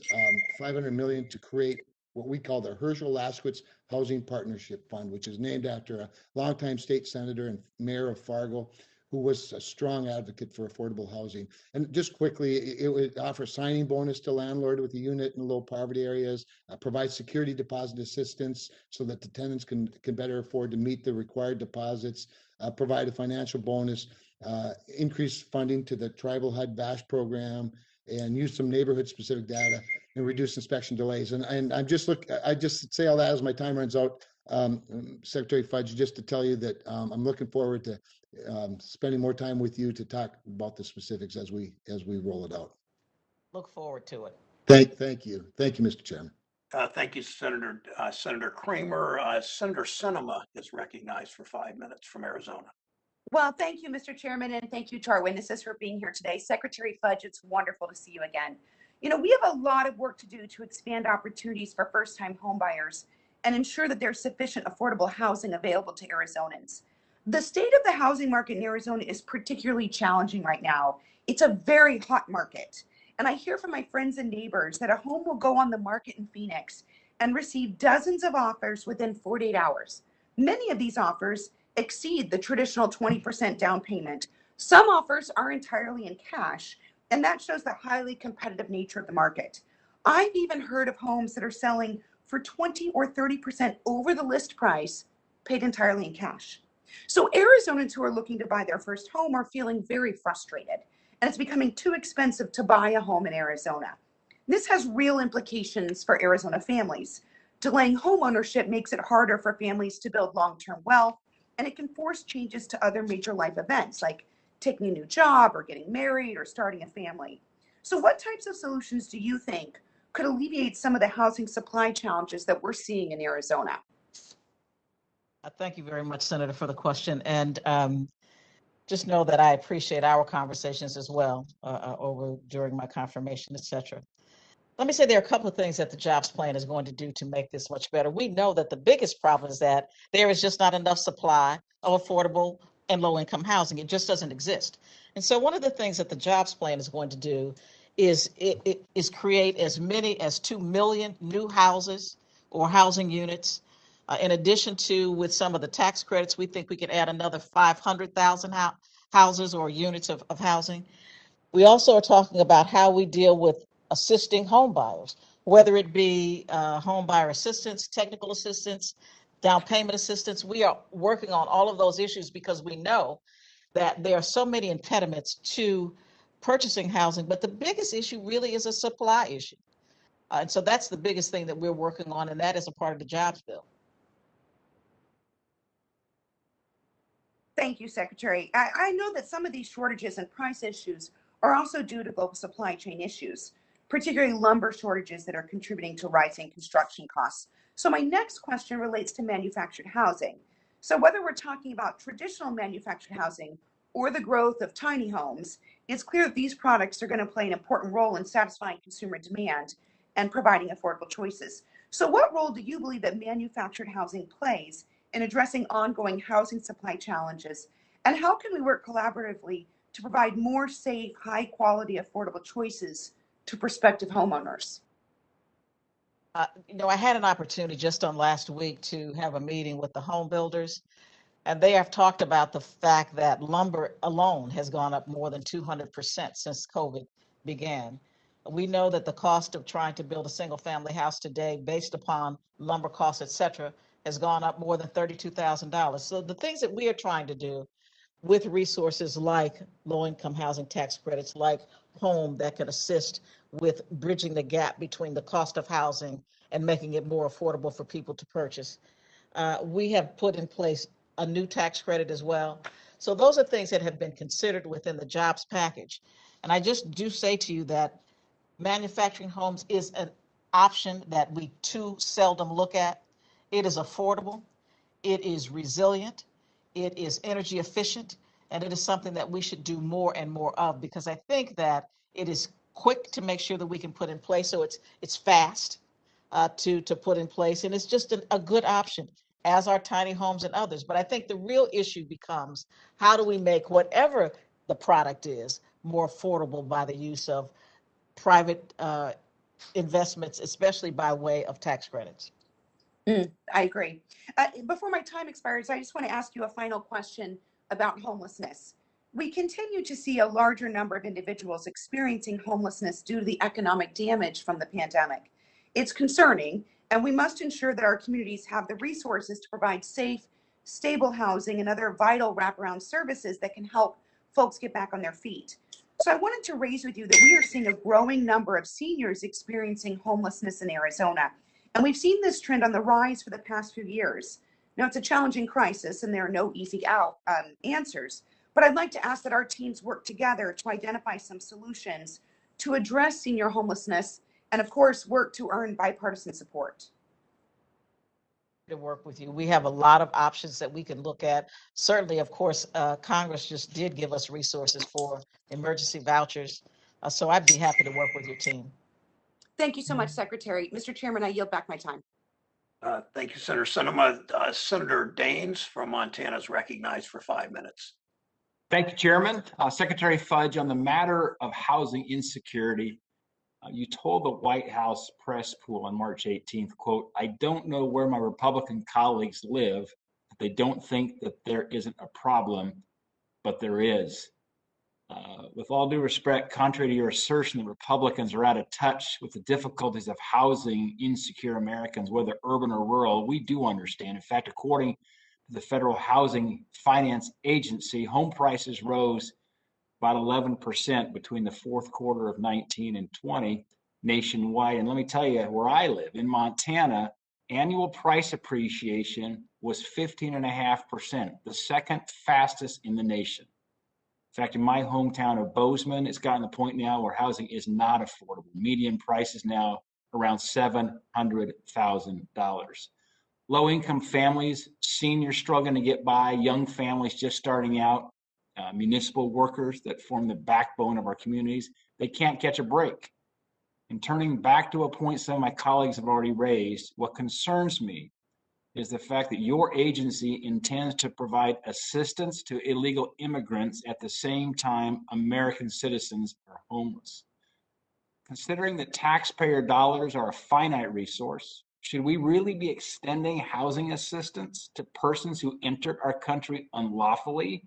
$500 million to create what we call the Herschel Laskowitz Housing Partnership Fund, which is named after a longtime state senator and mayor of Fargo, who was a strong advocate for affordable housing. And just quickly, it would offer signing bonus to landlord with a unit in low poverty areas, provide security deposit assistance so that the tenants can better afford to meet the required deposits, provide a financial bonus, increase funding to the Tribal HUD VASH program, and use some neighborhood-specific data and reduce inspection delays. And I just say all that as my time runs out, Secretary Fudge, just to tell you that I'm looking forward to spending more time with you to talk about the specifics as we roll it out. Look forward to it. Thank you, Mr. Chairman. Thank you, Senator Kramer. Senator Sinema is recognized for 5 minutes from Arizona. Well, thank you, Mr. Chairman, and thank you to our witnesses for being here today. Secretary Fudge, it's wonderful to see you again. You know, we have a lot of work to do to expand opportunities for first-time homebuyers and ensure that there's sufficient affordable housing available to Arizonans. The state of the housing market in Arizona is particularly challenging right now. It's a very hot market. And I hear from my friends and neighbors that a home will go on the market in Phoenix and receive dozens of offers within 48 hours. Many of these offers exceed the traditional 20% down payment. Some offers are entirely in cash, and that shows the highly competitive nature of the market. I've even heard of homes that are selling for 20 or 30% over the list price, paid entirely in cash. So Arizonans who are looking to buy their first home are feeling very frustrated, and it's becoming too expensive to buy a home in Arizona. This has real implications for Arizona families. Delaying home ownership makes it harder for families to build long-term wealth, and it can force changes to other major life events like taking a new job or getting married or starting a family. So what types of solutions do you think could alleviate some of the housing supply challenges that we're seeing in Arizona? Thank you very much, Senator, for the question. And just know that I appreciate our conversations as well over during my confirmation, et cetera. Let me say there are a couple of things that the jobs plan is going to do to make this much better. We know that the biggest problem is that there is just not enough supply of affordable and low-income housing. It just doesn't exist. And so one of the things that the jobs plan is going to do is create as many as 2 million new houses or housing units. In addition to, with some of the tax credits, we think we could add another 500,000 houses or units of housing. We also are talking about how we deal with assisting home buyers, whether it be home buyer assistance, technical assistance, down payment assistance. We are working on all of those issues because we know that there are so many impediments to purchasing housing, but the biggest issue really is a supply issue. And so that's the biggest thing that we're working on, and that is a part of the jobs bill. Thank you, Secretary. I know that some of these shortages and price issues are also due to global supply chain issues, particularly lumber shortages that are contributing to rising construction costs. So my next question relates to manufactured housing. So whether we're talking about traditional manufactured housing or the growth of tiny homes, it's clear that these products are going to play an important role in satisfying consumer demand and providing affordable choices. So what role do you believe that manufactured housing plays in addressing ongoing housing supply challenges? And how can we work collaboratively to provide more safe, high quality, affordable choices to prospective homeowners? I had an opportunity just on last week to have a meeting with the home builders, and they have talked about the fact that lumber alone has gone up more than 200% since COVID began. We know that the cost of trying to build a single family house today, based upon lumber costs, et cetera, has gone up more than $32,000. So the things that we are trying to do with resources like low-income housing tax credits, like home that can assist with bridging the gap between the cost of housing and making it more affordable for people to purchase. We have put in place a new tax credit as well. So those are things that have been considered within the jobs package. And I just do say to you that manufacturing homes is an option that we too seldom look at. It is affordable, it is resilient, it is energy efficient, and it is something that we should do more and more of, because I think that it is quick to make sure that we can put in place. So it's fast to put in place, and it's just a good option, as are tiny homes and others. But I think the real issue becomes, how do we make whatever the product is more affordable by the use of private investments, especially by way of tax credits? I agree. Before my time expires, I just want to ask you a final question about homelessness. We continue to see a larger number of individuals experiencing homelessness due to the economic damage from the pandemic. It's concerning, and we must ensure that our communities have the resources to provide safe, stable housing and other vital wraparound services that can help folks get back on their feet. So I wanted to raise with you that we are seeing a growing number of seniors experiencing homelessness in Arizona. And we've seen this trend on the rise for the past few years. Now, it's a challenging crisis and there are no easy answers, but I'd like to ask that our teams work together to identify some solutions to address senior homelessness and of course, work to earn bipartisan support. To work with you. We have a lot of options that we can look at. Certainly, of course, Congress just did give us resources for emergency vouchers. So I'd be happy to work with your team. Thank you so much, Secretary. Mr. Chairman, I yield back my time. Thank you, Senator Senator Daines from Montana is recognized for 5 minutes. Thank you, Chairman. Secretary Fudge, on the matter of housing insecurity, you told the White House press pool on March 18th, quote, "I don't know where my Republican colleagues live, but they don't think that there isn't a problem, but there is." With all due respect, contrary to your assertion that Republicans are out of touch with the difficulties of housing insecure Americans, whether urban or rural, we do understand. In fact, according to the Federal Housing Finance Agency, home prices rose about 11% between the fourth quarter of 19 and 20 nationwide. And let me tell you, where I live in Montana, annual price appreciation was 15.5%, the second fastest in the nation. In fact, in my hometown of Bozeman, it's gotten to the point now where housing is not affordable. Median price is now around $700,000. Low-income families, seniors struggling to get by, young families just starting out, municipal workers that form the backbone of our communities, they can't catch a break. And turning back to a point some of my colleagues have already raised, what concerns me is the fact that your agency intends to provide assistance to illegal immigrants at the same time American citizens are homeless. Considering that taxpayer dollars are a finite resource, should we really be extending housing assistance to persons who entered our country unlawfully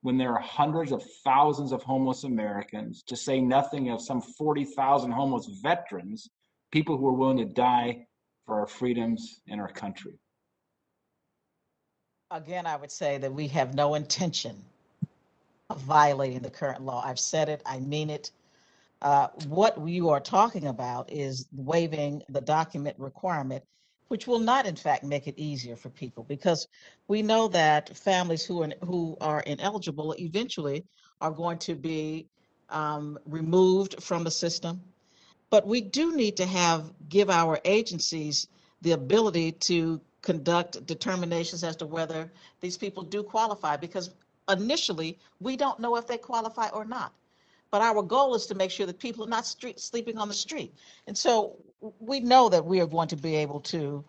when there are hundreds of thousands of homeless Americans, to say nothing of some 40,000 homeless veterans, people who are willing to die for our freedoms and our country? Again, I would say that we have no intention of violating the current law. I've said it, I mean it. What you are talking about is waiving the document requirement, which will not, in fact, make it easier for people, because we know that families who are ineligible eventually are going to be removed from the system. But we do need to give our agencies the ability to conduct determinations as to whether these people do qualify, because initially we don't know if they qualify or not. But our goal is to make sure that people are not sleeping on the street. And so we know that we are going to be able to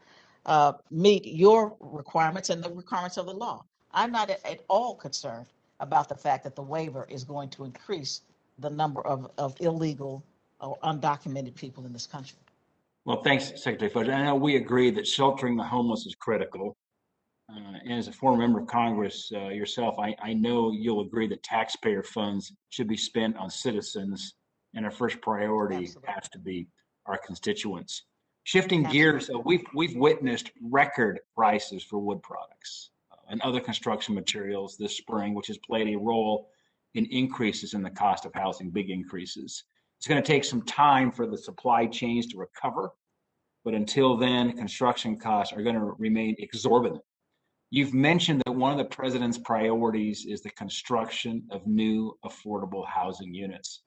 meet your requirements and the requirements of the law. I'm not at all concerned about the fact that the waiver is going to increase the number of illegal or undocumented people in this country. Well, thanks, Secretary Fudge. I know we agree that sheltering the homeless is critical. And as a former member of Congress yourself, I know you'll agree that taxpayer funds should be spent on citizens, and our first priority Absolutely. has to be our constituents. Shifting gears, we've witnessed record prices for wood products and other construction materials this spring, which has played a role in increases in the cost of housing, big increases. It's going to take some time for the supply chains to recover, but until then, construction costs are going to remain exorbitant. You've mentioned that one of the president's priorities is the construction of new affordable housing units.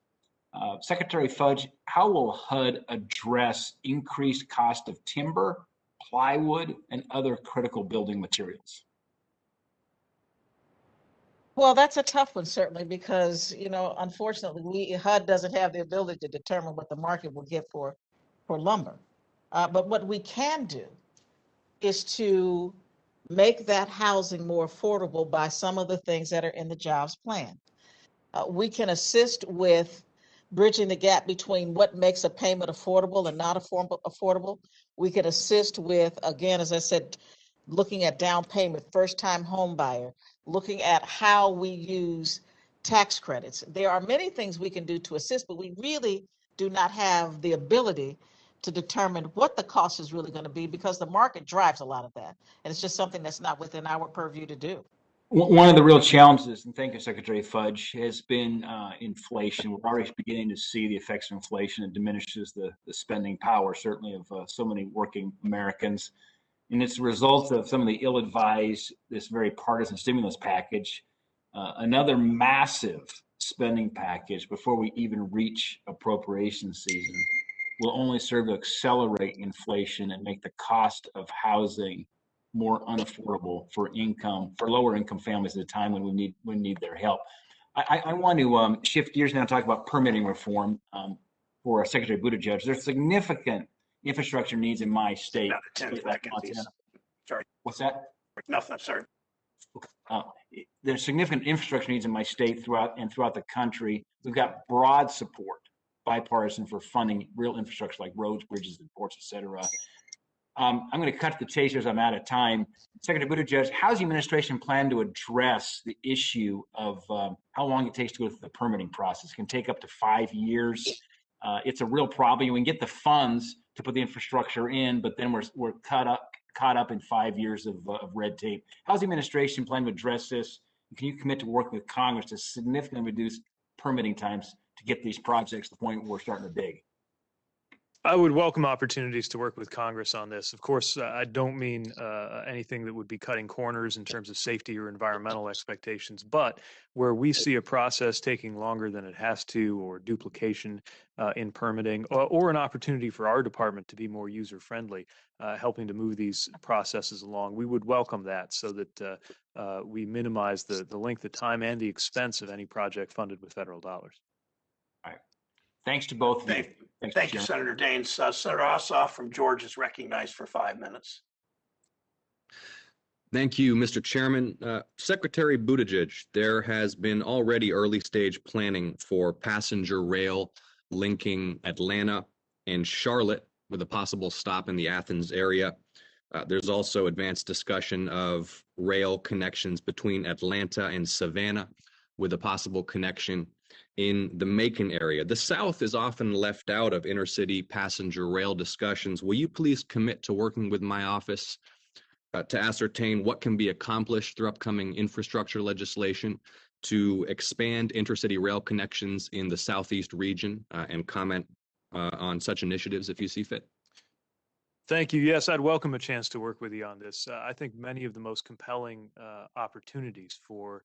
Secretary Fudge, how will HUD address increased cost of timber, plywood, and other critical building materials? Well, that's a tough one, certainly, because, unfortunately, HUD doesn't have the ability to determine what the market will get for lumber. But what we can do is to make that housing more affordable by some of the things that are in the jobs plan. We can assist with bridging the gap between what makes a payment affordable and not affordable. We can assist with, again, as I said, looking at down payment, first-time home buyer, looking at how we use tax credits. There are many things we can do to assist, but we really do not have the ability to determine what the cost is really going to be, because the market drives a lot of that. And it's just something that's not within our purview to do. One of the real challenges, and thank you, Secretary Fudge, has been inflation. We're already beginning to see the effects of inflation. It diminishes the spending power, certainly, of so many working Americans. And it's a result of some of the ill-advised, this very partisan stimulus package, another massive spending package before we even reach appropriation season. will only serve to accelerate inflation and make the cost of housing more unaffordable for lower income families at a time when we need their help. I want to shift gears now and talk about permitting reform for Secretary Buttigieg. There's significant infrastructure needs in my state. About 10 seconds. Sorry. What's that? Nothing, sorry. There's significant infrastructure needs in my state throughout the country. We've got broad support, bipartisan, for funding real infrastructure like roads, bridges, and ports, et cetera. I'm going to cut to the chase as I'm out of time. Secretary Buttigieg, how's the administration plan to address the issue of how long it takes to go through the permitting process? It can take up to 5 years. It's a real problem. We can get the funds to put the infrastructure in, but then we're caught up in 5 years of red tape. How's the administration plan to address this? Can you commit to working with Congress to significantly reduce permitting times to get these projects to the point where we're starting to dig? I would welcome opportunities to work with Congress on this. Of course, I don't mean anything that would be cutting corners in terms of safety or environmental expectations, but where we see a process taking longer than it has to, or duplication in permitting, or an opportunity for our department to be more user-friendly, helping to move these processes along, we would welcome that so that we minimize the length of time and the expense of any project funded with federal dollars. All right. Thanks to both of you. Thank you, Senator Daines. Senator Ossoff from Georgia is recognized for 5 minutes. Thank you, Mr. Chairman. Secretary Buttigieg, there has been already early stage planning for passenger rail linking Atlanta and Charlotte with a possible stop in the Athens area. There's also advanced discussion of rail connections between Atlanta and Savannah with a possible connection in the Macon area. The South is often left out of intercity passenger rail discussions. Will you please commit to working with my office to ascertain what can be accomplished through upcoming infrastructure legislation to expand intercity rail connections in the Southeast region, and comment on such initiatives if you see fit? Thank you. Yes, I'd welcome a chance to work with you on this. I think many of the most compelling opportunities for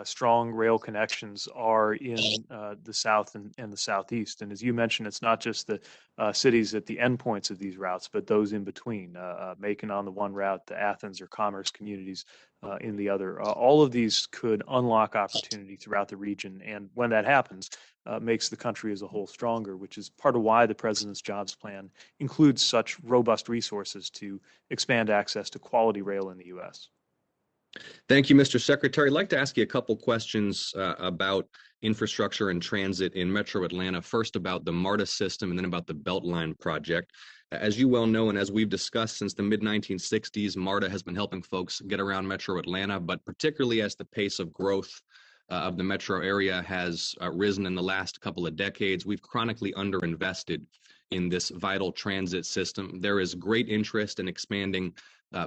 strong rail connections are in the South and the Southeast. And as you mentioned, it's not just the cities at the endpoints of these routes, but those in between, Macon on the one route, the Athens or Commerce communities in the other. All of these could unlock opportunity throughout the region. And when that happens, makes the country as a whole stronger, which is part of why the President's jobs plan includes such robust resources to expand access to quality rail in the U.S. Thank you, Mr. Secretary. I'd like to ask you a couple questions about infrastructure and transit in Metro Atlanta. First about the MARTA system and then about the Beltline project. As you well know, and as we've discussed since the mid-1960s, MARTA has been helping folks get around Metro Atlanta, but particularly as the pace of growth of the metro area has risen in the last couple of decades, we've chronically underinvested in this vital transit system. There is great interest in expanding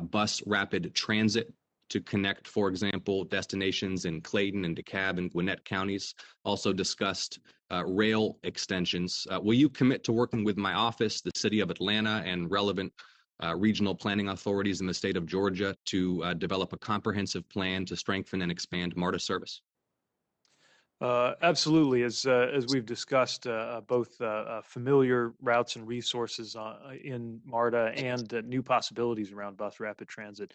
bus rapid transit to connect, for example, destinations in Clayton and DeKalb and Gwinnett counties. Also discussed rail extensions. Will you commit to working with my office, the city of Atlanta, and relevant regional planning authorities in the state of Georgia to develop a comprehensive plan to strengthen and expand MARTA service? Absolutely. As we've discussed, both familiar routes and resources in MARTA and new possibilities around bus rapid transit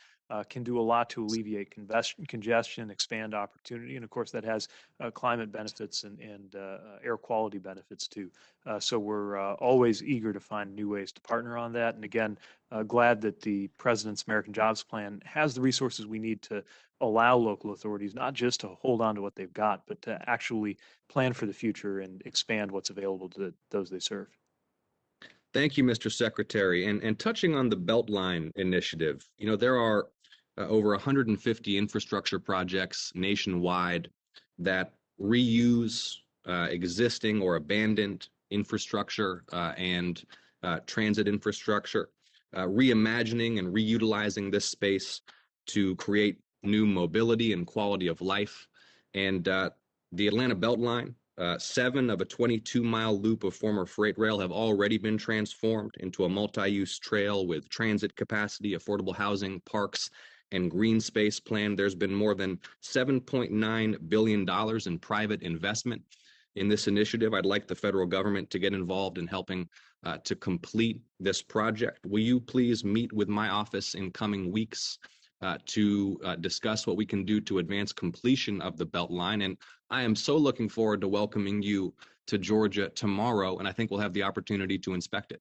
can do a lot to alleviate congestion, expand opportunity, and of course that has climate benefits and air quality benefits too. So we're always eager to find new ways to partner on that. And again, glad that the President's American Jobs Plan has the resources we need to allow local authorities not just to hold on to what they've got, but to actually plan for the future and expand what's available to those they serve. Thank you, Mr. Secretary. And touching on the Beltline initiative, you know, there are over 150 infrastructure projects nationwide that reuse existing or abandoned infrastructure and transit infrastructure, reimagining and reutilizing this space to create new mobility and quality of life. And the Atlanta Beltline, 7 of a 22-mile loop of former freight rail have already been transformed into a multi-use trail with transit capacity, affordable housing, parks, and green space plan. There's been more than $7.9 billion in private investment in this initiative. I'd like the federal government to get involved in helping to complete this project. Will you please meet with my office in coming weeks to discuss what we can do to advance completion of the Beltline? And I am so looking forward to welcoming you to Georgia tomorrow, and I think we'll have the opportunity to inspect it.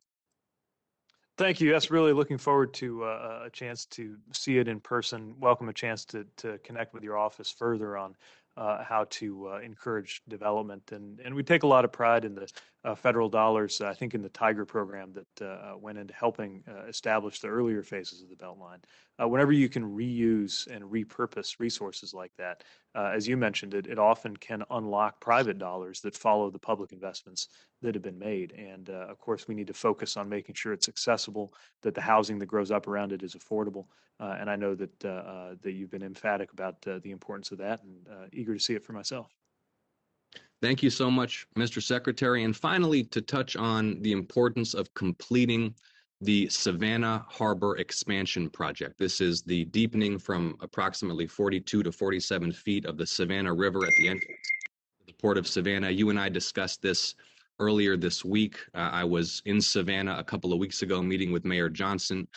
Thank you. Yes, really looking forward to a chance to see it in person. Welcome a chance to connect with your office further on how to encourage development. And we take a lot of pride in the federal dollars, I think in the Tiger program that went into helping establish the earlier phases of the Beltline. Whenever you can reuse and repurpose resources like that, as you mentioned, it often can unlock private dollars that follow the public investments that have been made. And of course, we need to focus on making sure it's accessible, that the housing that grows up around it is affordable. And I know that that you've been emphatic about the importance of that, and eager to see it for myself. Thank you so much, Mr. Secretary. And finally, to touch on the importance of completing the Savannah Harbor Expansion Project. This is the deepening from approximately 42 to 47 feet of the Savannah River at the entrance to the Port of Savannah. You and I discussed this earlier this week. I was in Savannah a couple of weeks ago meeting with Mayor Johnson,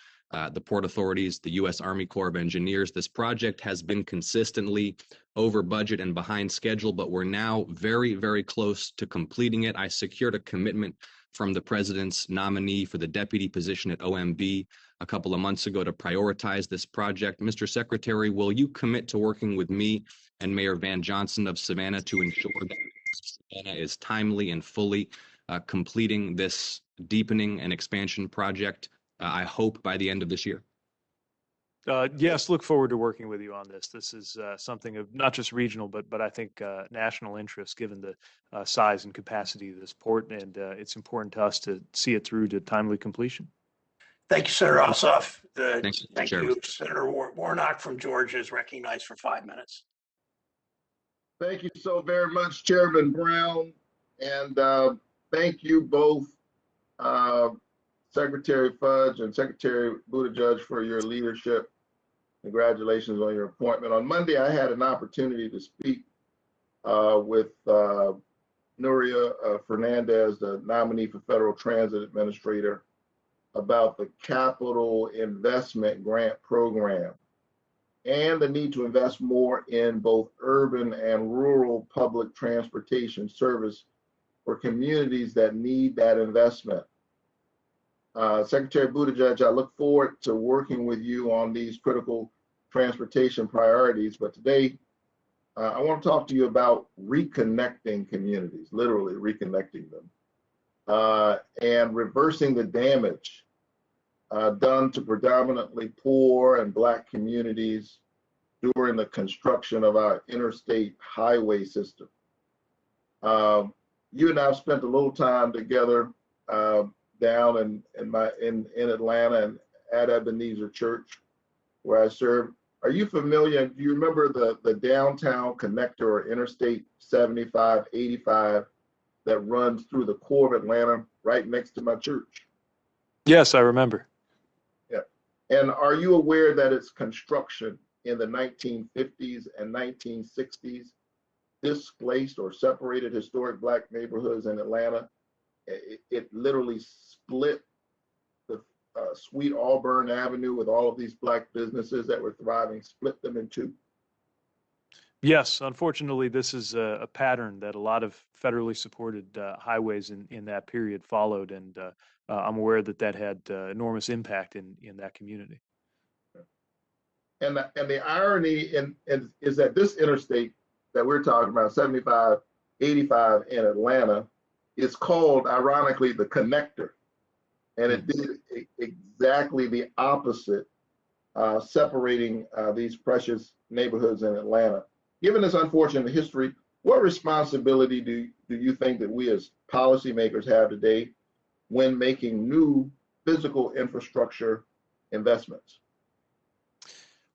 the Port Authorities, the U.S. Army Corps of Engineers. This project has been consistently over budget and behind schedule, but we're now very, very close to completing it. I secured a commitment from the president's nominee for the deputy position at OMB a couple of months ago to prioritize this project. Mr. Secretary, will you commit to working with me and Mayor Van Johnson of Savannah to ensure that Savannah is timely and fully completing this deepening and expansion project, I hope by the end of this year? Yes, look forward to working with you on this. This is something of not just regional, but I think national interest, given the size and capacity of this port, and it's important to us to see it through to timely completion. Thank you, Senator Ossoff. Thank you. Senator Warnock from Georgia is recognized for 5 minutes. Thank you so very much, Chairman Brown, and thank you both, Secretary Fudge and Secretary Buttigieg, for your leadership. Congratulations on your appointment. On Monday, I had an opportunity to speak with Nuria Fernandez, the nominee for Federal Transit Administrator, about the Capital Investment Grant Program and the need to invest more in both urban and rural public transportation service for communities that need that investment. Secretary Buttigieg, I look forward to working with you on these critical transportation priorities, but today I want to talk to you about reconnecting communities, literally reconnecting them, and reversing the damage done to predominantly poor and Black communities during the construction of our interstate highway system. You and I have spent a little time together down in Atlanta and at Ebenezer Church, where I served. Are you familiar? Do you remember the downtown connector or Interstate 75, 85 that runs through the core of Atlanta, right next to my church? Yes, I remember. Yeah. And are you aware that its construction in the 1950s and 1960s displaced or separated historic Black neighborhoods in Atlanta? It literally split the Sweet Auburn Avenue with all of these Black businesses that were thriving, split them in two. Yes, unfortunately, this is a pattern that a lot of federally supported highways in that period followed, and I'm aware that that had enormous impact in that community. And the irony is that this interstate that we're talking about, 75, 85 in Atlanta, is called, ironically, the connector. And it did exactly the opposite, separating these precious neighborhoods in Atlanta. Given this unfortunate history, what responsibility do you think that we as policymakers have today when making new physical infrastructure investments?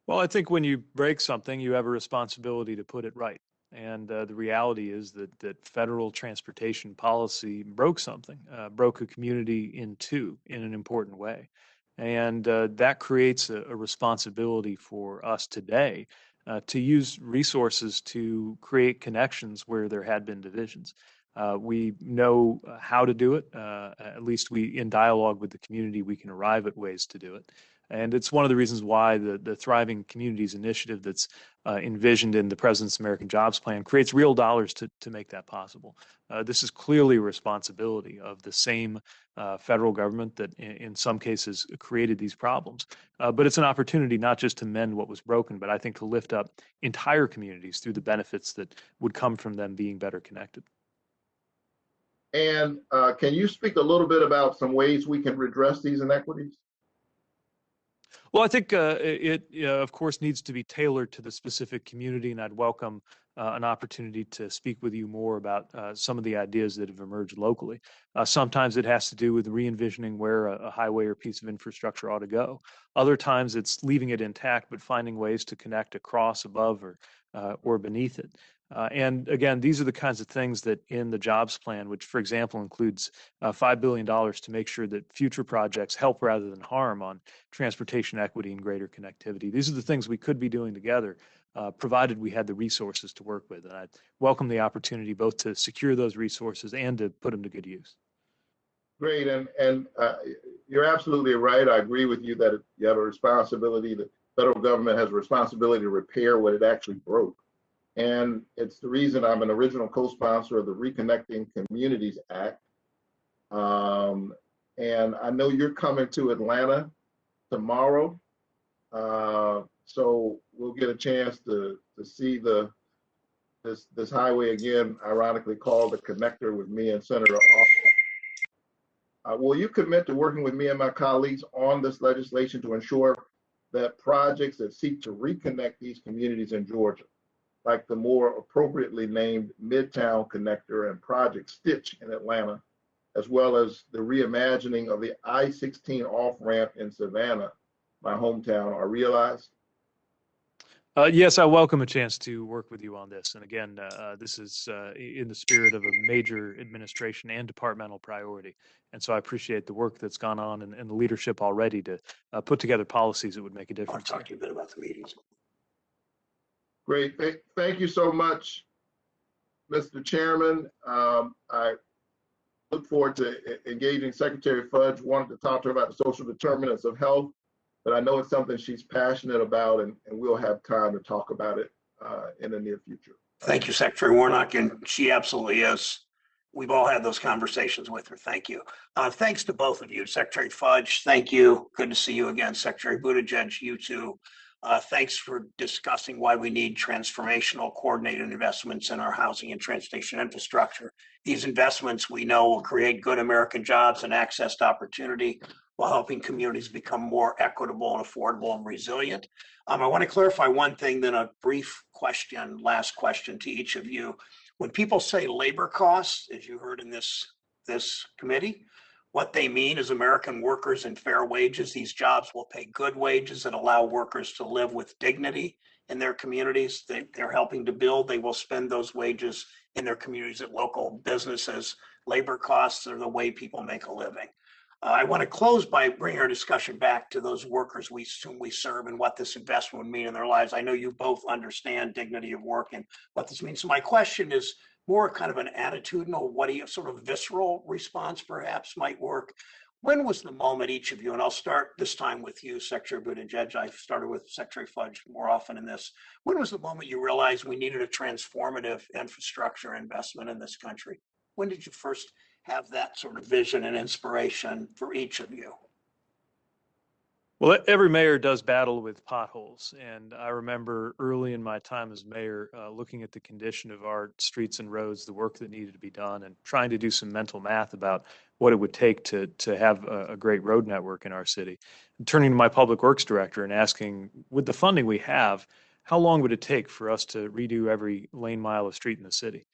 Well, I think when you break something, you have a responsibility to put it right. And the reality is that federal transportation policy broke something, broke a community in two in an important way. And that creates a responsibility for us today to use resources to create connections where there had been divisions. We know how to do it. At least in dialogue with the community, we can arrive at ways to do it. And it's one of the reasons why the Thriving Communities Initiative that's envisioned in the President's American Jobs Plan creates real dollars to make that possible. This is clearly a responsibility of the same federal government that in some cases created these problems. But it's an opportunity not just to mend what was broken, but I think to lift up entire communities through the benefits that would come from them being better connected. And can you speak a little bit about some ways we can redress these inequities? Well, I think it, of course, needs to be tailored to the specific community, and I'd welcome an opportunity to speak with you more about some of the ideas that have emerged locally. Sometimes it has to do with re-envisioning where a highway or piece of infrastructure ought to go. Other times it's leaving it intact, but finding ways to connect across, above, or beneath it. And again, these are the kinds of things that in the jobs plan, which, for example, includes $5 billion to make sure that future projects help rather than harm on transportation equity and greater connectivity. These are the things we could be doing together, provided we had the resources to work with. And I welcome the opportunity both to secure those resources and to put them to good use. Great, and you're absolutely right. I agree with you that you have a responsibility. The federal government has a responsibility to repair what it actually broke. And it's the reason I'm an original co-sponsor of the Reconnecting Communities Act. And I know you're coming to Atlanta tomorrow. So we'll get a chance to see this highway again, ironically called the Connector, with me and Senator will you commit to working with me and my colleagues on this legislation to ensure that projects that seek to reconnect these communities in Georgia, like the more appropriately named Midtown Connector and Project Stitch in Atlanta, as well as the reimagining of the I-16 off-ramp in Savannah, my hometown, are realized? Yes, I welcome a chance to work with you on this. And again, this is in the spirit of a major administration and departmental priority. And so I appreciate the work that's gone on and the leadership already to put together policies that would make a difference. I'll talk to you a bit about the meetings. Great. Thank you so much, Mr. Chairman. I look forward to engaging Secretary Fudge. Wanted to talk to her about the social determinants of health, but I know it's something she's passionate about, and we'll have time to talk about it in the near future. Thank you, Secretary Warnock, and she absolutely is. We've all had those conversations with her. Thank you. Thanks to both of you. Secretary Fudge, thank you. Good to see you again. Secretary Buttigieg, you too. Thanks for discussing why we need transformational coordinated investments in our housing and transportation infrastructure. These investments we know will create good American jobs and access to opportunity while helping communities become more equitable and affordable and resilient. I want to clarify one thing, then a brief question, last question to each of you. When people say labor costs, as you heard in this committee, what they mean is American workers and fair wages. These jobs will pay good wages that allow workers to live with dignity in their communities. They're helping to build. They will spend those wages in their communities at local businesses. Labor costs are the way people make a living. I want to close by bringing our discussion back to those workers whom we serve and what this investment would mean in their lives. I know you both understand dignity of work and what this means. So my question is more kind of an attitudinal, sort of visceral response perhaps might work. When was the moment, each of you, and I'll start this time with you, Secretary Buttigieg. I've started with Secretary Fudge more often in this. When was the moment you realized we needed a transformative infrastructure investment in this country? When did you first have that sort of vision and inspiration for each of you? Well, every mayor does battle with potholes. And I remember early in my time as mayor looking at the condition of our streets and roads, the work that needed to be done, and trying to do some mental math about what it would take to have a great road network in our city. And turning to my public works director and asking, with the funding we have, how long would it take for us to redo every lane mile of street in the city?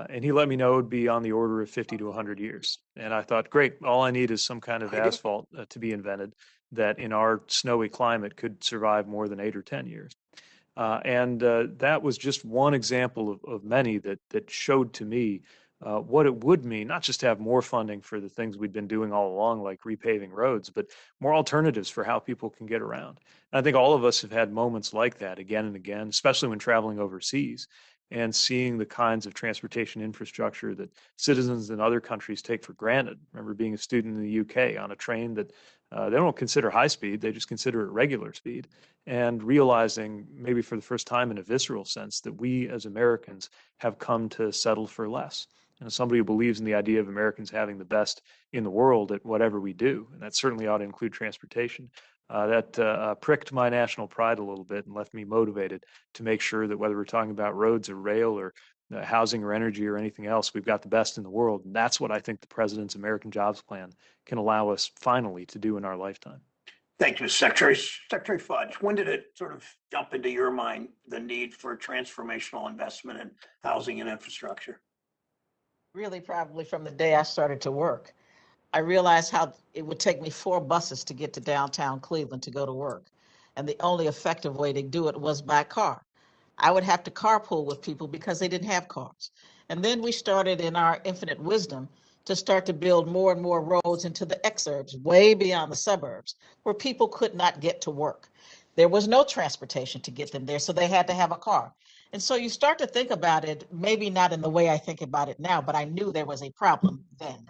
And he let me know it would be on the order of 50 to 100 years. And I thought, great, all I need is some kind of asphalt to be invented that in our snowy climate could survive more than 8 or 10 years. And that was just one example of many that showed to me what it would mean, not just to have more funding for the things we'd been doing all along, like repaving roads, but more alternatives for how people can get around. And I think all of us have had moments like that again and again, especially when traveling overseas. and seeing the kinds of transportation infrastructure that citizens in other countries take for granted. Remember being a student in the UK on a train that they don't consider high speed, they just consider it regular speed, and realizing maybe for the first time in a visceral sense that we as Americans have come to settle for less. And as somebody who believes in the idea of Americans having the best in the world at whatever we do, and that certainly ought to include transportation, that pricked my national pride a little bit and left me motivated to make sure that whether we're talking about roads or rail or housing or energy or anything else, we've got the best in the world. And that's what I think the president's American Jobs Plan can allow us finally to do in our lifetime. Thank you, Secretary. Secretary Fudge, when did it sort of jump into your mind, the need for transformational investment in housing and infrastructure? Really, probably from the day I started to work. I realized how it would take me 4 buses to get to downtown Cleveland to go to work. And the only effective way to do it was by car. I would have to carpool with people because they didn't have cars. And then we started in our infinite wisdom to start to build more and more roads into the exurbs, way beyond the suburbs, where people could not get to work. There was no transportation to get them there, so they had to have a car. And so you start to think about it, maybe not in the way I think about it now, but I knew there was a problem then.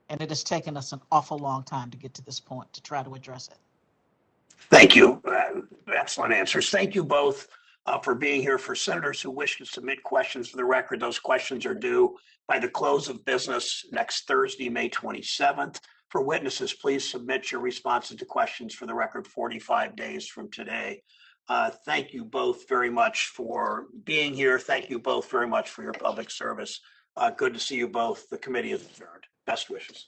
And it has taken us an awful long time to get to this point to try to address it. Thank you. Excellent answers. Thank you both for being here. For senators who wish to submit questions for the record, those questions are due by the close of business next Thursday, May 27th. For witnesses, please submit your responses to questions for the record 45 days from today. Thank you both very much for being here. Thank you both very much for your public service. Good to see you both. The committee is adjourned. Best wishes.